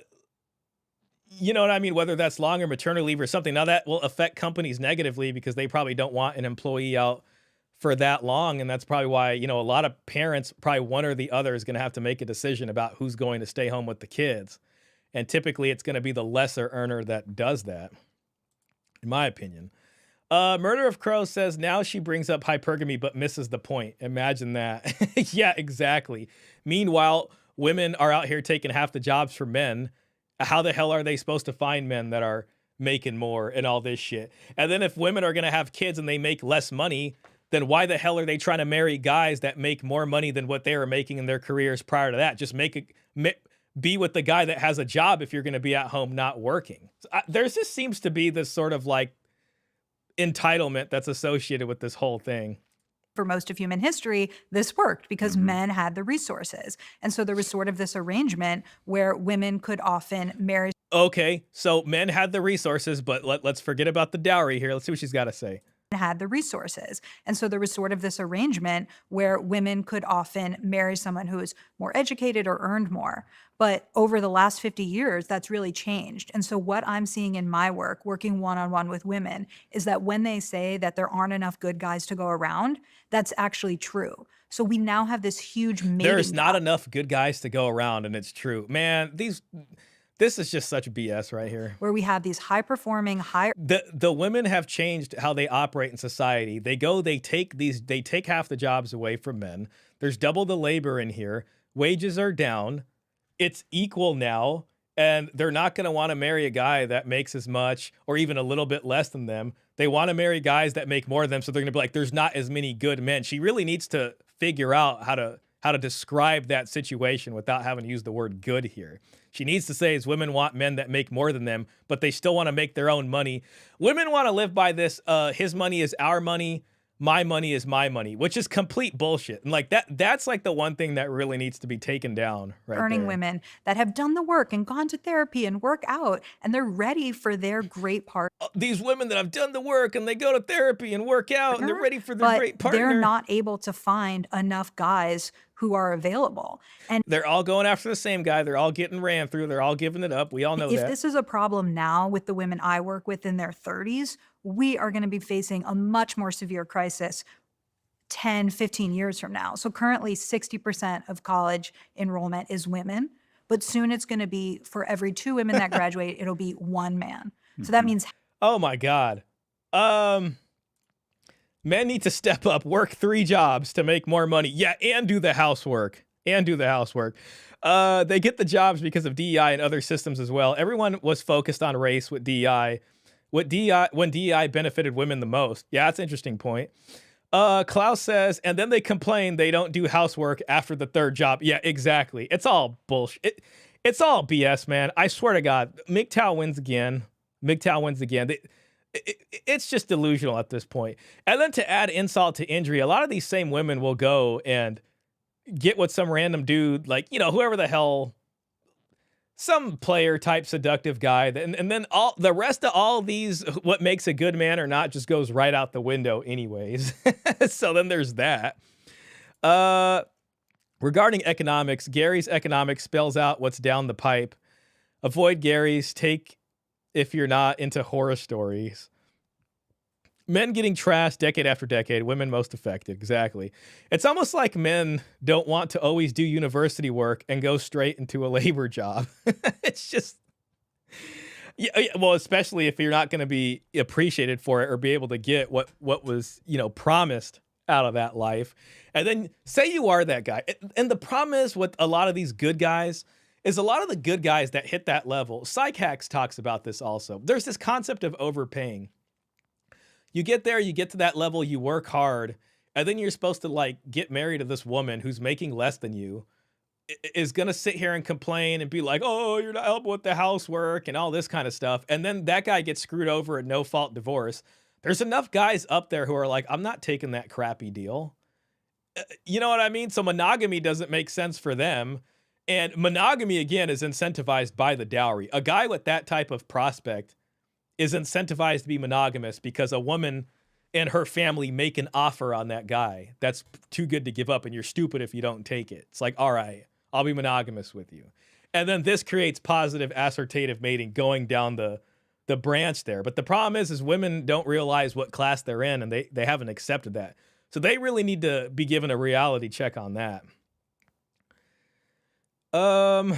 you know what I mean? Whether that's long or maternity leave or something, now that will affect companies negatively because they probably don't want an employee out for that long. And that's probably why, a lot of parents, probably one or the other, is going to have to make a decision about who's going to stay home with the kids. And typically it's going to be the lesser earner that does that, in my opinion. Murder of Crow says, now she brings up hypergamy but misses the point. Imagine that. Yeah, exactly. Meanwhile, women are out here taking half the jobs for men. How the hell are they supposed to find men that are making more and all this shit? And then if women are going to have kids and they make less money, then why the hell are they trying to marry guys that make more money than what they were making in their careers prior to that? Just be with the guy that has a job if you're going to be at home not working. So there just seems to be this sort of like entitlement that's associated with this whole thing. for most of human history, this worked because men had the resources. And so there was sort of this arrangement where women could often marry. Okay, so men had the resources, but let's forget about the dowry here. Let's see what she's got to say. Had the resources. And so there was sort of this arrangement where women could often marry someone who is more educated or earned more. But over the last 50 years, that's really changed. And so what I'm seeing in my work, working one-on-one with women, is that when they say that there aren't enough good guys to go around, that's actually true. So we now have this huge mating There's not gap. enough good guys to go around, and it's true. Man, this is just such BS right here. Where we have these high-performing, The women have changed how they operate in society. They take half the jobs away from men. There's double the labor in here. Wages are down. It's equal now, and they're not going to want to marry a guy that makes as much or even a little bit less than them. They want to marry guys that make more than them, so they're going to be like, there's not as many good men. She really needs to figure out how to describe that situation without having to use the word good here. She needs to say is women want men that make more than them, but they still want to make their own money. Women want to live by this, his money is our money, my money is my money, which is complete bullshit. And like that's like the one thing that really needs to be taken down right earning there. women that have done the work and gone to therapy and work out, and they're ready for their great partner. These women that have done the work and they go to therapy and work out and they're ready for their But great partner. they're not able to find enough guys who are available. And They're all going after the same guy. They're all getting ran through. They're all giving it up. We all know if that. this is a problem now with the women I work with in their 30s, we are going to be facing a much more severe crisis 10, 15 years from now. So currently 60% of college enrollment is women, but soon it's going to be for every 2 women that graduate, it'll be 1 man. So that means Oh my God. Men need to step up, work 3 jobs to make more money. Yeah, and do the housework. They get the jobs because of DEI and other systems as well. Everyone was focused on race with DEI. When DEI benefited women the most. Yeah, that's an interesting point. Klaus says, and then they complain they don't do housework after the 3rd job. Yeah, exactly. It's all bullshit. It's all BS, man. I swear to God, MGTOW wins again. It's just delusional at this point. And then to add insult to injury, a lot of these same women will go and get with some random dude, like, whoever the hell, some player type seductive guy. And then all the rest of all these, what makes a good man or not, just goes right out the window anyways. So then there's that. Regarding economics, Gary's economics spells out what's down the pipe. Avoid Gary's. Take if you're not into horror stories. Men getting trashed decade after decade, women most affected. Exactly. It's almost like men don't want to always do university work and go straight into a labor job. It's just, yeah, well, especially if you're not going to be appreciated for it or be able to get what was, promised out of that life. And then say you are that guy. And the problem is with a lot of these good guys is a lot of the good guys that hit that level. Psych Hacks talks about this also. There's this concept of overpaying. You get there, you get to that level, you work hard, and then you're supposed to get married to this woman who's making less than you, is going to sit here and complain and be like, oh, you're not helping with the housework and all this kind of stuff. And then that guy gets screwed over at no fault divorce. There's enough guys up there who are like, I'm not taking that crappy deal. You know what I mean? So monogamy doesn't make sense for them. And monogamy, again, is incentivized by the dowry. A guy with that type of prospect is incentivized to be monogamous because a woman and her family make an offer on that guy that's too good to give up, and you're stupid if you don't take it. It's like, all right, I'll be monogamous with you. And then this creates positive assortative mating going down the branch there. But the problem is women don't realize what class they're in, and they haven't accepted that. So they really need to be given a reality check on that. Kyle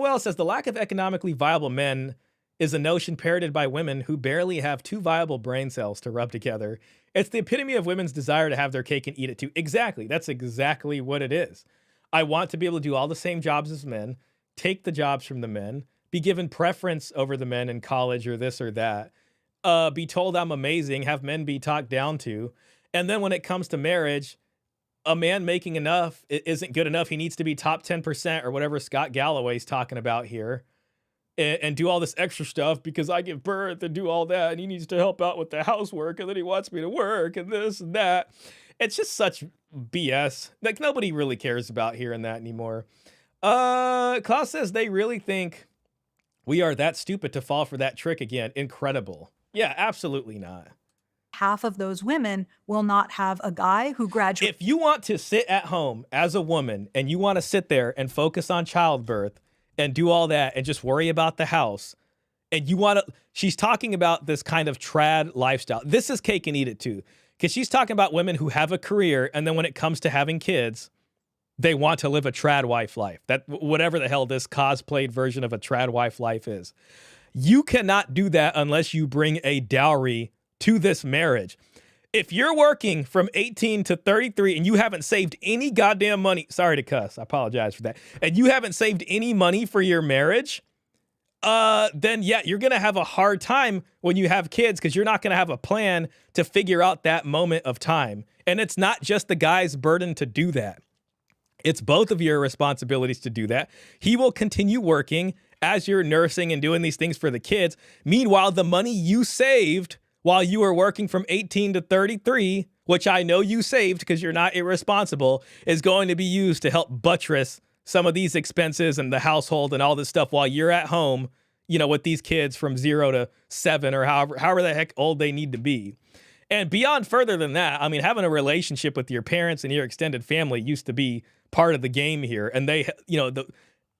Wells says the lack of economically viable men is a notion parroted by women who barely have 2 viable brain cells to rub together. It's the epitome of women's desire to have their cake and eat it too. Exactly. That's exactly what it is. I want to be able to do all the same jobs as men, take the jobs from the men, be given preference over the men in college or this or that, be told I'm amazing, have men be talked down to. And then when it comes to marriage, a man making enough isn't good enough. He needs to be top 10% or whatever Scott Galloway's talking about here. And do all this extra stuff because I give birth and do all that, and he needs to help out with the housework, and then he wants me to work and this and that. It's just such BS. Like, nobody really cares about hearing that anymore. Klaus says they really think we are that stupid to fall for that trick again. Incredible. Yeah, absolutely not. Half of those women will not have a guy who graduates. If you want to sit at home as a woman and you want to sit there and focus on childbirth and do all that and just worry about the house, and you want to, she's talking about this kind of trad lifestyle. This is cake and eat it too, because she's talking about women who have a career, and then when it comes to having kids, they want to live a trad wife life. That whatever the hell this cosplayed version of a trad wife life is. You cannot do that unless you bring a dowry to this marriage. If you're working from 18 to 33 and you haven't saved any goddamn money, sorry to cuss, I apologize for that, and you haven't saved any money for your marriage, then yeah, you're going to have a hard time when you have kids because you're not going to have a plan to figure out that moment of time. And it's not just the guy's burden to do that. It's both of your responsibilities to do that. He will continue working as you're nursing and doing these things for the kids. Meanwhile, the money you saved while you were working from 18 to 33, which I know you saved because you're not irresponsible, is going to be used to help buttress some of these expenses and the household and all this stuff while you're at home, you know, with these kids from 0 to 7 or however the heck old they need to be. And beyond further than that, I mean, having a relationship with your parents and your extended family used to be part of the game here. And they, you know,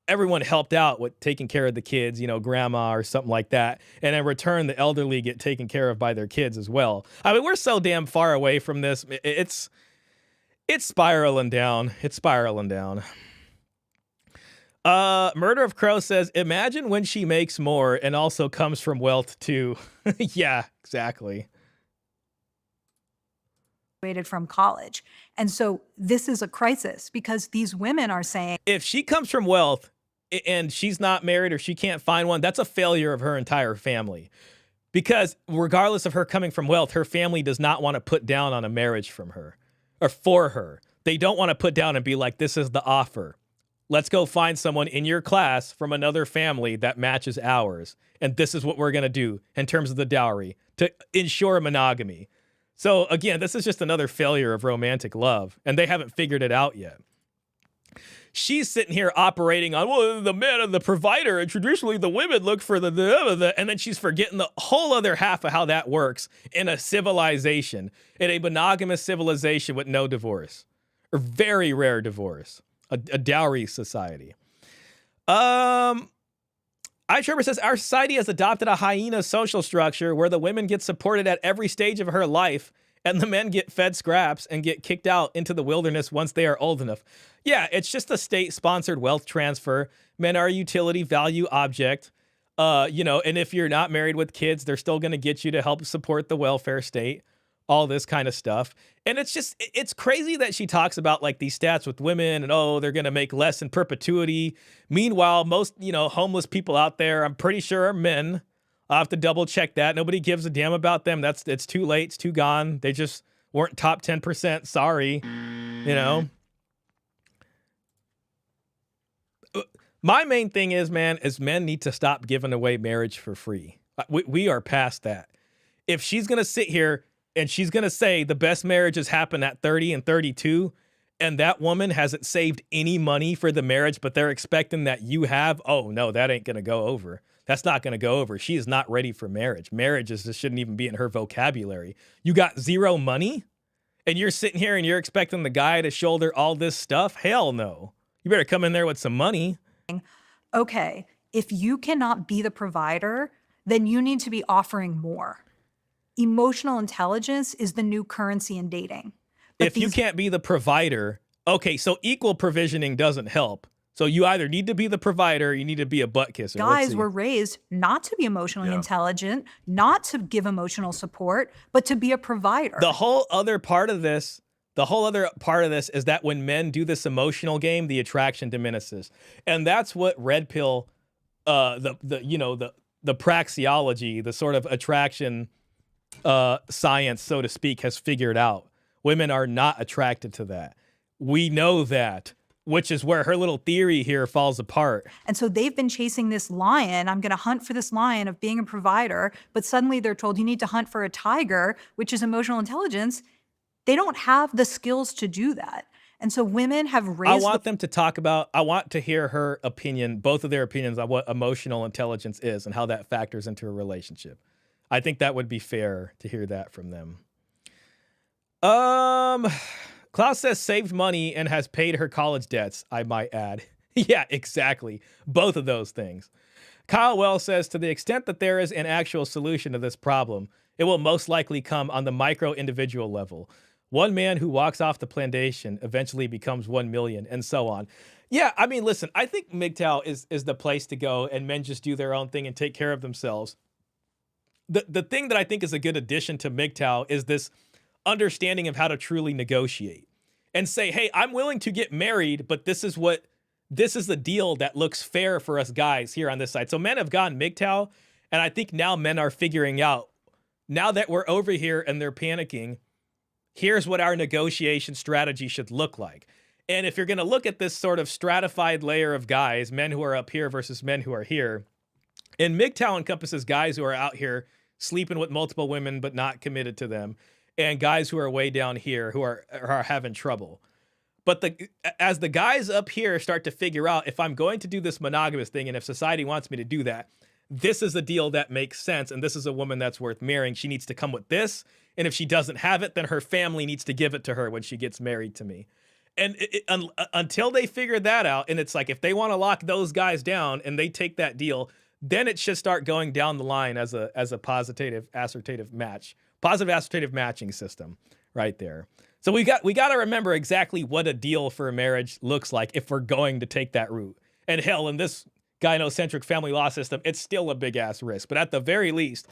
everyone helped out with taking care of the kids, you know, grandma or something like that. And in return, the elderly get taken care of by their kids as well. I mean, we're so damn far away from this. It's spiraling down. It's spiraling down. Murder of Crow says, imagine when she makes more and also comes from wealth too. Yeah, exactly. Graduated from college. And so this is a crisis because these women are saying, If she comes from wealth and she's not married or she can't find one, that's a failure of her entire family. Because regardless of her coming from wealth, her family does not want to put down on a marriage from her or for her. They don't want to put down and be like, this is the offer. Let's go find someone in your class from another family that matches ours. And this is what we're going to do in terms of the dowry to ensure monogamy. So again, this is just another failure of romantic love, and they haven't figured it out yet. She's sitting here operating on, well, the man and the provider, and traditionally the women look for the, and then she's forgetting the whole other half of how that works in a civilization, in a monogamous civilization with no divorce, or very rare divorce, a dowry society. iTrevor says, our society has adopted a hyena social structure where the women get supported at every stage of her life and the men get fed scraps and get kicked out into the wilderness once they are old enough. Yeah, it's just a state-sponsored wealth transfer. Men are a utility value object. And if you're not married with kids, they're still going to get you to help support the welfare state, all this kind of stuff. And it's crazy that she talks about like these stats with women and, oh, they're going to make less in perpetuity. Meanwhile, most, homeless people out there, I'm pretty sure are men. I'll have to double check that. Nobody gives a damn about them. It's too late. It's too gone. They just weren't top 10%. Sorry. My main thing is, man, is men need to stop giving away marriage for free. We are past that. If she's going to sit here and she's going to say the best marriages happen at 30 and 32, and that woman hasn't saved any money for the marriage, but they're expecting that you have, oh, no, that ain't going to go over. That's not going to go over. She is not ready for marriage. Marriage shouldn't even be in her vocabulary. You got zero money, and you're sitting here and you're expecting the guy to shoulder all this stuff? Hell no. You better come in there with some money. okay, if you cannot be the provider, then you need to be offering more. Emotional intelligence is the new currency in dating. But if you can't be the provider, okay, so equal provisioning doesn't help. So you either need to be the provider or you need to be a butt kisser. Guys were raised not to be emotionally intelligent, not to give emotional support, but to be a provider. The whole other part of this is that when men do this emotional game, the attraction diminishes. And that's what red pill, the praxeology, the sort of attraction science, so to speak, has figured out. Women are not attracted to that. We know that, which is where her little theory here falls apart. And so they've been chasing this lion. I'm going to hunt for this lion of being a provider, but suddenly they're told you need to hunt for a tiger, which is emotional intelligence. They don't have the skills to do that. And so women have raised... I want to hear her opinion, both of their opinions on what emotional intelligence is and how that factors into a relationship. I think that would be fair to hear that from them. Klaus says saved money and has paid her college debts, I might add. Yeah, exactly. Both of those things. Kyle Wells says, to the extent that there is an actual solution to this problem, it will most likely come on the micro individual level. One man who walks off the plantation eventually becomes 1 million, and so on. Yeah, I mean, listen, I think MGTOW is the place to go, and men just do their own thing and take care of themselves. The thing that I think is a good addition to MGTOW is this understanding of how to truly negotiate and say, hey, I'm willing to get married, but this is the deal that looks fair for us guys here on this side. So men have gone MGTOW, and I think now men are figuring out, now that we're over here and they're panicking, here's what our negotiation strategy should look like. And if you're going to look at this sort of stratified layer of guys, men who are up here versus men who are here, and MGTOW encompasses guys who are out here sleeping with multiple women but not committed to them, and guys who are way down here who are having trouble. But as the guys up here start to figure out, if I'm going to do this monogamous thing and if society wants me to do that, this is a deal that makes sense, and this is a woman that's worth marrying. She needs to come with this, and if she doesn't have it, then her family needs to give it to her when she gets married to me. And until they figure that out, and it's like if they want to lock those guys down and they take that deal, then it should start going down the line as a positive assortative matching system right there. So we got to remember exactly what a deal for a marriage looks like if we're going to take that route. And hell, in this gynocentric family law system, it's still a big ass risk. But at the very least,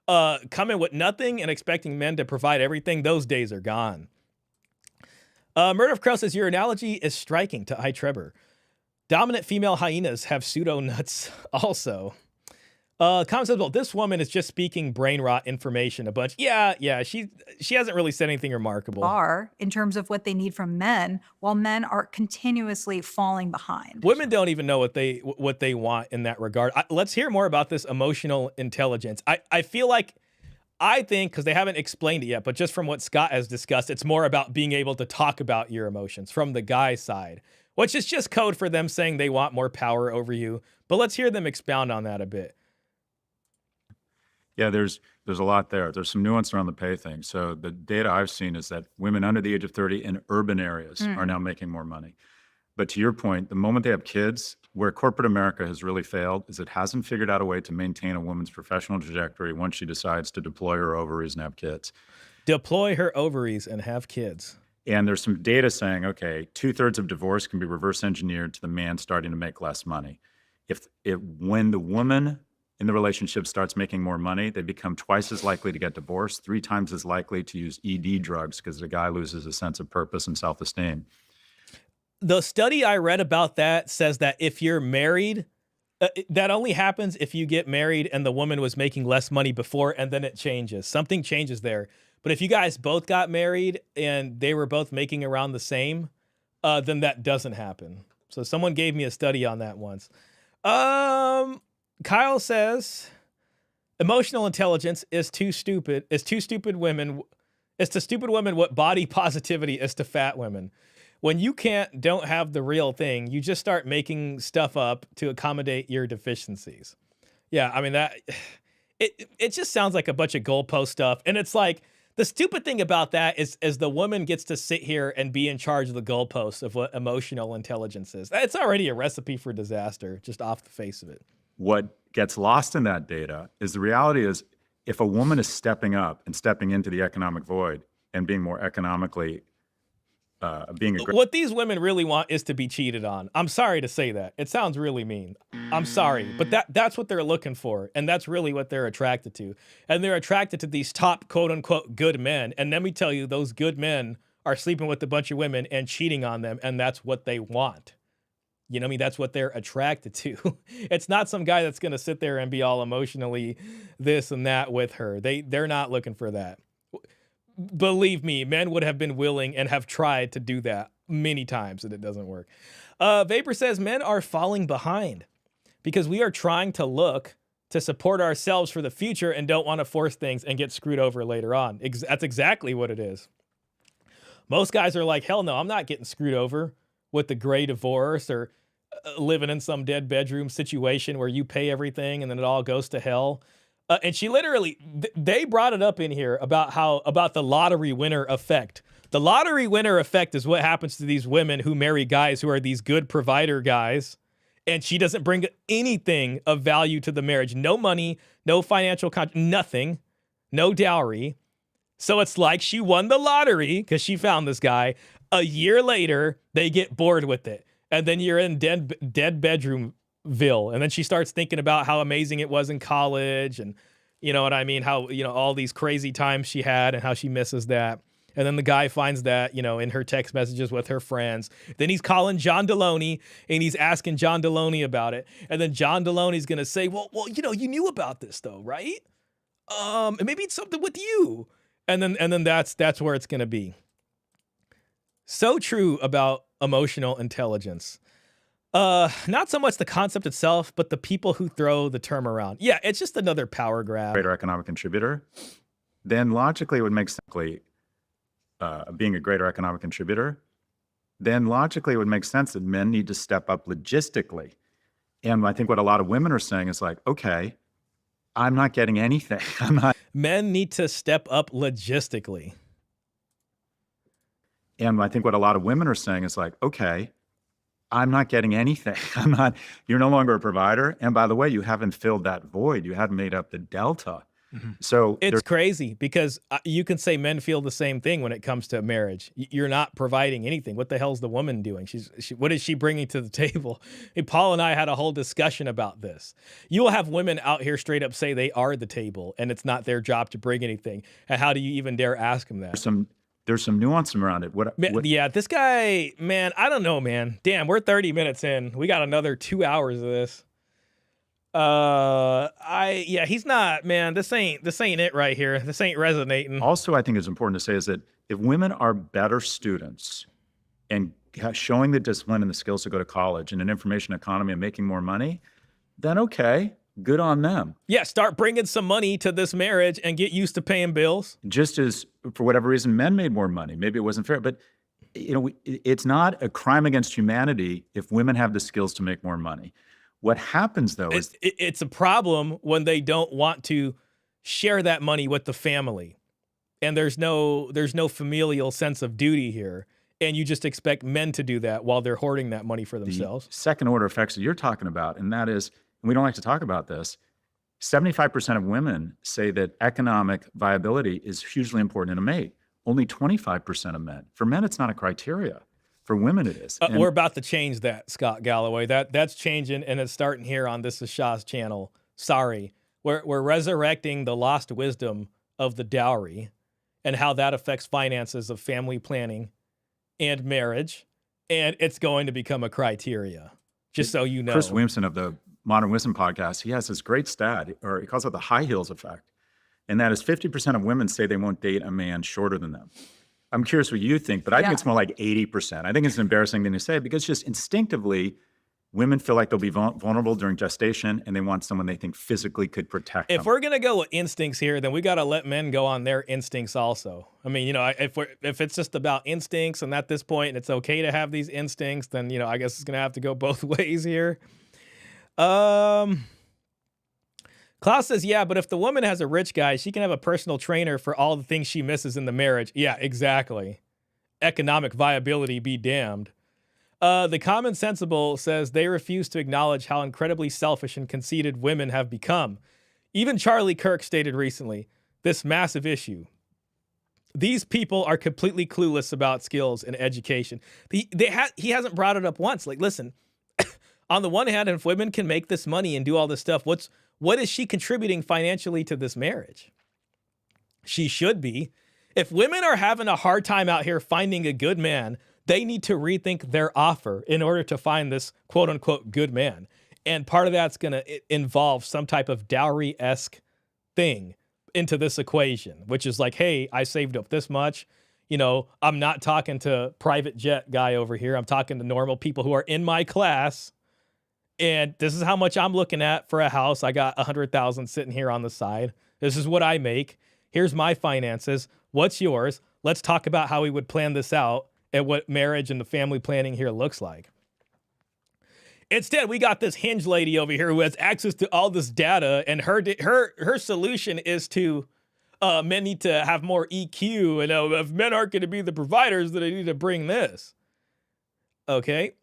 coming with nothing and expecting men to provide everything, those days are gone. Murder of Crow says, your analogy is striking to Trevor. Dominant female hyenas have pseudo nuts also. Comment says, well, this woman is just speaking brain rot information a bunch. Yeah, she hasn't really said anything remarkable. Bar in terms of what they need from men, while men are continuously falling behind. Women don't even know what they want in that regard. Let's hear more about this emotional intelligence. I feel like, I think, because they haven't explained it yet, but just from what Scott has discussed, it's more about being able to talk about your emotions from the guy's side, which is just code for them saying they want more power over you. But let's hear them expound on that a bit. Yeah, there's a lot there. There's some nuance around the pay thing. So the data I've seen is that women under the age of 30 in urban areas are now making more money. But to your point, the moment they have kids, where corporate America has really failed is it hasn't figured out a way to maintain a woman's professional trajectory once she decides to deploy her ovaries and have kids. Deploy her ovaries and have kids. And there's some data saying, okay, 2/3 of divorce can be reverse engineered to the man starting to make less money. When the woman in the relationship starts making more money, they become twice as likely to get divorced, 3 times as likely to use ED drugs because the guy loses a sense of purpose and self-esteem. The study I read about that says that if you're married, that only happens if you get married and the woman was making less money before and then it changes. Something changes there. But if you guys both got married and they were both making around the same, then that doesn't happen. So someone gave me a study on that once. Kyle says, emotional intelligence is to stupid women what body positivity is to fat women. When you don't have the real thing, you just start making stuff up to accommodate your deficiencies. Yeah, I mean, it just sounds like a bunch of goalpost stuff. And it's like, the stupid thing about that is the woman gets to sit here and be in charge of the goalposts of what emotional intelligence is. It's already a recipe for disaster, just off the face of it. What gets lost in that data is the reality is if a woman is stepping up and stepping into the economic void and being more economically what these women really want is to be cheated on. I'm sorry to say that. It sounds really mean. I'm sorry, but that's what they're looking for, and that's really what they're attracted to. And they're attracted to these top quote-unquote good men. And let me tell you, those good men are sleeping with a bunch of women and cheating on them, and that's what they want. You know what I mean? That's what they're attracted to. It's not some guy that's going to sit there and be all emotionally this and that with her. They're not looking for that. Believe me, men would have been willing and have tried to do that many times, and it doesn't work. Vapor says men are falling behind because we are trying to look to support ourselves for the future and don't want to force things and get screwed over later on. That's exactly what it is. Most guys are like, hell no, I'm not getting screwed over with the gray divorce or living in some dead bedroom situation where you pay everything and then it all goes to hell. And she literally, they brought it up in here about the lottery winner effect. The lottery winner effect is what happens to these women who marry guys who are these good provider guys. And she doesn't bring anything of value to the marriage. No money, no financial, nothing, no dowry. So it's like she won the lottery because she found this guy. A year later, they get bored with it. And then you're in dead bedroomville. And then she starts thinking about how amazing it was in college. And you know what I mean? How, all these crazy times she had and how she misses that. And then the guy finds that, in her text messages with her friends. Then he's calling John Deloney and he's asking John Deloney about it. And then John Deloney's going to say, well, you knew about this though, right? And maybe it's something with you. And then that's where it's going to be. So true about emotional intelligence. Not so much the concept itself, but the people who throw the term around. Yeah, it's just another power grab. Greater economic contributor, then logically it would make sense. Being a greater economic contributor, then logically it would make sense that men need to step up logistically. And I think what a lot of women are saying is like, okay, I'm not getting anything. Men need to step up logistically. And I think what a lot of women are saying is like, okay, I'm not getting anything. You're no longer a provider. And by the way, you haven't filled that void. You haven't made up the delta. So It's crazy because you can say men feel the same thing when it comes to marriage. You're not providing anything. What the hell's the woman doing? What is she bringing to the table? Hey, Paul and I had a whole discussion about this. You will have women out here straight up say they are the table and it's not their job to bring anything. And how do you even dare ask them that? there's some nuance around it. What Yeah, this guy, man, I don't know, man. Damn, we're 30 minutes in. We got another 2 hours of this. He's not, man. This ain't it right here. This ain't resonating. Also, I think it's important to say is that if women are better students and showing the discipline and the skills to go to college in an information economy and making more money, then okay, good on them. Yeah, start bringing some money to this marriage and get used to paying bills. Just as for whatever reason men made more money, maybe it wasn't fair, but it's not a crime against humanity if women have the skills to make more money. What happens though is it's a problem when they don't want to share that money with the family, and there's no familial sense of duty here, and you just expect men to do that while they're hoarding that money for themselves. The second order effects that you're talking about, and that is, and we don't like to talk about this, 75% of women say that economic viability is hugely important in a mate. Only 25% of men. For men, it's not a criteria. For women, it is. We're about to change that, Scott Galloway. That's changing, and it's starting here on This Is Shah's channel. Sorry. We're resurrecting the lost wisdom of the dowry and how that affects finances of family planning and marriage, and it's going to become a criteria, just so you know. Chris Williamson of the Modern Wisdom podcast, he has this great stat, or he calls it the high heels effect, and that is 50% of women say they won't date a man shorter than them. I'm curious what you think, but I think it's more like 80%. I think it's an embarrassing thing to say because just instinctively, women feel like they'll be vulnerable during gestation and they want someone they think physically could protect them. If we're going to go with instincts here, then we got to let men go on their instincts also. I mean, if it's just about instincts and at this point it's okay to have these instincts, then, I guess it's going to have to go both ways here. Klaus says, yeah, but if the woman has a rich guy, she can have a personal trainer for all the things she misses in the marriage. Yeah, exactly. Economic viability be damned. The Common Sensible says they refuse to acknowledge how incredibly selfish and conceited women have become. Even Charlie Kirk stated recently, this massive issue. These people are completely clueless about skills and education. He hasn't brought it up once. Like, listen, on the one hand, if women can make this money and do all this stuff, what is she contributing financially to this marriage? She should be. If women are having a hard time out here finding a good man, they need to rethink their offer in order to find this quote unquote good man. And part of that's going to involve some type of dowry-esque thing into this equation, which is like, hey, I saved up this much. I'm not talking to private jet guy over here. I'm talking to normal people who are in my class. And this is how much I'm looking at for a house. I got 100,000 sitting here on the side. This is what I make. Here's my finances. What's yours? Let's talk about how we would plan this out and what marriage and the family planning here looks like. Instead, we got this Hinge lady over here who has access to all this data, and her solution is to men need to have more EQ, and if men aren't going to be the providers, then they need to bring this. Okay.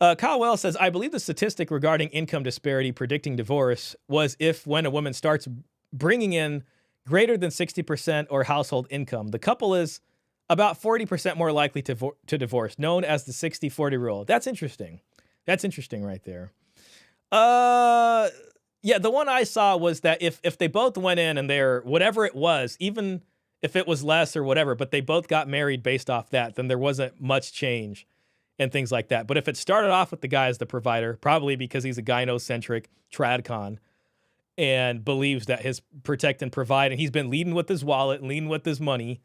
Kyle Wells says, I believe the statistic regarding income disparity predicting divorce was when a woman starts bringing in greater than 60% or household income, the couple is about 40% more likely to divorce, known as the 60-40 rule. That's interesting. That's interesting right there. Yeah, the one I saw was that if they both went in and they're, whatever it was, even if it was less or whatever, but they both got married based off that, then there wasn't much change and things like that. But if it started off with the guy as the provider, probably because he's a gynocentric tradcon and believes that his protect and provide, and he's been leading with his wallet and leading with his money,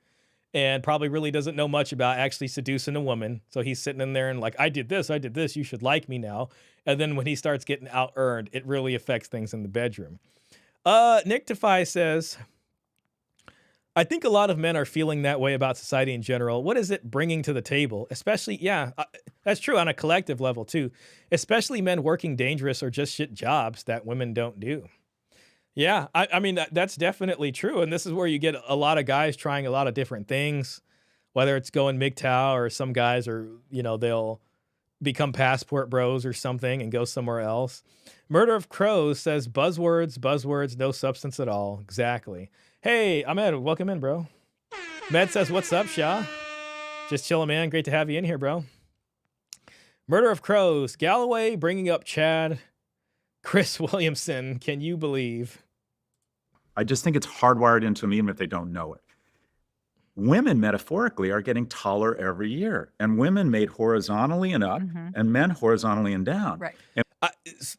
and probably really doesn't know much about actually seducing a woman. So he's sitting in there and like, I did this, you should like me now. And then when he starts getting out-earned, it really affects things in the bedroom. Nick Defy says, I think a lot of men are feeling that way about society in general. What is it bringing to the table? Especially, that's true on a collective level too. Especially men working dangerous or just shit jobs that women don't do. Yeah, I mean, that's definitely true. And this is where you get a lot of guys trying a lot of different things, whether it's going MGTOW or some guys are, they'll become passport bros or something and go somewhere else. Murder of Crows says buzzwords, no substance at all. Exactly. Hey, Ahmed, welcome in, bro. Med says, what's up, Shah? Just chilling, man. Great to have you in here, bro. Murder of Crows. Galloway bringing up Chad. Chris Williamson, can you believe? I just think it's hardwired into them, even if they don't know it. Women, metaphorically, are getting taller every year, and women made horizontally and up, and men horizontally and down. Right.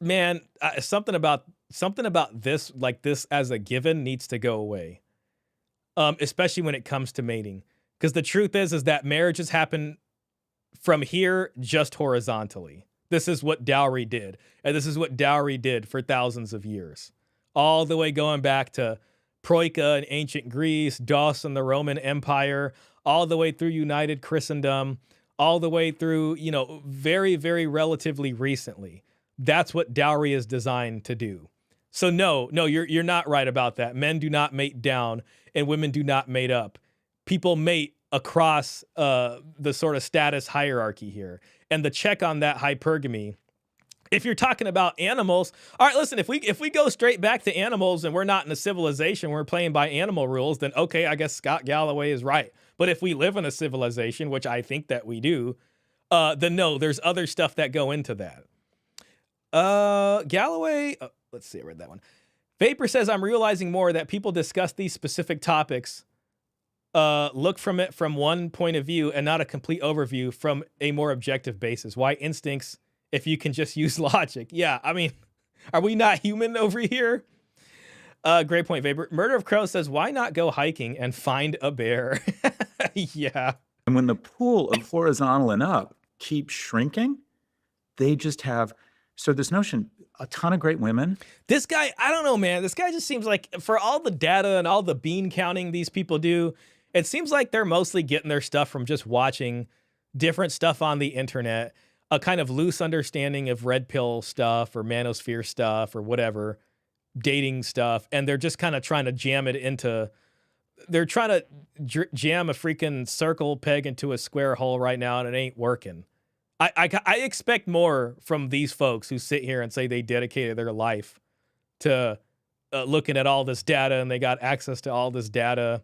Man, something about this, like this as a given, needs to go away. Especially when it comes to mating, because the truth is that marriages happen from here just horizontally. This is what dowry did, and this is what dowry did for thousands of years, all the way going back to Troika in ancient Greece, Dos in the Roman Empire, all the way through United Christendom, all the way through, you know, very, very relatively recently. That's what dowry is designed to do. So no, you're not right about that. Men do not mate down and women do not mate up. People mate across the sort of status hierarchy here. And the check on that hypergamy, if you're talking about animals, all right, listen, if we go straight back to animals and we're not in a civilization, we're playing by animal rules, then okay, I guess Scott Galloway is right. But if we live in a civilization, which I think that we do, then no, there's other stuff that go into that. Galloway, let's see, I read that one. Vapor says, I'm realizing more that people discuss these specific topics, look from it from one point of view and not a complete overview from a more objective basis. Why instincts if you can just use logic? Yeah, I mean, are we not human over here? Great point, Vapor. Murder of Crow says, why not go hiking and find a bear? Yeah. And when the pool of horizontal and up keeps shrinking, they just have, so this notion, a ton of great women. This guy, I don't know, man. This guy just seems like, for all the data and all the bean counting these people do, it seems like they're mostly getting their stuff from just watching different stuff on the internet, a kind of loose understanding of red pill stuff or manosphere stuff or whatever, dating stuff. And they're just kind of trying to jam it into, they're trying to jam a freaking circle peg into a square hole right now, and it ain't working. I expect more from these folks who sit here and say they dedicated their life to looking at all this data and they got access to all this data.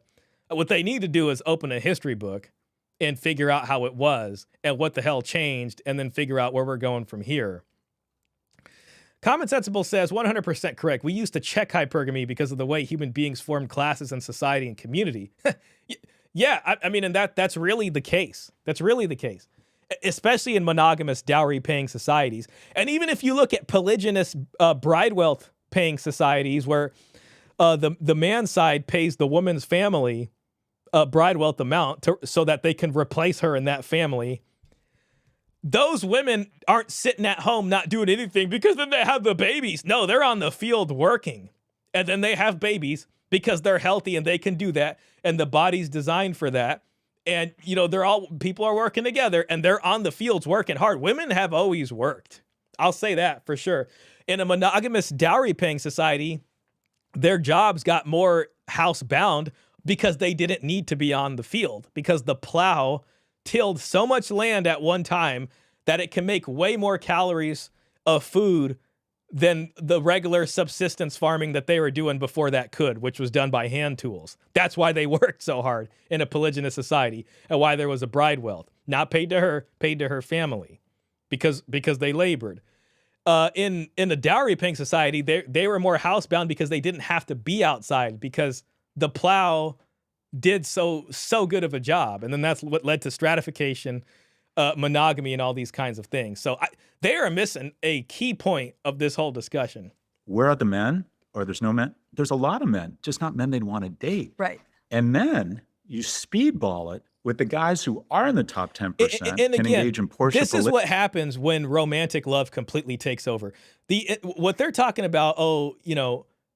What they need to do is open a history book and figure out how it was and what the hell changed, and then figure out where we're going from here. Common Sensible says, 100% correct. We used to check hypergamy because of the way human beings formed classes in society and community. Yeah, I mean, and that's really the case. That's really the case, especially in monogamous dowry-paying societies. And even if you look at polygynous bride wealth-paying societies where the man's side pays the woman's family bride wealth amount so that they can replace her in that family, those women aren't sitting at home not doing anything because then they have the babies. No, they're on the field working. And then they have babies because they're healthy and they can do that. And the body's designed for that. And, you know, people are working together and they're on the fields working hard. Women have always worked. I'll say that for sure. In a monogamous dowry-paying society, their jobs got more housebound because they didn't need to be on the field, because the plow tilled so much land at one time that it can make way more calories of food than the regular subsistence farming that they were doing before that could, which was done by hand tools. That's why they worked so hard in a polygynous society, and why there was a bride wealth. Not paid to her, paid to her family, because they labored. In a dowry-paying society, they were more housebound because they didn't have to be outside, because the plow did so good of a job. And then that's what led to stratification, monogamy, and all these kinds of things. So they are missing a key point of this whole discussion. Where are the men? Or there's no men? There's a lot of men, just not men they'd want to date. Right. And then you speedball it with the guys who are in the top 10% And can again, engage in Porsche. this is what happens when romantic love completely takes over. What they're talking about,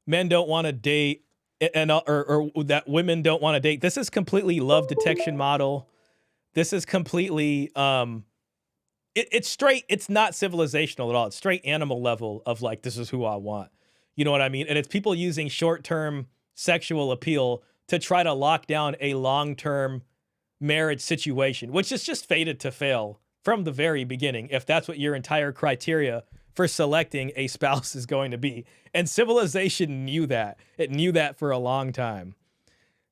men don't want to date, or that women don't want to date. This is completely love detection model. This is completely, it's straight. It's not civilizational at all. It's straight animal level of like, this is who I want. You know what I mean? And it's people using short-term sexual appeal to try to lock down a long-term marriage situation, which is just fated to fail from the very beginning if that's what your entire criteria for selecting a spouse is going to be. And civilization knew that. It knew that for a long time.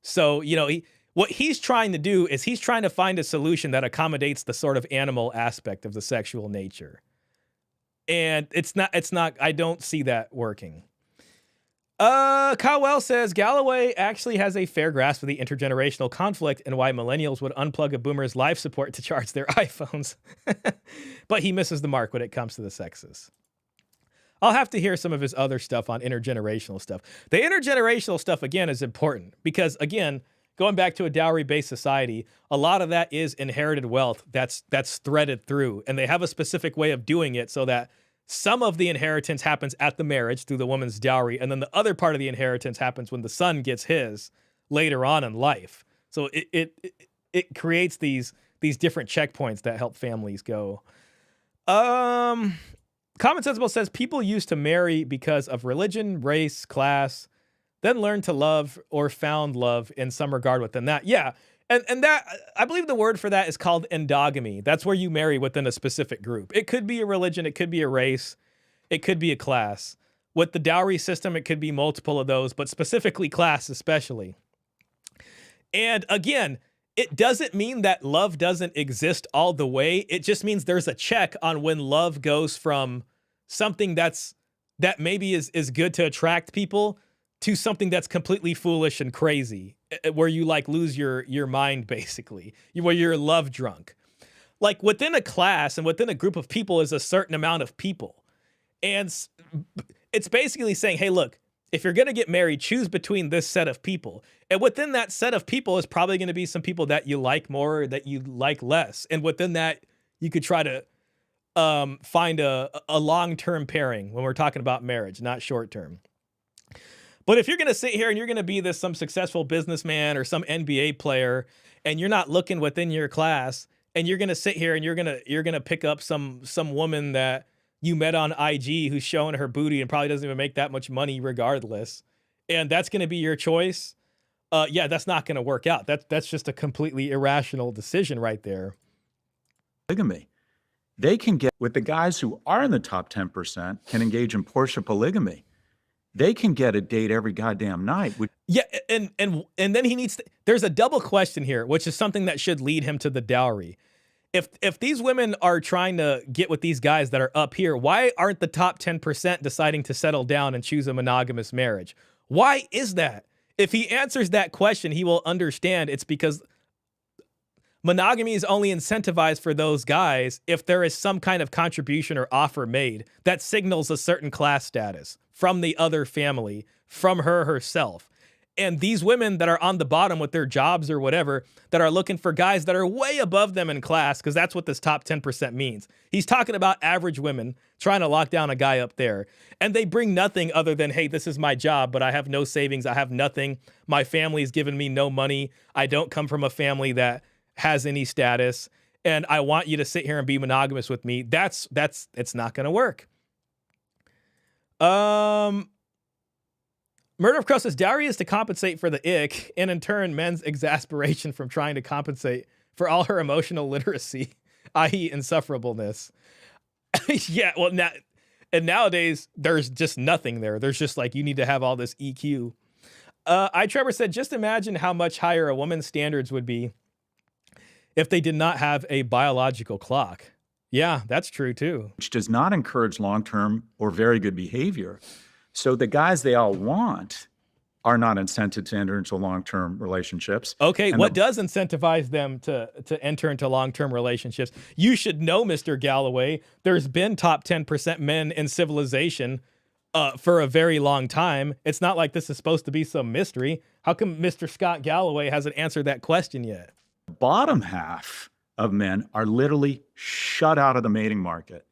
So, you know, what he's trying to do is he's trying to find a solution that accommodates the sort of animal aspect of the sexual nature. And it's not, I don't see that working. Kyle Wells says Galloway actually has a fair grasp of the intergenerational conflict and why millennials would unplug a boomer's life support to charge their iPhones. But he misses the mark when it comes to the sexes. I'll have to hear some of his other stuff on intergenerational stuff. The intergenerational stuff, again, is important because, again, going back to a dowry-based society, a lot of that is inherited wealth that's threaded through, and they have a specific way of doing it so that some of the inheritance happens at the marriage through the woman's dowry, and then the other part of the inheritance happens when the son gets his later on in life. So it creates these different checkpoints that help families go. Common Sensible says people used to marry because of religion, race, class, then learn to love or found love in some regard within that. Yeah. And that, I believe the word for that is called endogamy. That's where you marry within a specific group. It could be a religion, it could be a race, it could be a class. With the dowry system, it could be multiple of those, but specifically class especially. And again, it doesn't mean that love doesn't exist all the way. It just means there's a check on when love goes from something that maybe is good to attract people to something that's completely foolish and crazy, where you like lose your mind, basically, where you're love drunk. Like within a class and within a group of people is a certain amount of people. And it's basically saying, hey, look, if you're going to get married, choose between this set of people. And within that set of people is probably going to be some people that you like more or that you like less. And within that, you could try to find a long-term pairing when we're talking about marriage, not short-term. But if you're going to sit here and you're going to be some successful businessman or some NBA player, and you're not looking within your class, and you're going to sit here and you're going to pick up some woman that you met on IG who's showing her booty and probably doesn't even make that much money regardless, and that's going to be your choice, yeah, that's not going to work out. That's just a completely irrational decision right there. Polygamy. They can get, with the guys who are in the top 10%, can engage in Porsche polygamy. They can get a date every goddamn night. Yeah, and then he needs to, there's a double question here, which is something that should lead him to the dowry. If these women are trying to get with these guys that are up here, why aren't the top 10% deciding to settle down and choose a monogamous marriage? Why is that? If he answers that question, he will understand it's because monogamy is only incentivized for those guys if there is some kind of contribution or offer made that signals a certain class status from the other family, from her herself. And these women that are on the bottom with their jobs or whatever, that are looking for guys that are way above them in class, because that's what this top 10% means. He's talking about average women trying to lock down a guy up there. And they bring nothing other than, hey, this is my job, but I have no savings. I have nothing. My family's given me no money. I don't come from a family that has any status. And I want you to sit here and be monogamous with me. It's not going to work. Murder of Crow says dowry is to compensate for the ick, and in turn, men's exasperation from trying to compensate for all her emotional literacy, i.e. insufferableness. Yeah, well, nowadays, there's just nothing there. There's just like, you need to have all this EQ. Trevor said, just imagine how much higher a woman's standards would be if they did not have a biological clock. Yeah, that's true too. Which does not encourage long-term or very good behavior. So the guys they all want are not incented to enter into long-term relationships. Okay, what does incentivize them to enter into long-term relationships? You should know, Mr. Galloway, there's been top 10% men in civilization for a very long time. It's not like this is supposed to be some mystery. How come Mr. Scott Galloway hasn't answered that question yet? The bottom half of men are literally shut out of the mating market.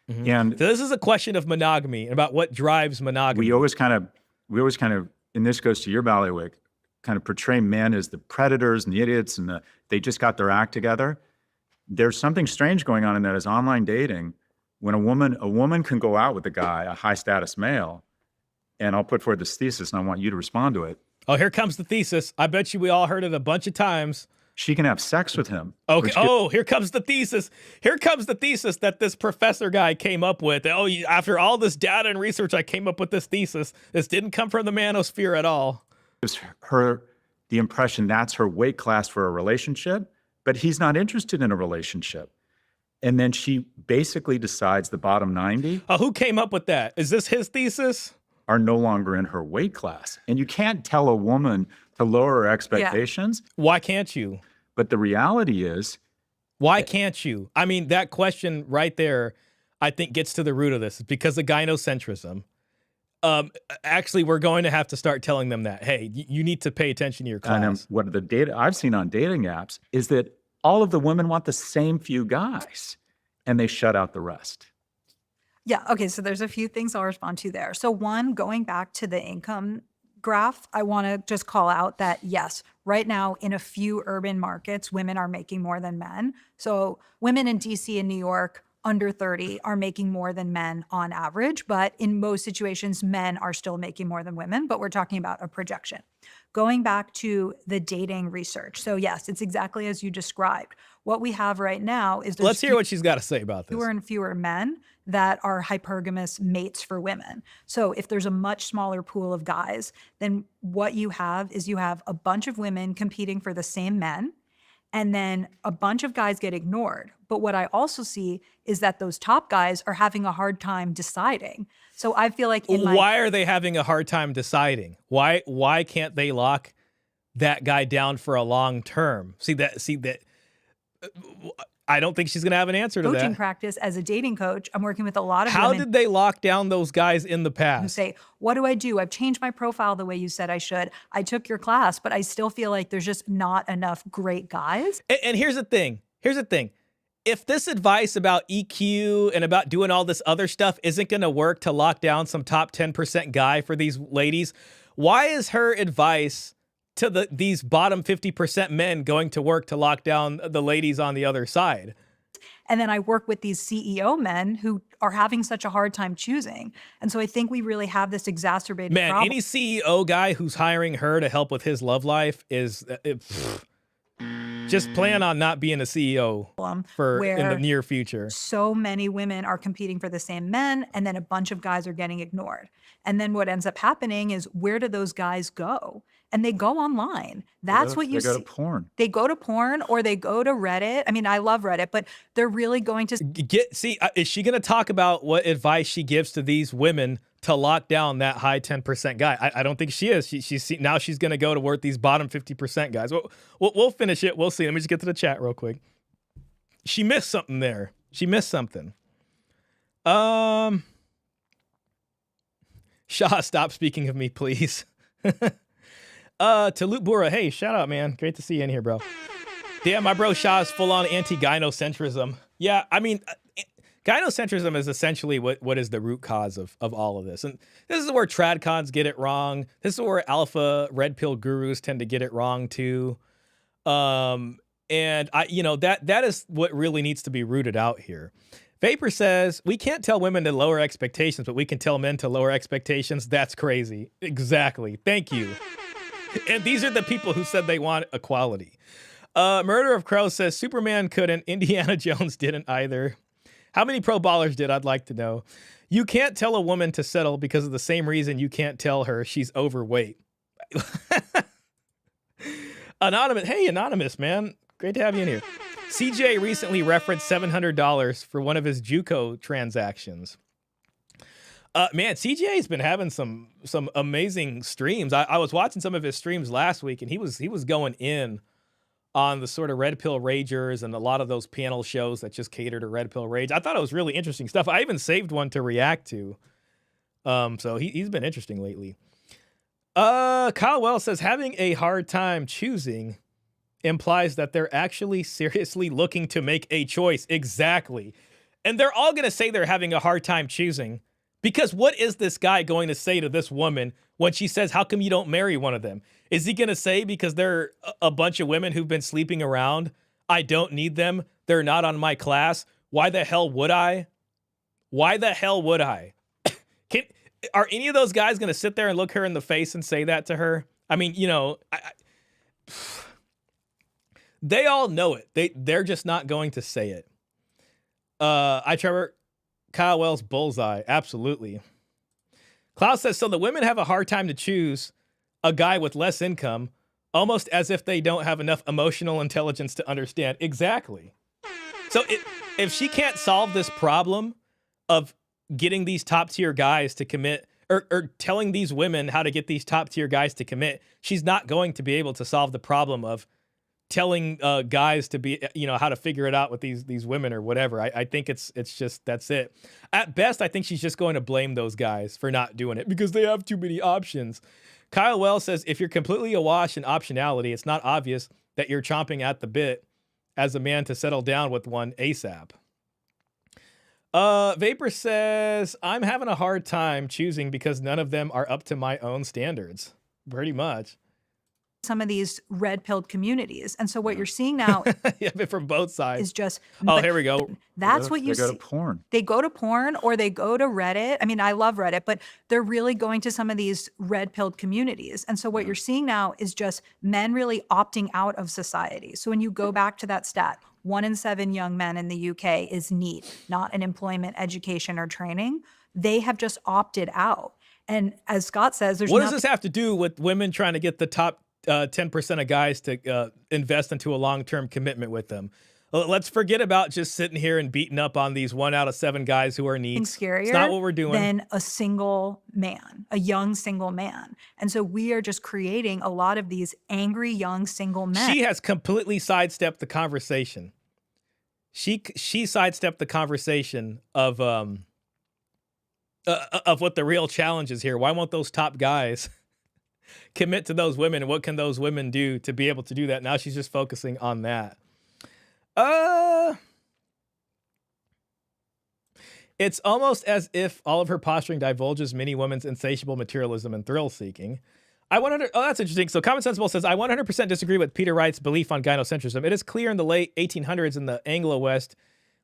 Mm-hmm. And so this is a question of monogamy and about what drives monogamy. We always kind of, and this goes to your bailiwick, kind of portray men as the predators and the idiots and they just got their act together. There's something strange going on in that as online dating. When a woman can go out with a guy, a high status male, and I'll put forward this thesis and I want you to respond to it. Oh, here comes the thesis. I bet you we all heard it a bunch of times. she can have sex with him. Okay. which could- Oh, here comes the thesis. Here comes the thesis that this professor guy came up with. Oh, after all this data and research, I came up with this thesis. This didn't come from the manosphere at all. gives her the impression that's her weight class for a relationship, but he's not interested in a relationship. And then she basically decides the bottom 90 Who came up with that? Is this his thesis? are no longer in her weight class. And you can't tell a woman to lower her expectations. Why can't you? But the reality is, Why can't you? I mean, that question right there, I think gets to the root of this. It's because of gynocentrism. Actually, we're going to have to start telling them that, hey, you need to pay attention to your class. and what the data I've seen on dating apps is that all of the women want the same few guys and they shut out the rest. Yeah. Okay. So there's a few things I'll respond to there. So one, going back to the income graph, I want to just call out that yes, right now in a few urban markets, women are making more than men. So women in DC and New York under 30 are making more than men on average, but in most situations, men are still making more than women, but we're talking about a projection. Going back to the dating research. So yes, it's exactly as you described. What we have right now is Let's hear what she's got to say about this. fewer and fewer men that are hypergamous mates for women. So if there's a much smaller pool of guys, then what you have is you have a bunch of women competing for the same men, and then a bunch of guys get ignored. But what I also see is that those top guys are having a hard time deciding. So I feel like why are they having a hard time deciding? Why can't they lock that guy down for a long term? See that I don't think she's going to have an answer to coaching that. practice as a dating coach, I'm working with a lot of How women did they lock down those guys in the who past? say, what do I do? I've changed my profile the way you said I should. I took your class, but I still feel like there's just not enough great guys. And here's the thing. If this advice about EQ and about doing all this other stuff isn't going to work to lock down some top 10% guy for these ladies, why is her advice to these bottom 50% men going to work to lock down the ladies on the other side? And then I work with these CEO men who are having such a hard time choosing. And so I think we really have this exacerbated problem. Any CEO guy who's hiring her to help with his love life is just plan on not being a CEO in the near future. So many women are competing for the same men, and then a bunch of guys are getting ignored. And then what ends up happening is, where do those guys go? And they go online. That's what you see. They go to porn. They go to porn, or they go to Reddit. I mean, I love Reddit, but they're really going to is she going to talk about what advice she gives to these women to lock down that high 10% guy? I don't think she is. Now she's going to go to work these bottom 50% guys. We'll finish it. We'll see. Let me just get to the chat real quick. She missed something there. She missed something. Shah, stop speaking of me, please. To Luke Bura, hey, shout out, man. Great to see you in here, bro. Damn, my bro Shah is full on anti-gynocentrism. Yeah, I mean, gynocentrism is essentially what is the root cause of all of this. And this is where tradcons get it wrong. This is where alpha red pill gurus tend to get it wrong too. And that is what really needs to be rooted out here. Vapor says, we can't tell women to lower expectations, but we can tell men to lower expectations. That's crazy. Exactly. Thank you. And these are the people who said they want equality. Murder of Crow says, Superman couldn't. Indiana Jones didn't either. How many pro ballers did? I'd like to know. You can't tell a woman to settle because of the same reason you can't tell her she's overweight. Anonymous. Hey, Anonymous, man. Great to have you in here. CJ recently referenced $700 for one of his JUCO transactions. Man, CJ's been having some amazing streams. I was watching some of his streams last week, and he was going in on the sort of red pill ragers and a lot of those panel shows that just cater to red pill rage. I thought it was really interesting stuff. I even saved one to react to. So he's been interesting lately. Kyle Wells says, having a hard time choosing implies that they're actually seriously looking to make a choice. Exactly. And they're all going to say they're having a hard time choosing, because what is this guy going to say to this woman when she says, how come you don't marry one of them? Is he going to say, because they're a bunch of women who've been sleeping around, I don't need them, they're not on my class, why the hell would I? Why the hell would I? Are any of those guys going to sit there and look her in the face and say that to her? I mean, They all know it. They're just not going to say it. Trevor, Kyle Wells bullseye. Absolutely. Klaus says, so the women have a hard time to choose a guy with less income, almost as if they don't have enough emotional intelligence to understand. Exactly. So if she can't solve this problem of getting these top tier guys to commit or telling these women how to get these top tier guys to commit, she's not going to be able to solve the problem of telling guys to be, how to figure it out with these women or whatever. I think it's just, that's it. At best, I think she's just going to blame those guys for not doing it because they have too many options. Kyle Wells says, if you're completely awash in optionality, it's not obvious that you're chomping at the bit as a man to settle down with one ASAP. Vapor says, I'm having a hard time choosing because none of them are up to my own standards. Pretty much. Some of these red-pilled communities. And so what you're seeing now Yeah, but from both sides. is just... Oh, here we go. That's what you see. They go to porn. They go to porn or they go to Reddit. I mean, I love Reddit, but they're really going to some of these red-pilled communities. And so what you're seeing now is just men really opting out of society. So when you go back to that stat, 1 in 7 young men in the UK is NEET, not an employment, education, or training. They have just opted out. And as Scott says, there's what does this have to do with women trying to get the top 10% of guys to invest into a long-term commitment with them? Let's forget about just sitting here and beating up on these 1 out of 7 guys who are needs. Scarier It's not what we're doing. than a single man, a young single man. And so we are just creating a lot of these angry young single men. She has completely sidestepped the conversation. She sidestepped the conversation of what the real challenge is here. Why won't those top guys commit to those women, and what can those women do to be able to do that? Now she's just focusing on that. It's almost as if all of her posturing divulges many women's insatiable materialism and thrill seeking. That's interesting. So Common Sensible says, I 100% disagree with Peter Wright's belief on gynocentrism. It is clear in the late 1800s in the Anglo-West,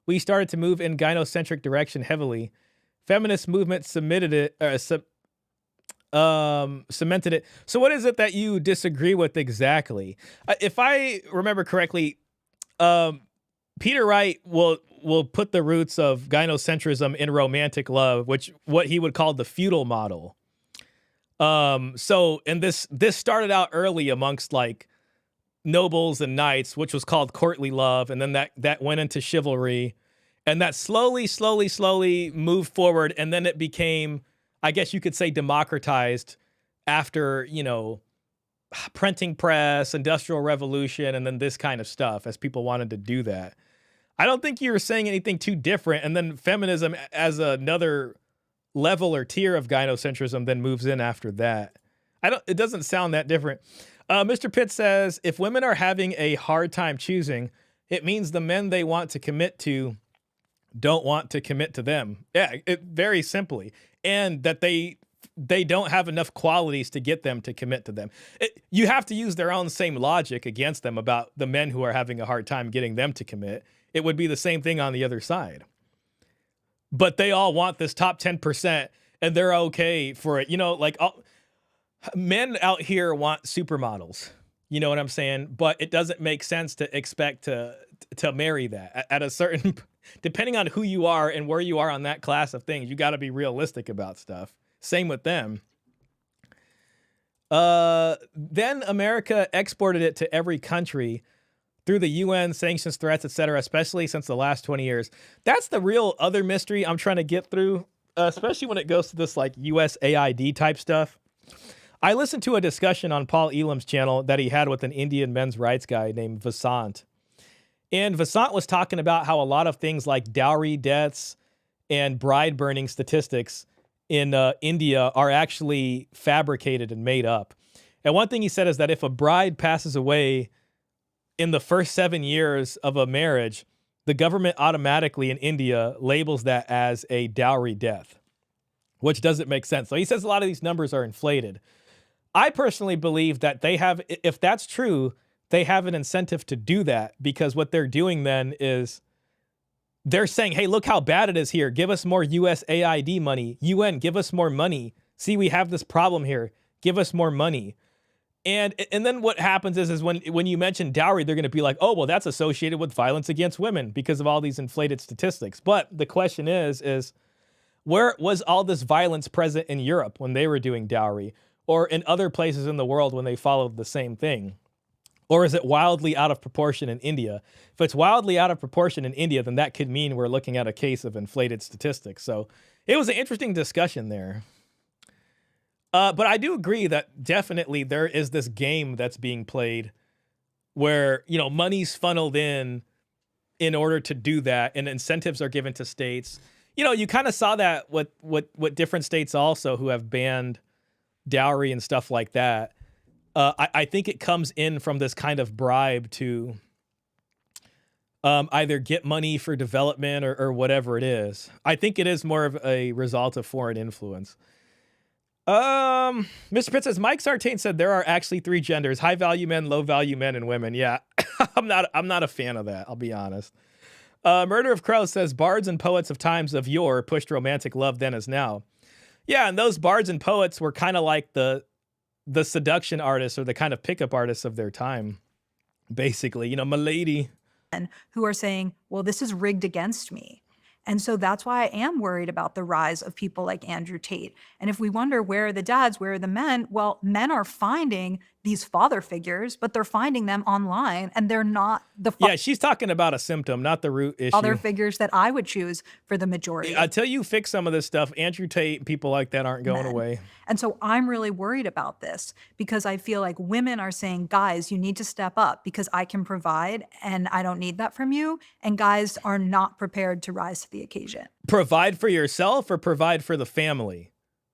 we started to move in gynocentric direction heavily. Feminist movement cemented it. So what is it that you disagree with exactly? If I remember correctly, Peter Wright will put the roots of gynocentrism in romantic love, which what he would call the feudal model. And this started out early amongst like nobles and knights, which was called courtly love, and then that went into chivalry, and that slowly moved forward, and then it became, I guess you could say, democratized after, printing press, industrial revolution, and then this kind of stuff as people wanted to do that. I don't think you were saying anything too different. And then feminism as another level or tier of gynocentrism then moves in after that. It doesn't sound that different. Mr. Pitt says, if women are having a hard time choosing, it means the men they want to commit to don't want to commit to them. Yeah, very simply. And that they don't have enough qualities to get them to commit to them. You have to use their own same logic against them about the men who are having a hard time getting them to commit. It would be the same thing on the other side. But they all want this top 10% and they're okay for it. Men out here want supermodels. You know what I'm saying? But it doesn't make sense to expect to marry that at a certain, depending on who you are and where you are on that class of things, you got to be realistic about stuff. Same with them. Then America exported it to every country through the UN, sanctions, threats, etc., especially since the last 20 years. That's the real other mystery I'm trying to get through, especially when it goes to this like USAID type stuff. I listened to a discussion on Paul Elam's channel that he had with an Indian men's rights guy named Vasant. And Vasant was talking about how a lot of things like dowry deaths and bride burning statistics in India are actually fabricated and made up. And one thing he said is that if a bride passes away in the first 7 years of a marriage, the government automatically in India labels that as a dowry death, which doesn't make sense. So he says a lot of these numbers are inflated. I personally believe that they have, if that's true, they have an incentive to do that, because what they're doing then is they're saying, hey, look how bad it is here. Give us more USAID money. UN, give us more money. See, we have this problem here. Give us more money. And then what happens is when you mention dowry, they're going to be like, oh, well, that's associated with violence against women because of all these inflated statistics. But the question is where was all this violence present in Europe when they were doing dowry, or in other places in the world when they followed the same thing? Or is it wildly out of proportion in India? If it's wildly out of proportion in India, then that could mean we're looking at a case of inflated statistics. So it was an interesting discussion there. But I do agree that definitely there is this game that's being played where, you know, money's funneled in order to do that, and incentives are given to states. You know, you kind of saw that with different states also who have banned dowry and stuff like that. I think it comes in from this kind of bribe to either get money for development or whatever it is. I think it is more of a result of foreign influence. Mr. Pitt says, Mike Sartain said there are actually 3 genders: high value men, low value men, and women. Yeah, I'm not a fan of that, I'll be honest. Murder of Crow says bards and poets of times of yore pushed romantic love then as now. Yeah, and those bards and poets were kind of like the seduction artists or the kind of pickup artists of their time, basically. You know, milady. Who are saying, well, this is rigged against me. And so that's why I am worried about the rise of people like Andrew Tate. And if we wonder where are the dads, where are the men? Well, men are finding these father figures, but they're finding them online, and they're not the Yeah, she's talking about a symptom, not the root issue. father figures that I would choose for the majority. Until you fix some of this stuff, Andrew Tate and people like that aren't going away. And so I'm really worried about this because I feel like women are saying, guys, you need to step up because I can provide and I don't need that from you. And guys are not prepared to rise to the occasion. Provide for yourself or provide for the family?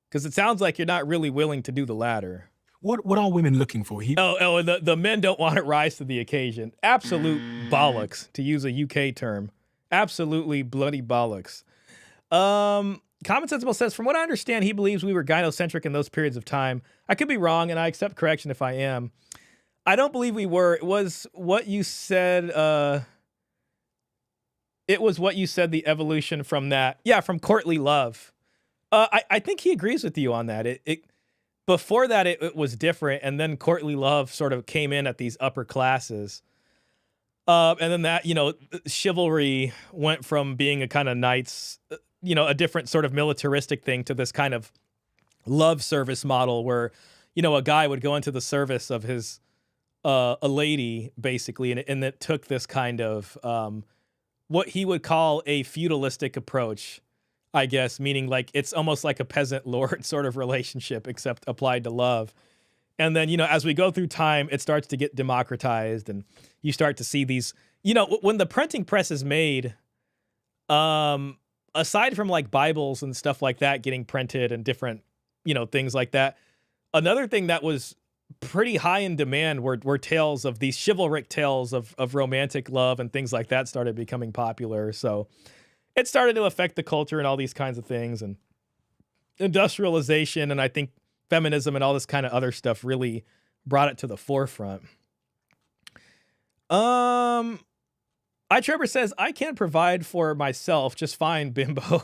Because it sounds like you're not really willing to do the latter. What are women looking for? The men don't want to rise to the occasion. Absolute bollocks, to use a UK term. Absolutely bloody bollocks. Common Sensible says, from what I understand, he believes we were gynocentric in those periods of time. I could be wrong, and I accept correction if I am. I don't believe we were. It was what you said. It was what you said, the evolution from that. Yeah, from courtly love. I think he agrees with you on that. Before that, it was different, and then courtly love sort of came in at these upper classes. And then that, you know, chivalry went from being a kind of knights, you know, a different sort of militaristic thing to this kind of love service model where, you know, a guy would go into the service of his, a lady, basically, and it took this kind of what he would call a feudalistic approach, I guess, meaning like it's almost like a peasant lord sort of relationship, except applied to love. And then, you know, as we go through time, it starts to get democratized and you start to see these, you know, when the printing press is made, aside from like Bibles and stuff like that getting printed and different, you know, things like that, another thing that was pretty high in demand were tales of these chivalric tales of romantic love and things like that started becoming popular. So it started to affect the culture and all these kinds of things, and industrialization and I think feminism and all this kind of other stuff really brought it to the forefront. Trevor says, I can't provide for myself just fine, bimbo.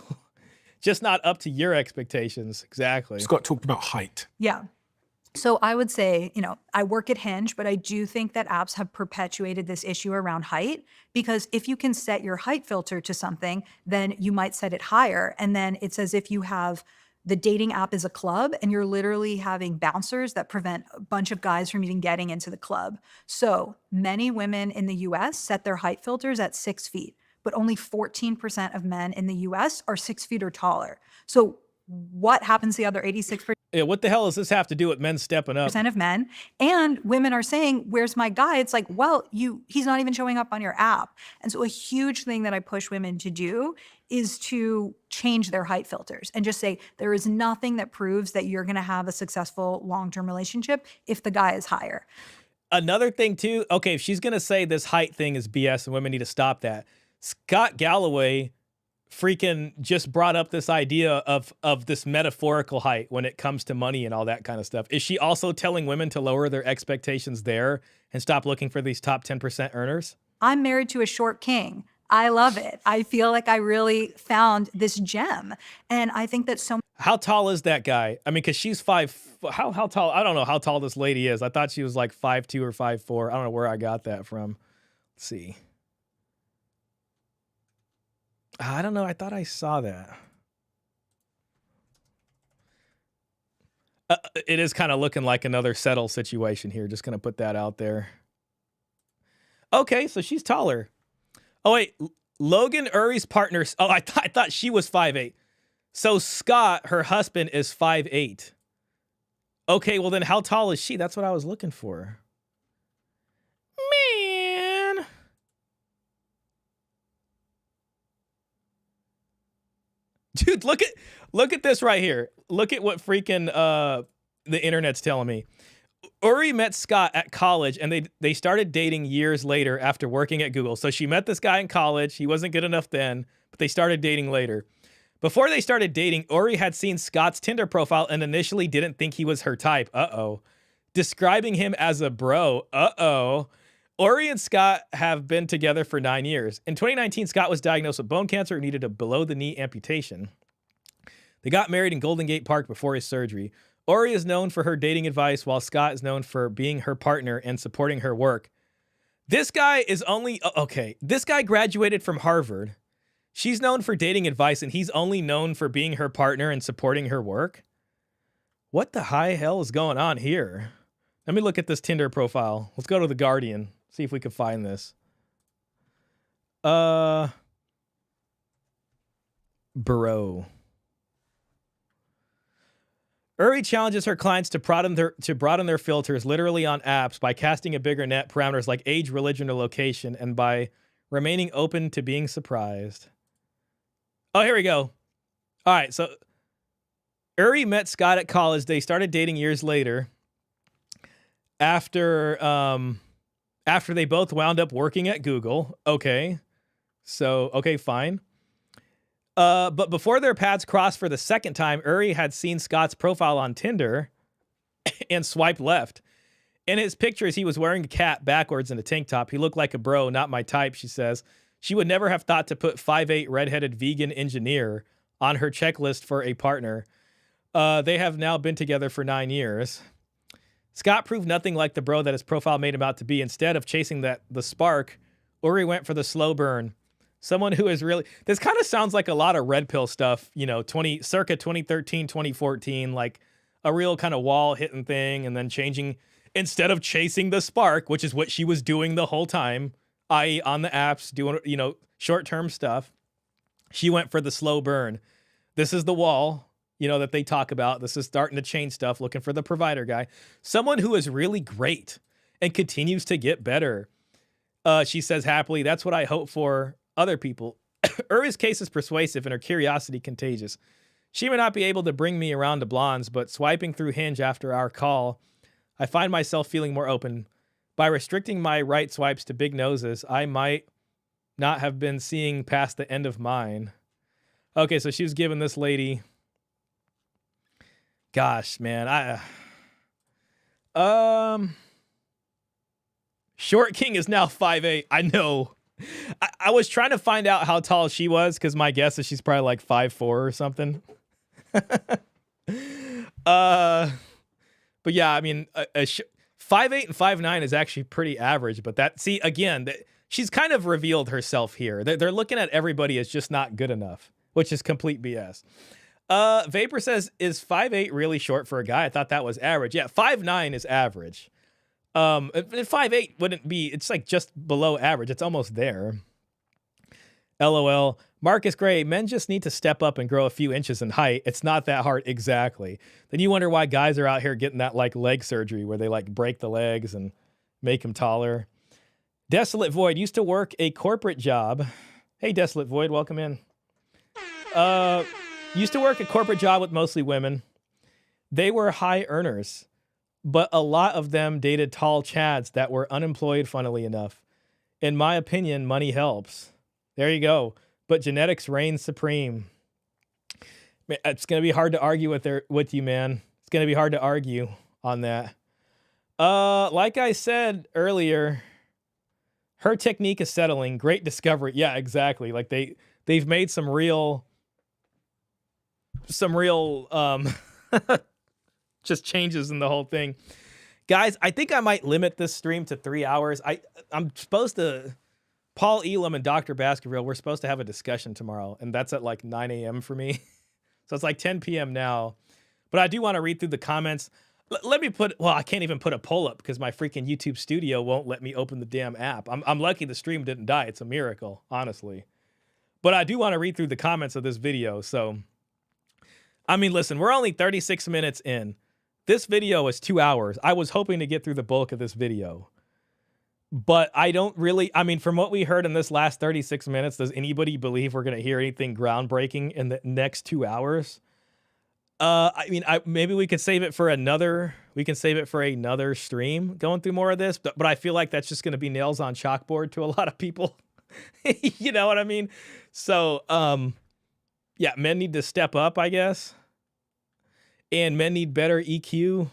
Just not up to your expectations. Exactly. Scott talked about height. Yeah. So I would say, you know, I work at Hinge, but I do think that apps have perpetuated this issue around height, because if you can set your height filter to something, then you might set it higher. And then it's as if you have the dating app is a club and you're literally having bouncers that prevent a bunch of guys from even getting into the club. So many women in the US set their height filters at 6 feet, but only 14% of men in the US are 6 feet or taller. So what happens to the other 86%? Yeah, what the hell does this have to do with men stepping up? Of men and women are saying, where's my guy? It's like, well, he's not even showing up on your app. And so a huge thing that I push women to do is to change their height filters and just say, there is nothing that proves that you're going to have a successful long-term relationship if the guy is higher. Another thing too, okay, if she's going to say this height thing is BS and women need to stop that, Scott Galloway freaking just brought up this idea of this metaphorical height when it comes to money and all that kind of stuff. Is she also telling women to lower their expectations there and stop looking for these top 10% earners? I'm married to a short king. I love it. I feel like I really found this gem. And I think that How tall is that guy? I mean, because she's how tall? I don't know how tall this lady is. I thought she was like 5'2" or 5'4". I don't know where I got that from. Let's see. I don't know. I thought I saw that. It is kind of looking like another settle situation here. Just going to put that out there. Okay, so she's taller. Oh, wait. Logan, Uri's partner. Oh, I thought she was 5'8". So Scott, her husband, is 5'8". Okay, well then how tall is she? That's what I was looking for. Man. Dude, look at this right here. Look at what freaking the internet's telling me. Uri met Scott at college, and they started dating years later after working at Google. So she met this guy in college. He wasn't good enough then, but they started dating later. Before they started dating, Uri had seen Scott's Tinder profile and initially didn't think he was her type. Uh-oh. Describing him as a bro. Uh-oh. Uri and Scott have been together for 9 years. In 2019, Scott was diagnosed with bone cancer and needed a below-the-knee amputation. They got married in Golden Gate Park before his surgery. Uri is known for her dating advice, while Scott is known for being her partner and supporting her work. This guy is only... Okay, this guy graduated from Harvard. She's known for dating advice, and he's only known for being her partner and supporting her work? What the high hell is going on here? Let me look at this Tinder profile. Let's go to The Guardian. See if we can find this. Bro. Uri challenges her clients to broaden their filters literally on apps by casting a bigger net, parameters like age, religion, or location, and by remaining open to being surprised. Oh, here we go. All right, so Uri met Scott at college. They started dating years later after they both wound up working at Google. Okay. So, okay, fine. But before their paths crossed for the second time, Uri had seen Scott's profile on Tinder and swiped left. In his pictures, he was wearing a cap backwards and a tank top. He looked like a bro, not my type, she says. She would never have thought to put 5'8" redheaded vegan engineer on her checklist for a partner. They have now been together for 9 years. Scott proved nothing like the bro that his profile made him out to be. Instead of chasing the spark, Uri went for the slow burn. Someone who is really... This kind of sounds like a lot of red pill stuff, you know, circa 2013, 2014, like a real kind of wall hitting thing, and then changing... Instead of chasing the spark, which is what she was doing the whole time, i.e. on the apps, doing, you know, short-term stuff, she went for the slow burn. This is the wall, you know, that they talk about. This is starting to change stuff, looking for the provider guy. Someone who is really great and continues to get better. She says happily, that's what I hope for other people. Uri's case is persuasive and her curiosity contagious. She may not be able to bring me around to blondes, but swiping through Hinge after our call, I find myself feeling more open. By restricting my right swipes to big noses, I might not have been seeing past the end of mine. Okay, so she was giving this lady... Gosh, man, Short King is now 5'8". I know. I was trying to find out how tall she was, because my guess is she's probably like 5'4" or something. But yeah, I mean, 5'8" and 5'9" is actually pretty average. But that, see, again, she's kind of revealed herself here. They're looking at everybody as just not good enough, which is complete BS. Vapor says, is 5'8" really short for a guy? I thought that was average. Yeah, 5'9" is average. 5'8" wouldn't be, it's like just below average. It's almost there. LOL. Marcus Gray, men just need to step up and grow a few inches in height. It's not that hard. Exactly. Then you wonder why guys are out here getting that like leg surgery where they like break the legs and make them taller. Desolate Void used to work a corporate job. Hey, Desolate Void, welcome in. Used to work a corporate job with mostly women. They were high earners, but a lot of them dated tall chads that were unemployed, funnily enough. In my opinion, money helps. There you go. But genetics reign supreme. It's going to be hard to argue with you, man. It's going to be hard to argue on that. Like I said earlier, her technique is settling. Great discovery. Yeah, exactly. Like they've made some real... some real just changes in the whole thing. Guys, I think I might limit this stream to 3 hours. I'm supposed to, Paul Elam and Dr. Baskerville, we're supposed to have a discussion tomorrow, and that's at like 9 a.m. for me. So it's like 10 p.m. now. But I do want to read through the comments. Let me I can't even put a poll up because my freaking YouTube studio won't let me open the damn app. I'm lucky the stream didn't die. It's a miracle, honestly. But I do want to read through the comments of this video. So, I mean, listen, we're only 36 minutes in. This video is 2 hours. I was hoping to get through the bulk of this video. But I don't really, I mean, from what we heard in this last 36 minutes, does anybody believe we're going to hear anything groundbreaking in the next 2 hours? I mean, maybe we could save it for another, stream going through more of this, but I feel like that's just going to be nails on chalkboard to a lot of people. You know what I mean? So, yeah, men need to step up, I guess. And men need better EQ.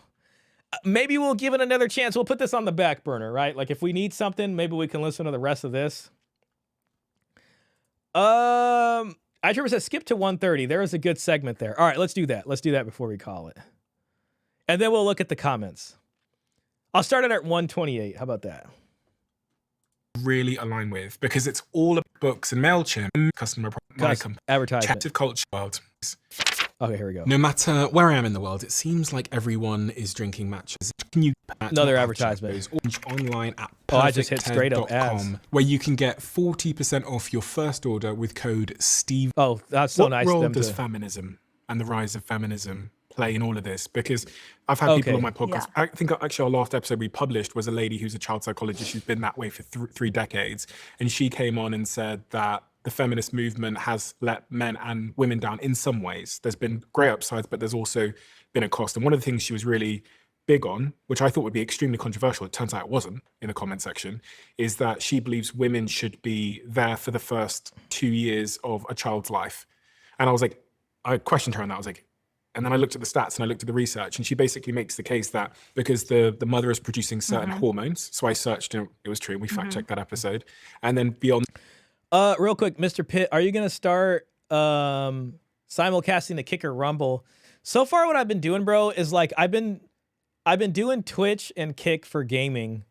Maybe we'll give it another chance. We'll put this on the back burner, right? Like if we need something, maybe we can listen to the rest of this. I said skip to 1:30. There is a good segment there. All right, let's do that. Let's do that before we call it. And then we'll look at the comments. I'll start it at 1:28. How about that? Really align with, because it's all about books and MailChimp, customer advertising, chatted culture world. Okay, here we go. No matter where I am in the world, it seems like everyone is drinking matches. Can you another advertisement? Online at I just hit straight up ads, where you can get 40% off your first order with code Steve. Oh, that's so nice. What role does feminism and the rise of feminism play in all of this? Because I've had people on my podcast. Yeah. I think actually our last episode we published was a lady who's a child psychologist. She's been that way for 3 decades, and she came on and said that the feminist movement has let men and women down in some ways. There's been great upsides, but there's also been a cost. And one of the things she was really big on, which I thought would be extremely controversial, it turns out it wasn't in the comment section, is that she believes women should be there for the first 2 years of a child's life. And I was like, I questioned her on that. I was like, and then I looked at the stats and I looked at the research, and she basically makes the case that because the mother is producing certain hormones, so I searched and it was true, we fact-checked that episode, and then beyond. Real quick, Mr. Pitt, are you going to start simulcasting the Kicker Rumble? So far what I've been doing, bro, is like I've been doing Twitch and Kick for gaming,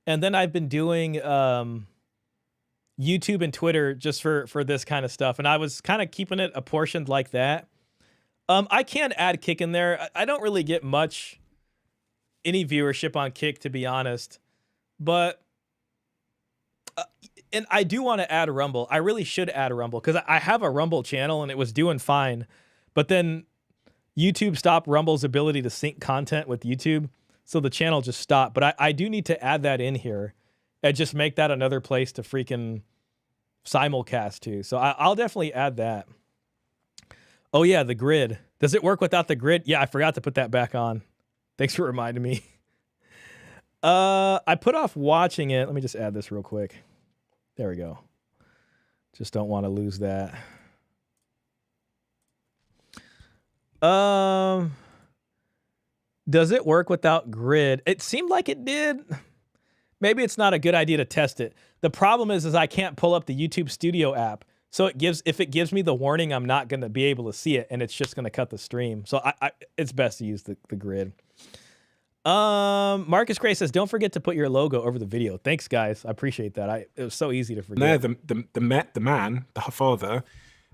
and then I've been doing YouTube and Twitter just for this kind of stuff, and I was kind of keeping it apportioned like that. I can add Kick in there. I don't really get any viewership on Kick, to be honest, but and I do want to add a Rumble. I really should add a Rumble because I have a Rumble channel and it was doing fine, but then YouTube stopped Rumble's ability to sync content with YouTube, so the channel just stopped. But I do need to add that in here and just make that another place to freaking simulcast to. So I'll definitely add that. Oh yeah, the grid. Does it work without the grid? Yeah, I forgot to put that back on. Thanks for reminding me. I put off watching it. Let me just add this real quick. There we go. Just don't want to lose that. Does it work without grid? It seemed like it did. Maybe it's not a good idea to test it. The problem is I can't pull up the YouTube Studio app. So if it gives me the warning, I'm not going to be able to see it, and it's just going to cut the stream. So it's best to use the grid. Marcus Gray says, don't forget to put your logo over the video. Thanks, guys. I appreciate that. It was so easy to forget. There, the man, the father,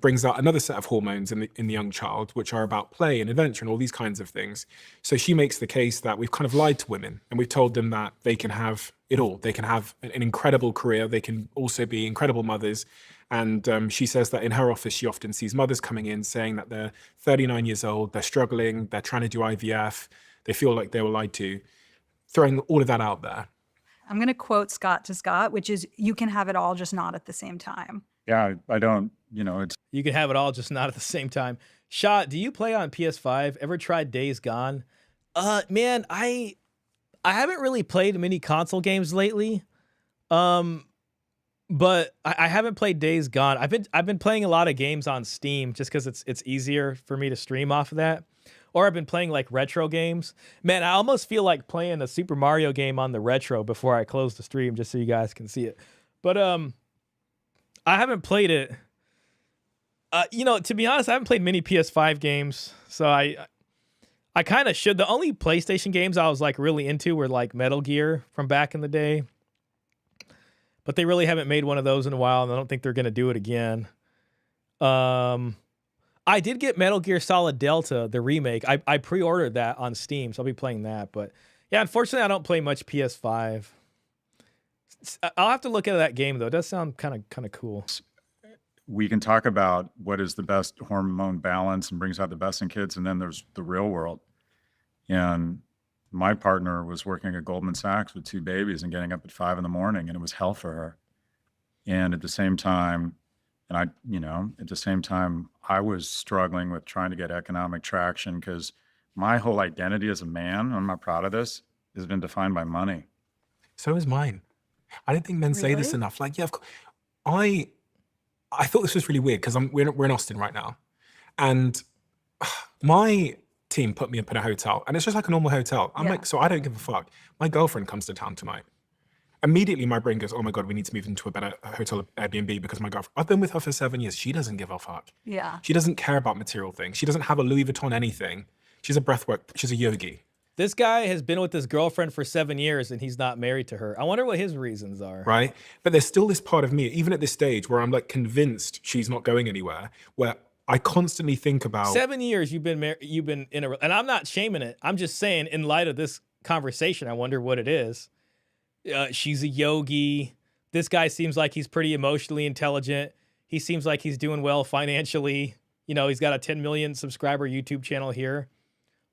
brings out another set of hormones in the young child, which are about play and adventure and all these kinds of things. So she makes the case that we've kind of lied to women, and we've told them that they can have it all. They can have an incredible career. They can also be incredible mothers. And she says that in her office, she often sees mothers coming in saying that they're 39 years old, they're struggling, they're trying to do IVF, they feel like they were lied to, throwing all of that out there. I'm going to quote Scott to Scott, which is, you can have it all, just not at the same time. Yeah, I don't, it's. You can have it all, just not at the same time. Shah, do you play on PS5? Ever tried Days Gone? Man, I haven't really played many console games lately. But I haven't played Days Gone. I've been playing a lot of games on Steam just because it's easier for me to stream off of that. Or I've been playing like retro games. Man, I almost feel like playing a Super Mario game on the retro before I close the stream just so you guys can see it. But I haven't played it. You know, to be honest, I haven't played many PS5 games, so I kind of should. The only PlayStation games I was like really into were like Metal Gear from back in the day, but they really haven't made one of those in a while, and I don't think they're gonna do it again. I did get Metal Gear Solid Delta, the remake. I pre-ordered that on Steam, so I'll be playing that. But yeah, unfortunately, I don't play much PS5. I'll have to look at that game though. It does sound kind of cool. We can talk about what is the best hormone balance and brings out the best in kids, and then there's the real world. And my partner was working at Goldman Sachs with 2 babies and getting up at 5 in the morning, and it was hell for her. And at the same time, I was struggling with trying to get economic traction because my whole identity as a man, I'm not proud of this, has been defined by money. So is mine. I don't think men say this Really? enough. Like, yeah, of course. I thought this was really weird because we're in Austin right now, and my team put me up in a hotel, and it's just like a normal hotel. I'm Yeah. like, so I don't give a fuck. My girlfriend comes to town tonight. Immediately, my brain goes, oh my God, we need to move into a better hotel Airbnb because my girlfriend, I've been with her for 7 years. She doesn't give a fuck. Yeah. She doesn't care about material things. She doesn't have a Louis Vuitton anything. She's a breathwork. She's a yogi. This guy has been with his girlfriend for 7 years and he's not married to her. I wonder what his reasons are. Right? But there's still this part of me, even at this stage, where I'm like convinced she's not going anywhere, where I constantly think about 7 years you've been in a, and I'm not shaming it. I'm just saying, in light of this conversation, I wonder what it is. She's a yogi. This guy seems like he's pretty emotionally intelligent. He seems like he's doing well financially. You know, he's got a 10 million subscriber YouTube channel here.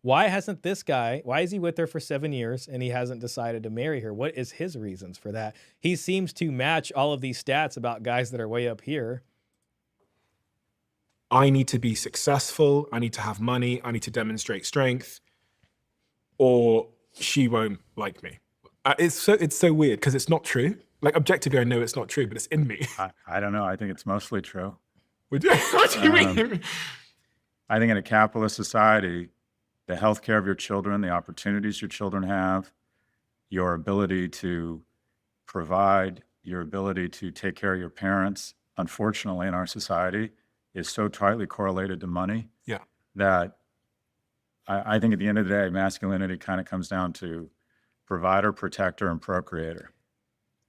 Why is he with her for 7 years and he hasn't decided to marry her? What is his reasons for that? He seems to match all of these stats about guys that are way up here. I need to be successful. I need to have money. I need to demonstrate strength, or she won't like me. It's so weird because it's not true. Like objectively, I know it's not true, but it's in me. I don't know. I think it's mostly true. What do you mean? I think in a capitalist society, the healthcare of your children, the opportunities your children have, your ability to provide, your ability to take care of your parents, unfortunately, in our society, is so tightly correlated to money Yeah. that I think at the end of the day, masculinity kind of comes down to provider, protector, and procreator.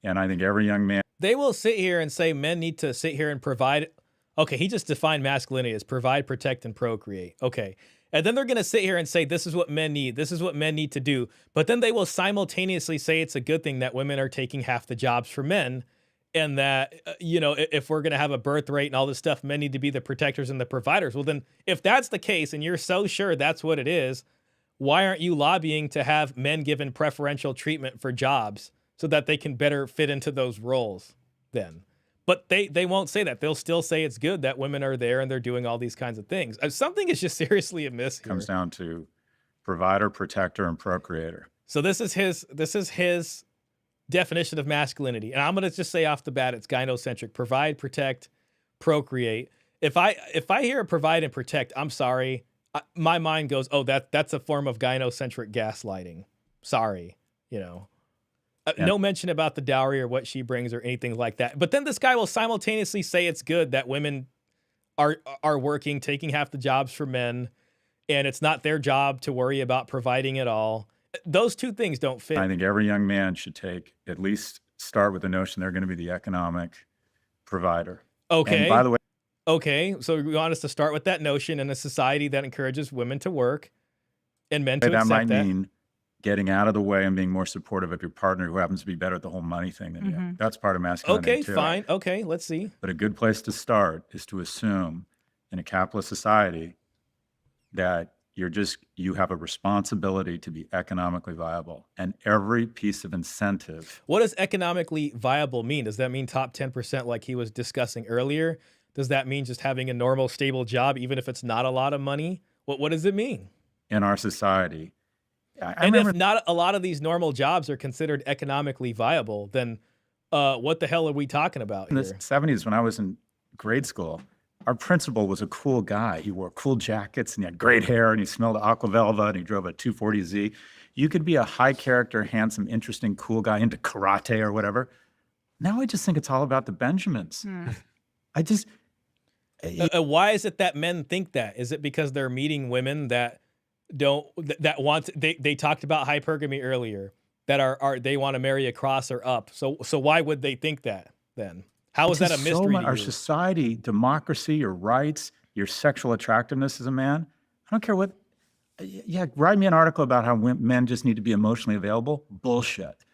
And I think every young man. They will sit here and say men need to sit here and provide. Okay, he just defined masculinity as provide, protect, and procreate. Okay. And then they're going to sit here and say, this is what men need. This is what men need to do. But then they will simultaneously say it's a good thing that women are taking half the jobs for men. And that, if we're going to have a birth rate and all this stuff, men need to be the protectors and the providers. Well, then if that's the case and you're so sure that's what it is, why aren't you lobbying to have men given preferential treatment for jobs so that they can better fit into those roles then? But they won't say that. They'll still say it's good that women are there and they're doing all these kinds of things. Something is just seriously amiss here. Comes down to provider, protector, and procreator. So this is his definition of masculinity. And I'm going to just say off the bat, it's gynocentric. Provide, protect, procreate. If I hear provide and protect, I'm sorry. My mind goes, oh, that's a form of gynocentric gaslighting. Sorry, Yeah. No mention about the dowry or what she brings or anything like that. But then this guy will simultaneously say it's good that women are working, taking half the jobs for men, and it's not their job to worry about providing at all. Those two things don't fit. I think every young man should at least start with the notion they're going to be the economic provider. Okay. And by the way, okay, so you want us to start with that notion in a society that encourages women to work and men to that accept might that. mean getting out of the way and being more supportive of your partner who happens to be better at the whole money thing than you. That's part of masculinity Okay, too. fine. Okay, let's see. But a good place to start is to assume in a capitalist society that you have a responsibility to be economically viable, and every piece of incentive. What does economically viable mean? Does that mean top 10% like he was discussing earlier? Does that mean just having a normal, stable job, even if it's not a lot of money? What does it mean? In our society, And if not a lot of these normal jobs are considered economically viable, then what the hell are we talking about in the here? 70s, when I was in grade school, our principal was a cool guy. He wore cool jackets and he had great hair and he smelled aquavelva and he drove a 240Z. You could be a high character, handsome, interesting, cool guy into karate or whatever. Now I just think it's all about the Benjamins. Why is it that men think that? Is it because they're meeting women that don't that want they talked about hypergamy earlier, that are they want to marry across or up? So why would they think that then? How is that a mystery to Our you? society, democracy, your rights, your sexual attractiveness as a man. I don't care what. Yeah, write me an article about how men just need to be emotionally available. Bullshit.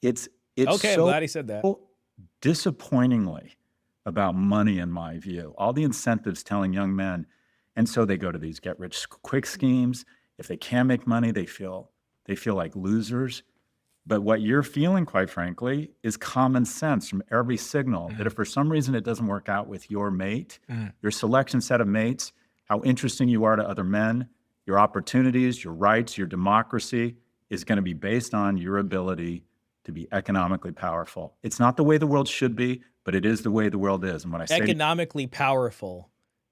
It's Okay, I'm so glad he said that. disappointingly about money, in my view. All the incentives telling young men, and so they go to these get rich quick schemes. If they can make money, they feel like losers. But what you're feeling, quite frankly, is common sense from every signal that if for some reason it doesn't work out with your mate, your selection set of mates, how interesting you are to other men, your opportunities, your rights, your democracy is going to be based on your ability to be economically powerful. It's not the way the world should be, but it is the way the world is. And when I say Economically powerful,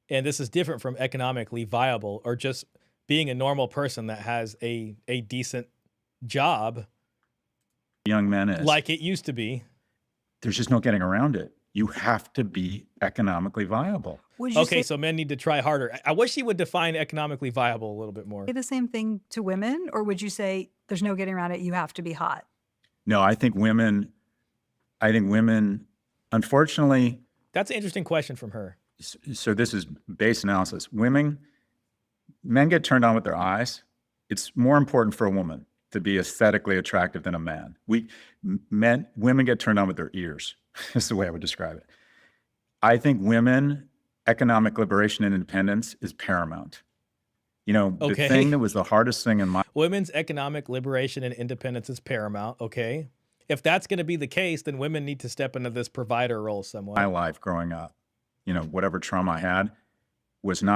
and this is different from economically viable or just being a normal person that has a decent job young men is, like it used to be. there's just no getting around it. You have to be economically viable. Would you Okay, so men need to try harder. I wish he would define economically viable a little bit more. say the same thing to women, or would you say there's no getting around it, you have to be hot? No, I think women, unfortunately, That's an interesting question from her. so this is base analysis. Men get turned on with their eyes. It's more important for a woman to be aesthetically attractive than a man. Women get turned on with their ears. That's the way I would describe it. I think economic liberation and independence is paramount. The Okay. thing that was the hardest thing in my Women's economic liberation and independence is paramount. Okay. If that's going to be the case, then women need to step into this provider role somewhat. life growing up, whatever trauma I had wasn't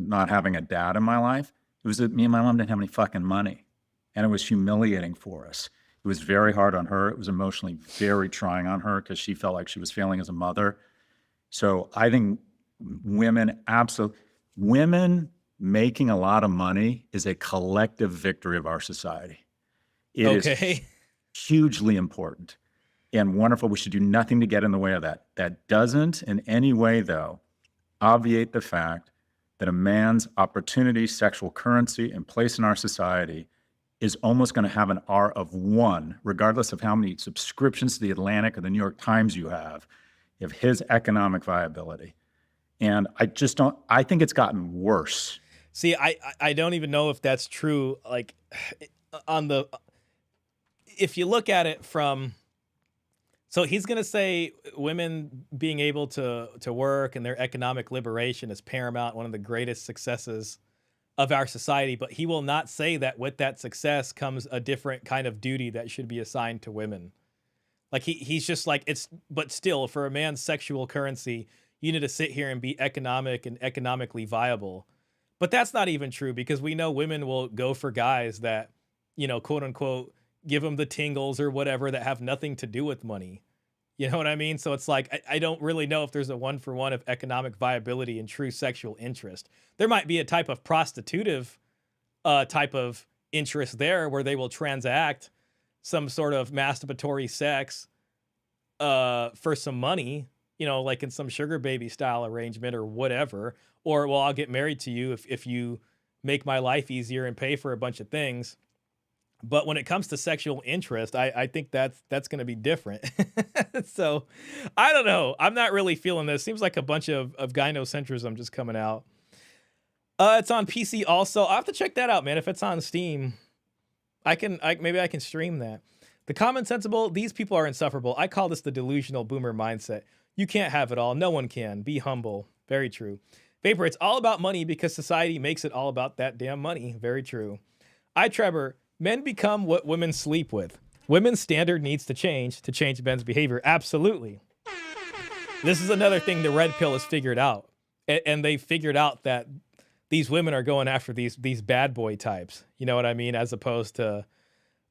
not having a dad in my life. It was that me and my mom didn't have any fucking money. And it was humiliating for us. It was very hard on her. It was emotionally very trying on her because she felt like she was failing as a mother. So I think women making a lot of money is a collective victory of our society. It is Okay. hugely important and wonderful. We should do nothing to get in the way of that. That doesn't in any way, though, obviate the fact that a man's opportunity, sexual currency, and place in our society is almost going to have an R of 1, regardless of how many subscriptions to the Atlantic or the New York Times you have, of his economic viability. And I think it's gotten worse. See, I don't even know if that's true. Like if you look at it from, so he's going to say women being able to work and their economic liberation is paramount, one of the greatest successes of our society, but he will not say that with that success comes a different kind of duty that should be assigned to women. Like he's just like, but still, for a man's sexual currency, you need to sit here and be economic and economically viable. But that's not even true, because we know women will go for guys that, quote unquote, give them the tingles or whatever, that have nothing to do with money. You know what I mean? So it's like, I don't really know if there's a 1-for-1 of economic viability and true sexual interest. There might be a type of prostitutive type of interest there, where they will transact some sort of masturbatory sex for some money, like in some sugar baby style arrangement or whatever. Or, well, I'll get married to you if you make my life easier and pay for a bunch of things. But when it comes to sexual interest, I think that's going to be different. So I don't know. I'm not really feeling this. Seems like a bunch of gynocentrism just coming out. It's on PC also. I'll have to check that out, man. If it's on Steam, maybe I can stream that. The common sensible, these people are insufferable. I call this the delusional boomer mindset. You can't have it all. No one can. Be humble. Very true. Vapor, it's all about money because society makes it all about that damn money. Very true. Trevor, men become what women sleep with. Women's standard needs to change men's behavior. Absolutely. This is another thing the red pill has figured out. And they figured out that these women are going after these bad boy types. You know what I mean? As opposed to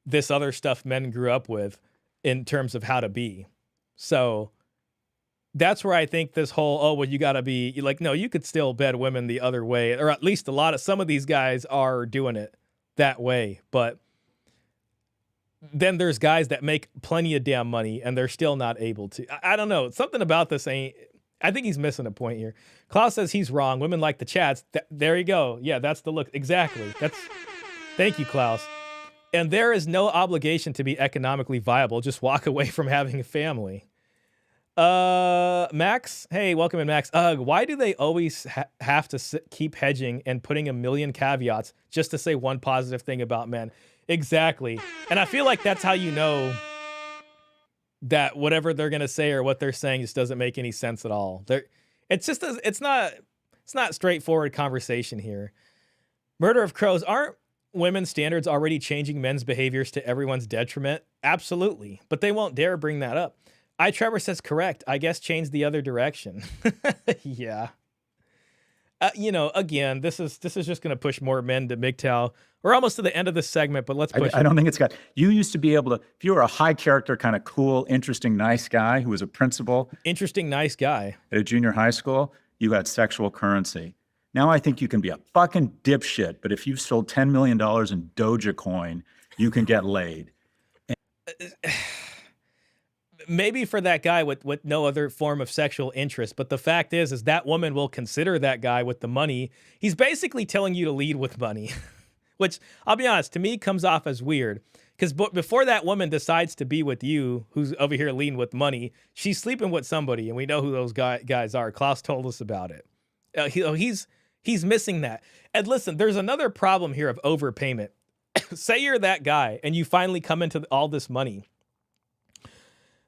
this other stuff men grew up with in terms of how to be. So that's where I think this whole, you got to be like, no, you could still bed women the other way. Or at least some of these guys are doing it that way. But then there's guys that make plenty of damn money and they're still not able to. I don't know. Something about this ain't, I think he's missing a point here. Klaus says he's wrong. Women like the chats. There you go. Yeah, that's the look. Exactly. Thank you, Klaus. And there is no obligation to be economically viable. Just walk away from having a family. Max. Hey, welcome in, Max. Why do they always have to keep hedging and putting a million caveats just to say one positive thing about men? Exactly. And I feel like that's how you know that whatever they're going to say or what they're saying just doesn't make any sense at all. It's not straightforward conversation here. Murder of crows. Aren't women's standards already changing men's behaviors to everyone's detriment? Absolutely. But they won't dare bring that up. Trevor says correct. I guess change the other direction. Yeah. Again, this is just going to push more men to MGTOW. We're almost to the end of this segment, but let's push I don't think it's got, you used to be able to, if you were a high character, kind of cool, interesting, nice guy who was a principal. Interesting, nice guy. At a junior high school, you got sexual currency. Now I think you can be a fucking dipshit, but if you've sold $10 million in Dogecoin, you can get laid. Maybe for that guy with no other form of sexual interest. But the fact is that woman will consider that guy with the money. He's basically telling you to lead with money, which I'll be honest, to me comes off as weird. Because before that woman decides to be with you, who's over here leading with money, she's sleeping with somebody. And we know who those guys are. Klaus told us about it. He's missing that. And listen, there's another problem here of overpayment. Say you're that guy and you finally come into all this money.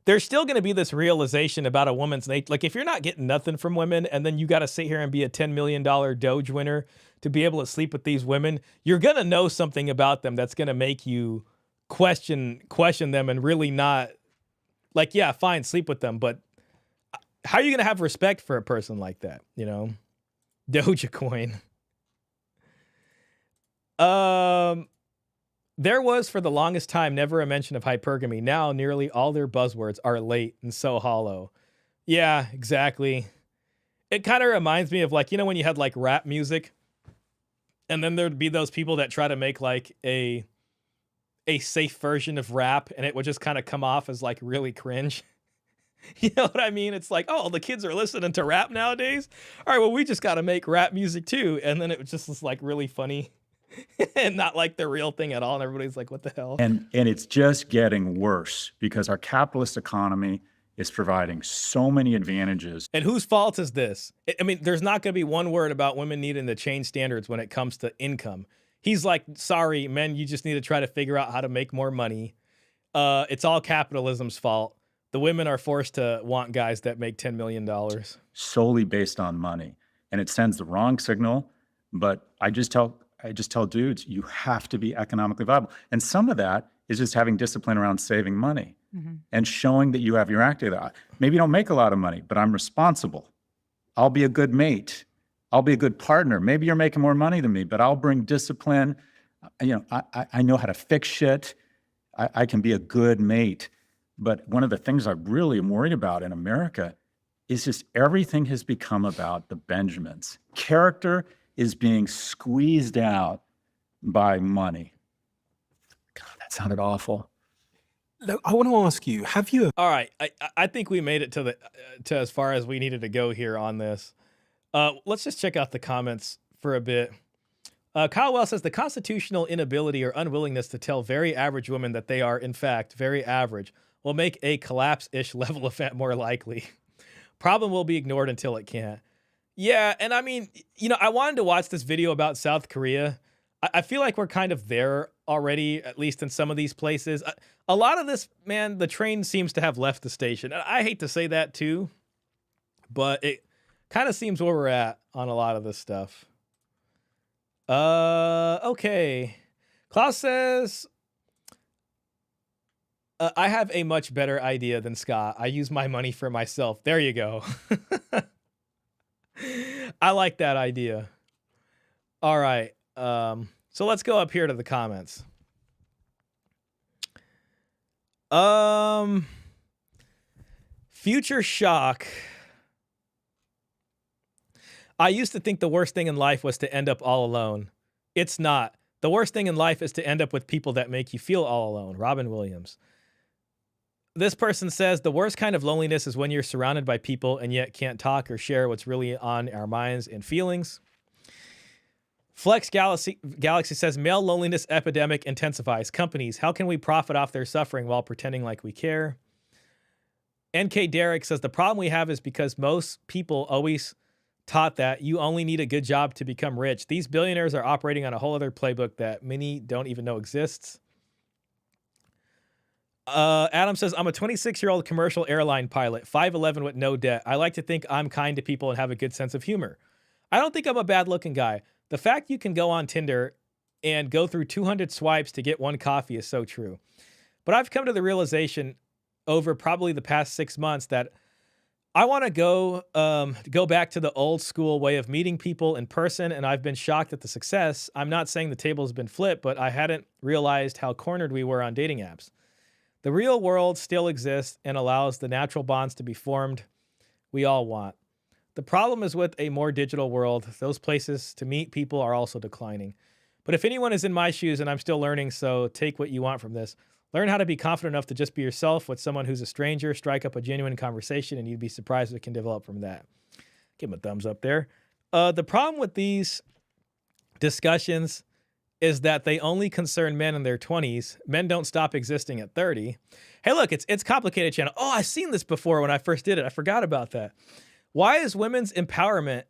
There's still going to be this realization about a woman's nature. Like, if you're not getting nothing from women and then you got to sit here and be a $10 million Doge winner to be able to sleep with these women, you're going to know something about them that's going to make you question them and really not, like, yeah, fine, sleep with them. But how are you going to have respect for a person like that? Dogecoin. There was, for the longest time, never a mention of hypergamy. Now, nearly all their buzzwords are late and so hollow. Yeah, exactly. It kind of reminds me of, like, when you had, like, rap music, and then there'd be those people that try to make, like, a safe version of rap, and it would just kind of come off as, like, really cringe. You know what I mean? It's like, oh, the kids are listening to rap nowadays? All right, well, we just got to make rap music, too. And then it just was, like, really funny. And not like the real thing at all. And everybody's like, what the hell? And it's just getting worse because our capitalist economy is providing so many advantages. And whose fault is this? I mean, there's not going to be one word about women needing to change standards when it comes to income. He's like, sorry, men, you just need to try to figure out how to make more money. It's all capitalism's fault. The women are forced to want guys that make $10 million. Solely based on money. And it sends the wrong signal. But I just tell dudes, you have to be economically viable. And some of that is just having discipline around saving money and showing that you have your act together. Maybe you don't make a lot of money, but I'm responsible. I'll be a good mate. I'll be a good partner. Maybe you're making more money than me, but I'll bring discipline. I know how to fix shit. I can be a good mate. But one of the things I really am worried about in America is just everything has become about the Benjamins. Character is being squeezed out by money. God, that sounded awful. Look, I want to ask you, have you... All right, I think we made it to as far as we needed to go here on this. Let's just check out the comments for a bit. Kyle Wells says, the constitutional inability or unwillingness to tell very average women that they are, in fact, very average will make a collapse-ish level event more likely. Problem will be ignored until it can't. Yeah, and I mean, I wanted to watch this video about South Korea. I feel like we're kind of there already, at least in some of these places. A lot of this, man, the train seems to have left the station. I hate to say that too, but it kind of seems where we're at on a lot of this stuff. Okay. Klaus says, I have a much better idea than Scott. I use my money for myself. There you go. I like that idea. All right. So let's go up here to the comments. Future Shock. I used to think the worst thing in life was to end up all alone. It's not. The worst thing in life is to end up with people that make you feel all alone. Robin Williams. This person says the worst kind of loneliness is when you're surrounded by people and yet can't talk or share what's really on our minds and feelings. Flex Galaxy says male loneliness epidemic intensifies. Companies, how can we profit off their suffering while pretending like we care? NK Derek says the problem we have is because most people always taught that you only need a good job to become rich. These billionaires are operating on a whole other playbook that many don't even know exists. Adam says, I'm a 26-year-old commercial airline pilot, 5'11" with no debt. I like to think I'm kind to people and have a good sense of humor. I don't think I'm a bad-looking guy. The fact you can go on Tinder and go through 200 swipes to get one coffee is so true. But I've come to the realization over probably the past 6 months that I want to go back to the old school way of meeting people in person, and I've been shocked at the success. I'm not saying the table has been flipped, but I hadn't realized how cornered we were on dating apps. The real world still exists and allows the natural bonds to be formed we all want. The problem is with a more digital world, those places to meet people are also declining. But if anyone is in my shoes, and I'm still learning, so take what you want from this. Learn how to be confident enough to just be yourself with someone who's a stranger, strike up a genuine conversation, and you'd be surprised what can develop from that. Give him a thumbs up there. The problem with these discussions is that they only concern men in their 20s. Men don't stop existing at 30. Hey, look, it's complicated channel. Oh, I've seen this before when I first did it. I forgot about that. Why is women's empowerment?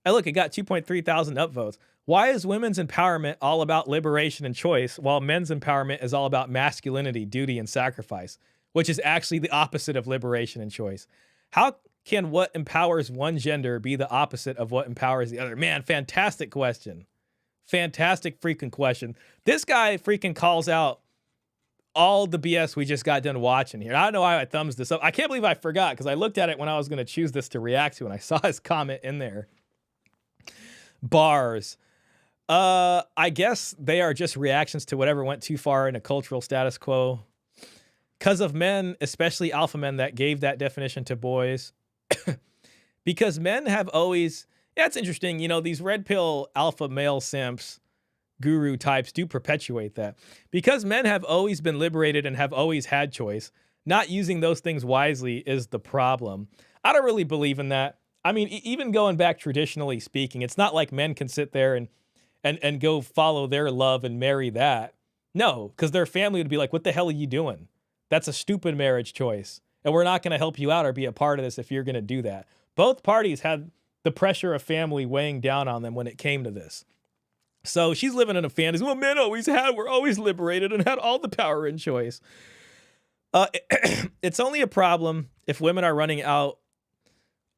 Hey, look, it got 2.3 thousand upvotes. Why is women's empowerment all about liberation and choice, while men's empowerment is all about masculinity, duty, and sacrifice, which is actually the opposite of liberation and choice? How can what empowers one gender be the opposite of what empowers the other? Man, fantastic question. Fantastic freaking question. This guy freaking calls out all the BS we just got done watching here. I don't know why I thumbs this up. I can't believe I forgot because I looked at it when I was going to choose this to react to and I saw his comment in there. Bars. I guess they are just reactions to whatever went too far in a cultural status quo. Because of men, especially alpha men, that gave that definition to boys. Because men have always... Yeah, it's interesting. You know, these red pill alpha male simps, guru types do perpetuate that. Because men have always been liberated and have always had choice, not using those things wisely is the problem. I don't really believe in that. I mean, even going back traditionally speaking, it's not like men can sit there and go follow their love and marry that. No, because their family would be like, what the hell are you doing? That's a stupid marriage choice. And we're not going to help you out or be a part of this if you're going to do that. Both parties had the pressure of family weighing down on them when it came to this. So she's living in a fantasy. Well, men were always liberated and had all the power and choice. It's only a problem if women are running out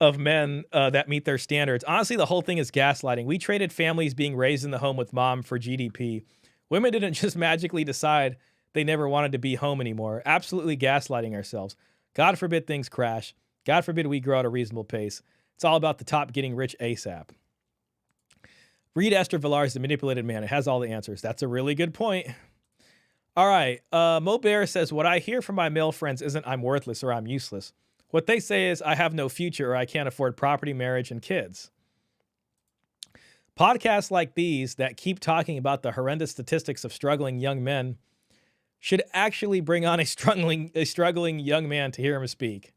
of men that meet their standards. Honestly, the whole thing is gaslighting. We traded families being raised in the home with mom for GDP. Women didn't just magically decide they never wanted to be home anymore. Absolutely gaslighting ourselves. God forbid things crash. God forbid we grow at a reasonable pace. It's all about the top getting rich ASAP. Read Esther Villar's The Manipulated Man. It has all the answers. That's a really good point. All right. Mo Bear says, what I hear from my male friends isn't I'm worthless or I'm useless. What they say is I have no future or I can't afford property, marriage, and kids. Podcasts like these that keep talking about the horrendous statistics of struggling young men should actually bring on a struggling young man to hear him speak.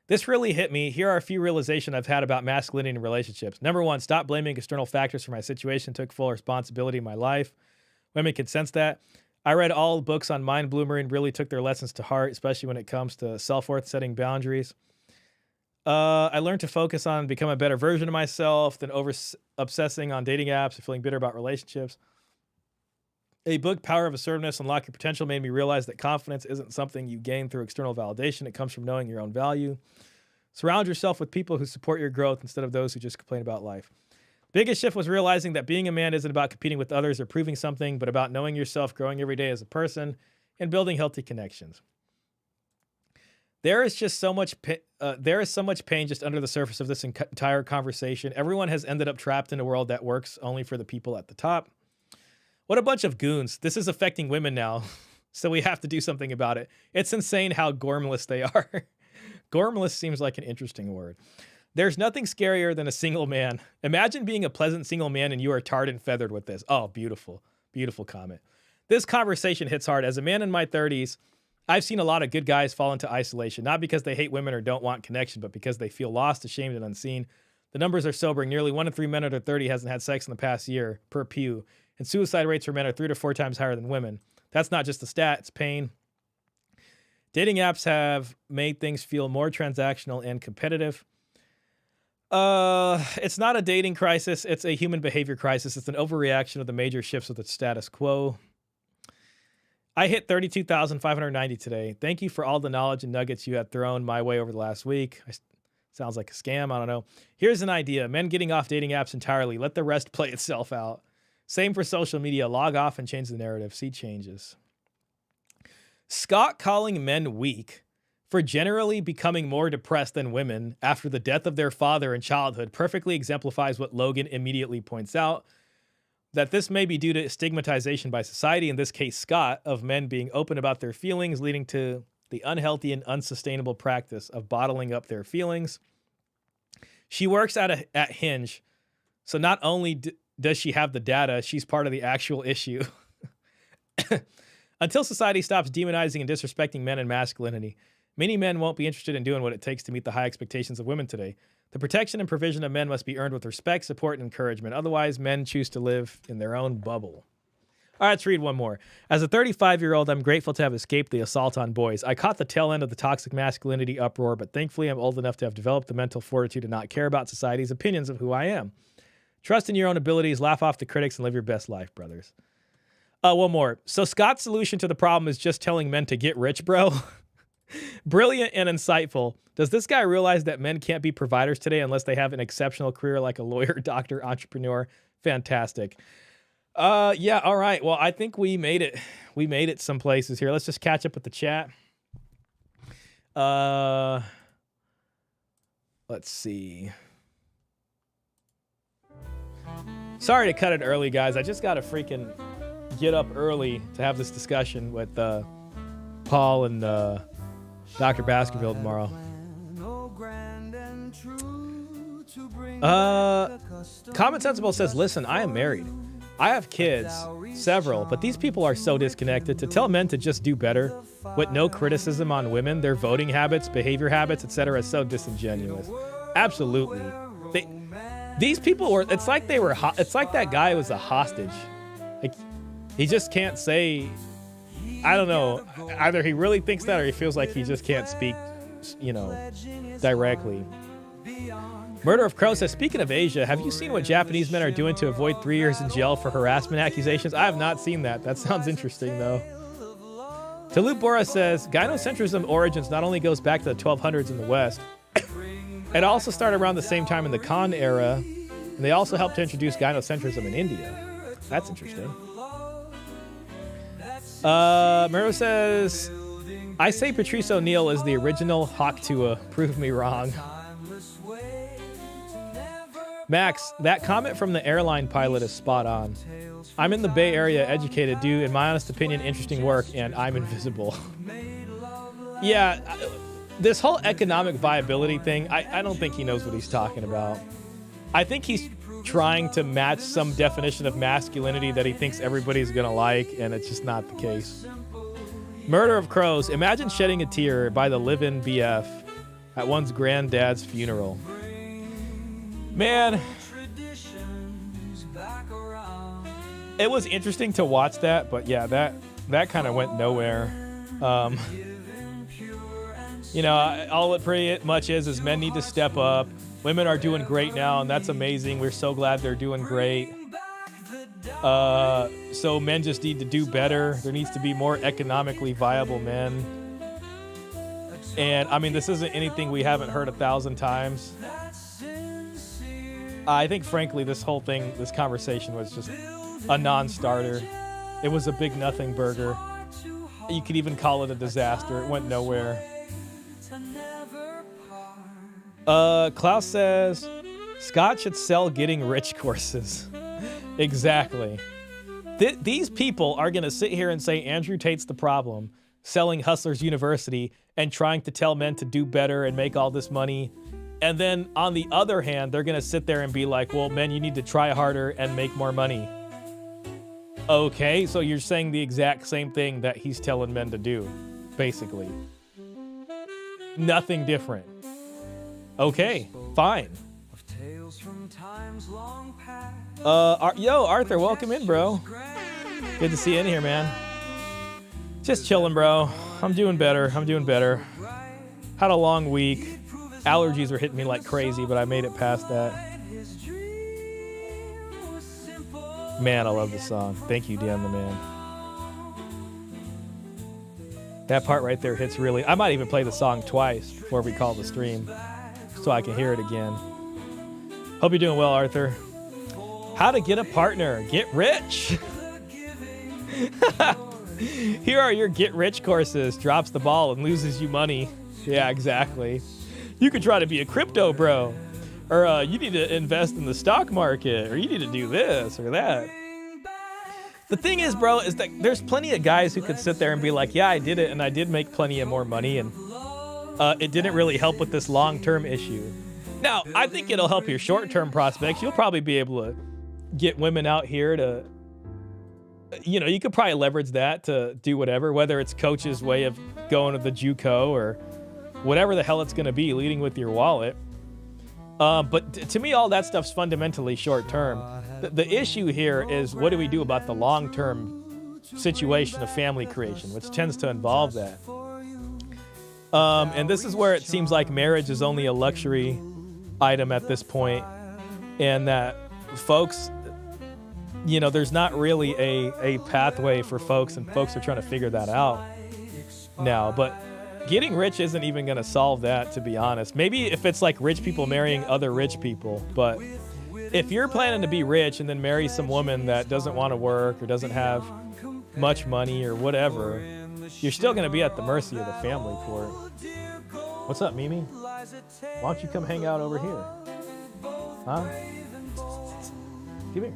This really hit me. Here are a few realizations I've had about masculinity in relationships. Number one, stop blaming external factors for my situation. Took full responsibility in my life. Women can sense that. I read all books on mind bloomer and really took their lessons to heart, especially when it comes to self-worth, setting boundaries. I learned to focus on become a better version of myself than obsessing on dating apps and feeling bitter about relationships. A book, Power of Assertiveness, Unlock Your Potential, made me realize that confidence isn't something you gain through external validation. It comes from knowing your own value. Surround yourself with people who support your growth instead of those who just complain about life. Biggest shift was realizing that being a man isn't about competing with others or proving something, but about knowing yourself, growing every day as a person, and building healthy connections. There is so much pain just under the surface of this entire conversation. Everyone has ended up trapped in a world that works only for the people at the top. What a bunch of goons. This is affecting women now, so we have to do something about it. It's insane how gormless they are. Gormless seems like an interesting word. There's nothing scarier than a single man. Imagine being a pleasant single man and you are tarred and feathered with this. Oh, beautiful. Beautiful comment. This conversation hits hard. As a man in my 30s, I've seen a lot of good guys fall into isolation, not because they hate women or don't want connection, but because they feel lost, ashamed, and unseen. The numbers are sobering. Nearly 1 in 3 men under 30 hasn't had sex in the past year, per Pew. And suicide rates for men are 3 to 4 times higher than women. That's not just a stat, it's pain. Dating apps have made things feel more transactional and competitive. It's not a dating crisis. It's a human behavior crisis. It's an overreaction of the major shifts of the status quo. I hit 32,590 today. Thank you for all the knowledge and nuggets you had thrown my way over the last week. Sounds like a scam. I don't know. Here's an idea. Men getting off dating apps entirely. Let the rest play itself out. Same for social media. Log off and change the narrative. See changes. Scott calling men weak for generally becoming more depressed than women after the death of their father in childhood perfectly exemplifies what Logan immediately points out, that this may be due to stigmatization by society, in this case Scott, of men being open about their feelings, leading to the unhealthy and unsustainable practice of bottling up their feelings. She works at Hinge, so not only does she have the data, she's part of the actual issue. Until society stops demonizing and disrespecting men and masculinity, many men won't be interested in doing what it takes to meet the high expectations of women today. The protection and provision of men must be earned with respect, support, and encouragement. Otherwise, men choose to live in their own bubble. All right, let's read one more. As a 35-year-old, I'm grateful to have escaped the assault on boys. I caught the tail end of the toxic masculinity uproar, but thankfully I'm old enough to have developed the mental fortitude to not care about society's opinions of who I am. Trust in your own abilities, laugh off the critics, and live your best life, brothers. One more. So Scott's solution to the problem is just telling men to get rich, bro? Brilliant and insightful. Does this guy realize that men can't be providers today unless they have an exceptional career like a lawyer, doctor, entrepreneur? Fantastic. Yeah, all right. Well, I think we made it. We made it some places here. Let's just catch up with the chat. Let's see. Sorry to cut it early, guys. I just got to freaking get up early to have this discussion with Paul and Dr. Baskerville tomorrow. Common Sensible says, listen, I am married. I have kids, several, but these people are so disconnected. To tell men to just do better with no criticism on women, their voting habits, behavior habits, etc. is so disingenuous. Absolutely. These people were, it's like they were, it's like that guy was a hostage. Like, he just can't say, I don't know, either he really thinks that or he feels like he just can't speak, you know, directly. Murder of Crow says, speaking of Asia, have you seen what Japanese men are doing to avoid 3 years in jail for harassment accusations? I have not seen that. That sounds interesting, though. Talib Bora says, gynocentrism origins not only goes back to the 1200s in the West, it also started around the same time in the Khan era, and they also helped to introduce gynocentrism in India. That's interesting. Mero says, I say Patrice O'Neal is the original Hawk Tua. Prove me wrong. Max, that comment from the airline pilot is spot on. I'm in the Bay Area, educated, do, in my honest opinion, interesting work, and I'm invisible. Yeah, this whole economic viability thing, I don't think he knows what he's talking about. I think he's trying to match some definition of masculinity that he thinks everybody's gonna like, and it's just not the case. Murder of Crows. Imagine shedding a tear by the live-in BF at one's granddad's funeral. Man, it was interesting to watch that, but yeah, that kind of went nowhere. You know, all it pretty much is men need to step up. Women are doing great now, and that's amazing. We're so glad they're doing great. So men just need to do better. There needs to be more economically viable men. And I mean, this isn't anything we haven't heard 1,000 times. I think, frankly, this whole thing, this conversation was just a non-starter. It was a big nothing burger. You could even call it a disaster. It went nowhere. Klaus says, Scott should sell getting rich courses. Exactly. These people are going to sit here and say Andrew Tate's the problem, selling Hustlers University and trying to tell men to do better and make all this money. And then on the other hand, they're going to sit there and be like, well, men, you need to try harder and make more money. Okay, so you're saying the exact same thing that he's telling men to do, basically. Nothing different. Okay, fine. Yo, Arthur, welcome in, bro. Good to see you in here, man. Just chilling, bro. I'm doing better. Had a long week. Allergies were hitting me like crazy, but I made it past that. Man, I love this song. Thank you, Dan the Man. That part right there hits really. I might even play the song twice before we call the stream so I can hear it again. Hope you're doing well, Arthur. How to get a partner. Get rich. Here are your get rich courses. Drops the ball and loses you money. Yeah, exactly. You could try to be a crypto bro. Or you need to invest in the stock market. Or you need to do this or that. The thing is, bro, is that there's plenty of guys who could sit there and be like, yeah, I did it and I did make plenty of more money. And it didn't really help with this long-term issue. Now, I think it'll help your short-term prospects. You'll probably be able to get women out here to, you know, you could probably leverage that to do whatever, whether it's Coach's way of going to the JUCO or whatever the hell it's going to be, leading with your wallet. But to me, all that stuff's fundamentally short-term. The issue here is, what do we do about the long-term situation of family creation, which tends to involve that. And this is where it seems like marriage is only a luxury item at this point, and that folks, you know, there's not really a pathway for folks, and folks are trying to figure that out now. But getting rich isn't even going to solve that, to be honest. Maybe if it's like rich people marrying other rich people, but if you're planning to be rich and then marry some woman that doesn't want to work or doesn't have much money or whatever, you're still going to be at the mercy of the family for it. What's up, Mimi? Why don't you come hang out over here? Huh? Come here.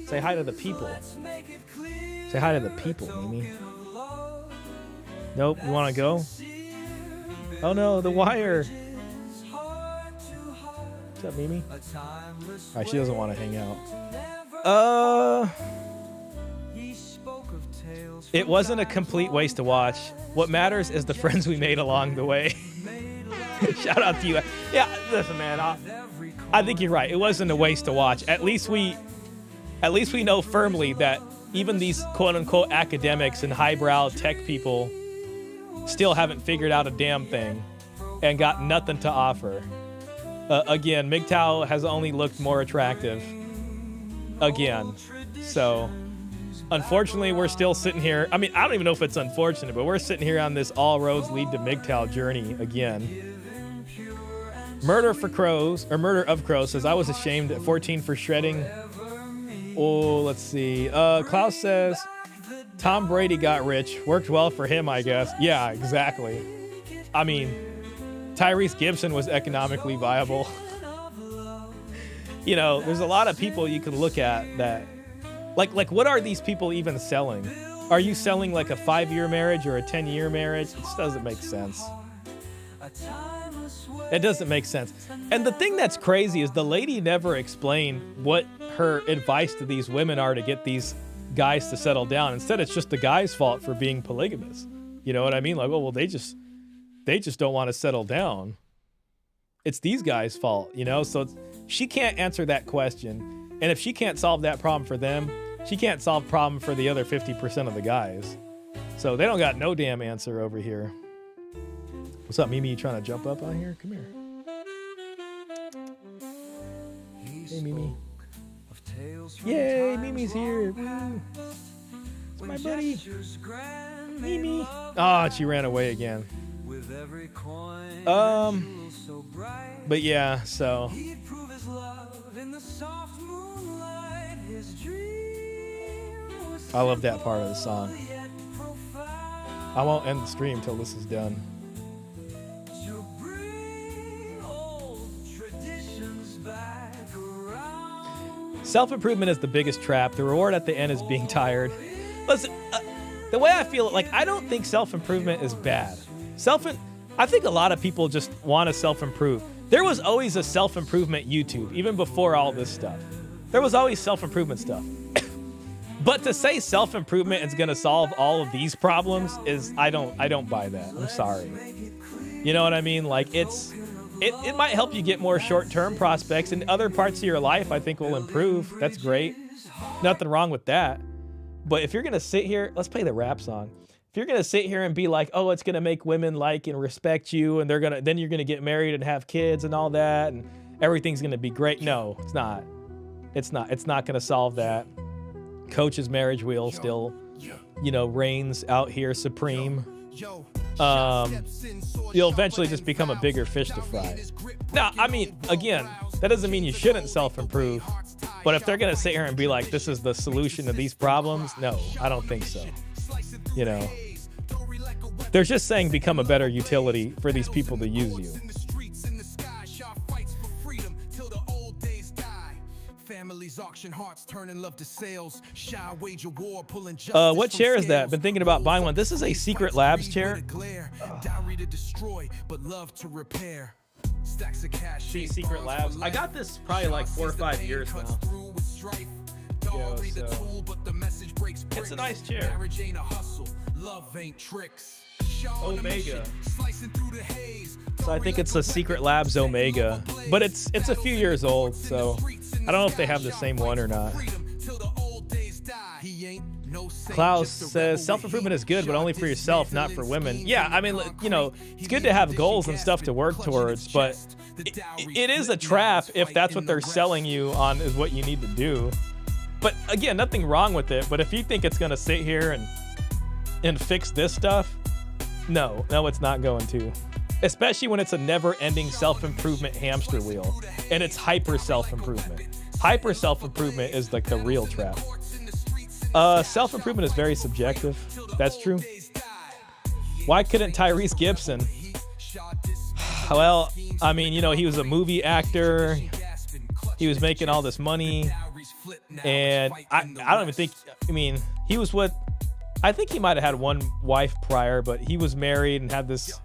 Say hi to the people. Say hi to the people, Mimi. Nope, you want to go? Oh no, the wire. What's up, Mimi? Alright, she doesn't want to hang out. It wasn't a complete waste to watch. What matters is the friends we made along the way. Shout out to you. Yeah, listen, man. I think you're right. It wasn't a waste to watch. At least we know firmly that even these quote-unquote academics and highbrow tech people still haven't figured out a damn thing and got nothing to offer. Again, MGTOW has only looked more attractive. Again. So, unfortunately, we're still sitting here. I mean, I don't even know if it's unfortunate, but we're sitting here on this all roads lead to MGTOW journey again. Murder of Crows says, I was ashamed at 14 for shredding. Oh, let's see. Klaus says, Tom Brady got rich. Worked well for him, I guess. Yeah, exactly. I mean, Tyrese Gibson was economically viable. You know, there's a lot of people you can look at that, like what are these people even selling? Are you selling like a 5-year marriage or a 10-year marriage? It just doesn't make sense. It doesn't make sense. And the thing that's crazy is the lady never explained what her advice to these women are to get these guys to settle down. Instead, it's just the guy's fault for being polygamous. You know what I mean? Like, oh, well, they just don't want to settle down. It's these guys' fault, you know? So she can't answer that question. And if she can't solve that problem for them, she can't solve the problem for the other 50% of the guys. So they don't got no damn answer over here. What's up, Mimi? You trying to jump up on here? Come here. Hey, Mimi. Yay, Mimi's here. Woo. It's my buddy. Mimi. Oh, she ran away again. But yeah, so. I love that part of the song. I won't end the stream till this is done. Self-improvement is the biggest trap. The reward at the end is being tired. Listen, the way I feel, like, I don't think self-improvement is bad. I think a lot of people just want to self-improve. There was always a self-improvement YouTube, even before all this stuff. There was always self-improvement stuff. But to say self-improvement is going to solve all of these problems is, I don't buy that. I'm sorry. You know what I mean? Like, it might help you get more short-term prospects, and other parts of your life I think will improve. That's great. Nothing wrong with that. But if you're going to sit here, let's play the rap song. If you're going to sit here and be like, oh, it's going to make women like and respect you, and then you're going to get married and have kids and all that, and everything's going to be great. No, it's not. It's not going to solve that. Coach's marriage wheel still, reigns out here supreme. You'll eventually just become a bigger fish to fry. Now, I mean, again, that doesn't mean you shouldn't self-improve. But if they're going to sit here and be like, this is the solution to these problems, no, I don't think so. They're just saying become a better utility for these people to use you. What chair is that? Been thinking about buying one. This is a Secret Labs chair. See, Secret Labs. I got this probably like 4 or 5 years now. It's a nice chair. Omega. So I think it's a Secret Labs Omega, but it's a few years old, so I don't know if they have the same one or not. Klaus says self-improvement is good, but only for yourself, not for women. Yeah, I mean, it's good to have goals and stuff to work towards, but it is a trap if that's what they're selling you on is what you need to do. But again, nothing wrong with it. But if you think it's going to sit here and fix this stuff, no, it's not going to. Especially when it's a never-ending self-improvement hamster wheel, and it's hyper self-improvement. Hyper self-improvement is like the real trap. Self-improvement is very subjective. That's true. Why couldn't Tyrese Gibson? Well, I mean, he was a movie actor. He was making all this money. And I don't even think, he was I think he might have had one wife prior, but he was married and had this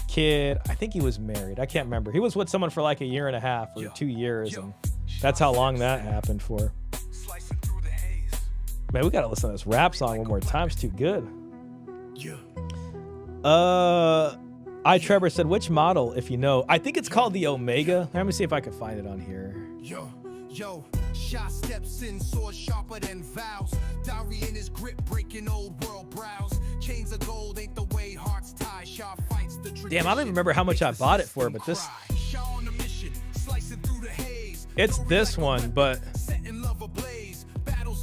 kid. I think he was married. I can't remember. He was with someone for like 1.5 years or 2 years. And that's how long that happened for. Man, we gotta listen to this rap song one more time. It's too good. Trevor said, which model, if you know? I think it's called the Omega. Let me see if I can find it on here. Shah steps in, sword sharper than vows. Diary in his grip, breaking old world brows. Chains of gold ain't the way hearts tie. Shah fights the tradition. Damn, I don't even remember how much I bought it for, but this. It's this one, but.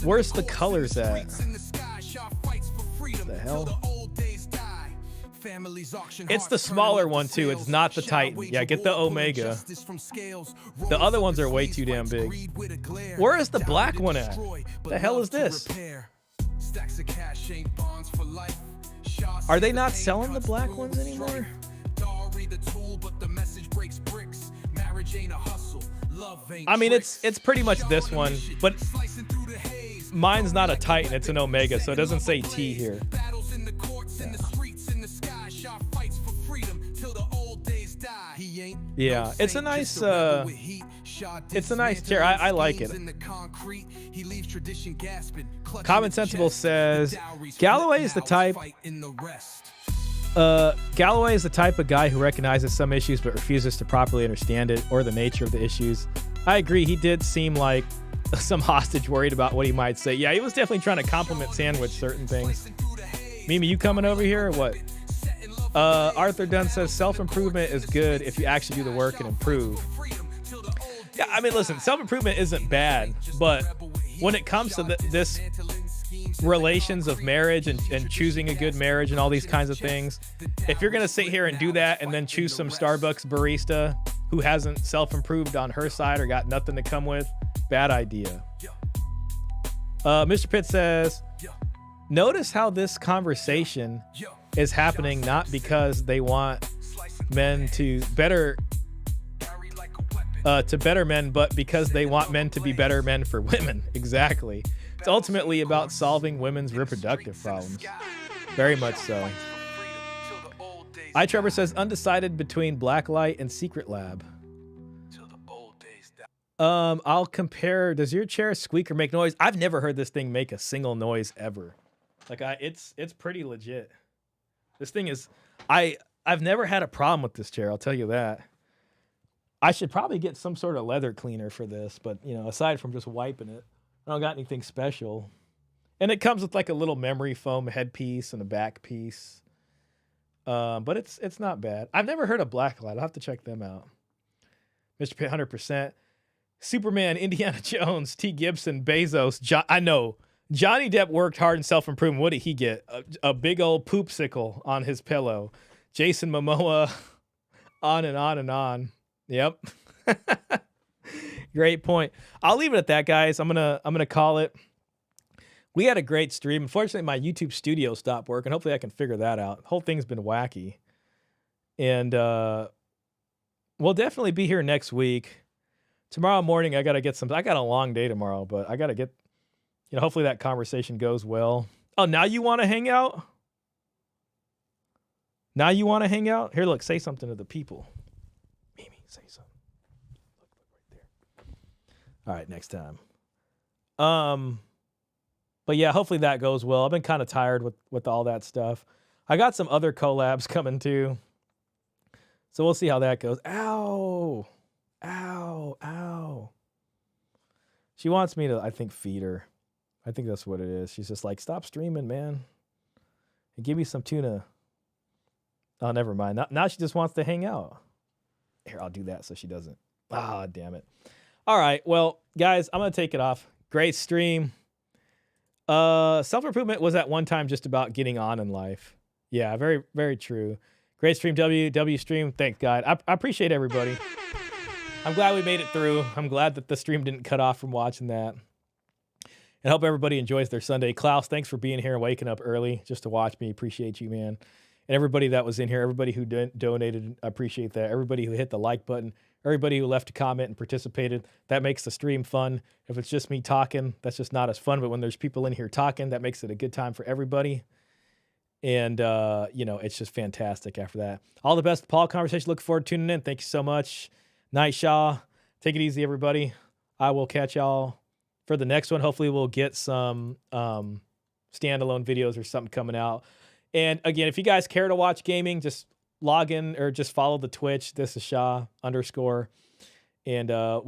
Where's the colors at? What the hell? It's the smaller one too. It's not the Titan. Yeah, get the Omega. The other ones are way too damn big. Where is the black one at? The hell is this? Are they not selling the black ones anymore? I mean, it's pretty much this one, but mine's not a Titan. It's an Omega, so it doesn't say T here. Yeah, it's a nice chair. I like it. Common Sensible says Galloway is the type of guy who recognizes some issues but refuses to properly understand it or the nature of the issues. I agree. He did seem like some hostage worried about what he might say. Yeah, he was definitely trying to compliment Sandwich certain things. Mimi, you coming over here or what? Arthur Dunn says self-improvement is good if you actually do the work and improve. Yeah, I mean, listen, self-improvement isn't bad, but when it comes to this relations of marriage and choosing a good marriage and all these kinds of things, if you're going to sit here and do that and then choose some Starbucks barista who hasn't self-improved on her side or got nothing to come with, bad idea. Mr. Pitt says, notice how this conversation is happening not because they want men to better men, but because they want men to be better men for women. Exactly. It's ultimately about solving women's reproductive problems. Very much so. Trevor says undecided between Blacklight and Secret Lab. I'll compare. Does your chair squeak or make noise? I've never heard this thing make a single noise ever. Like it's pretty legit. This thing is, I've never had a problem with this chair. I'll tell you that. I should probably get some sort of leather cleaner for this, but you know, aside from just wiping it, I don't got anything special. And it comes with like a little memory foam headpiece and a back piece. But it's not bad. I've never heard of Blacklight. I'll have to check them out. Mr. Pitt, 100%. Superman, Indiana Jones, T. Gibson, Bezos. I know. Johnny Depp worked hard in self-improvement. What did he get? A big old poopsicle on his pillow. Jason Momoa, on and on and on. Yep. Great point. I'll leave it at that, guys. I'm gonna call it. We had a great stream. Unfortunately, my YouTube studio stopped working. Hopefully I can figure that out. The whole thing's been wacky. And we'll definitely be here next week. Tomorrow morning, I got a long day tomorrow, but I got to get, hopefully that conversation goes well. Oh, now you want to hang out? Now you want to hang out? Here, look, say something to the people. Mimi, say something. Look right there. All right, next time. But yeah, hopefully that goes well. I've been kind of tired with all that stuff. I got some other collabs coming too. So we'll see how that goes. Ow. Ow. Ow. She wants me to, I think, feed her. I think that's what it is. She's just like, stop streaming, man. And give me some tuna. Oh, never mind. Now she just wants to hang out. Here, I'll do that so she doesn't. Ah, damn it. All right. Well, guys, I'm going to take it off. Great stream. Self-improvement was at one time just about getting on in life. Yeah, very, very true. Great stream, W stream. Thanks, God. I appreciate everybody. I'm glad we made it through. I'm glad that the stream didn't cut off from watching that. And hope everybody enjoys their Sunday. Klaus, thanks for being here and waking up early just to watch me. Appreciate you, man. And everybody that was in here, everybody who donated, I appreciate that. Everybody who hit the like button, everybody who left a comment and participated, that makes the stream fun. If it's just me talking, that's just not as fun. But when there's people in here talking, that makes it a good time for everybody. And, it's just fantastic after that. All the best, Paul conversation. Look forward to tuning in. Thank you so much. Night, Shah. Take it easy, everybody. I will catch y'all for the next one. Hopefully we'll get some standalone videos or something coming out. And again, if you guys care to watch gaming, just log in or just follow the Twitch. This is Shah _. And we'll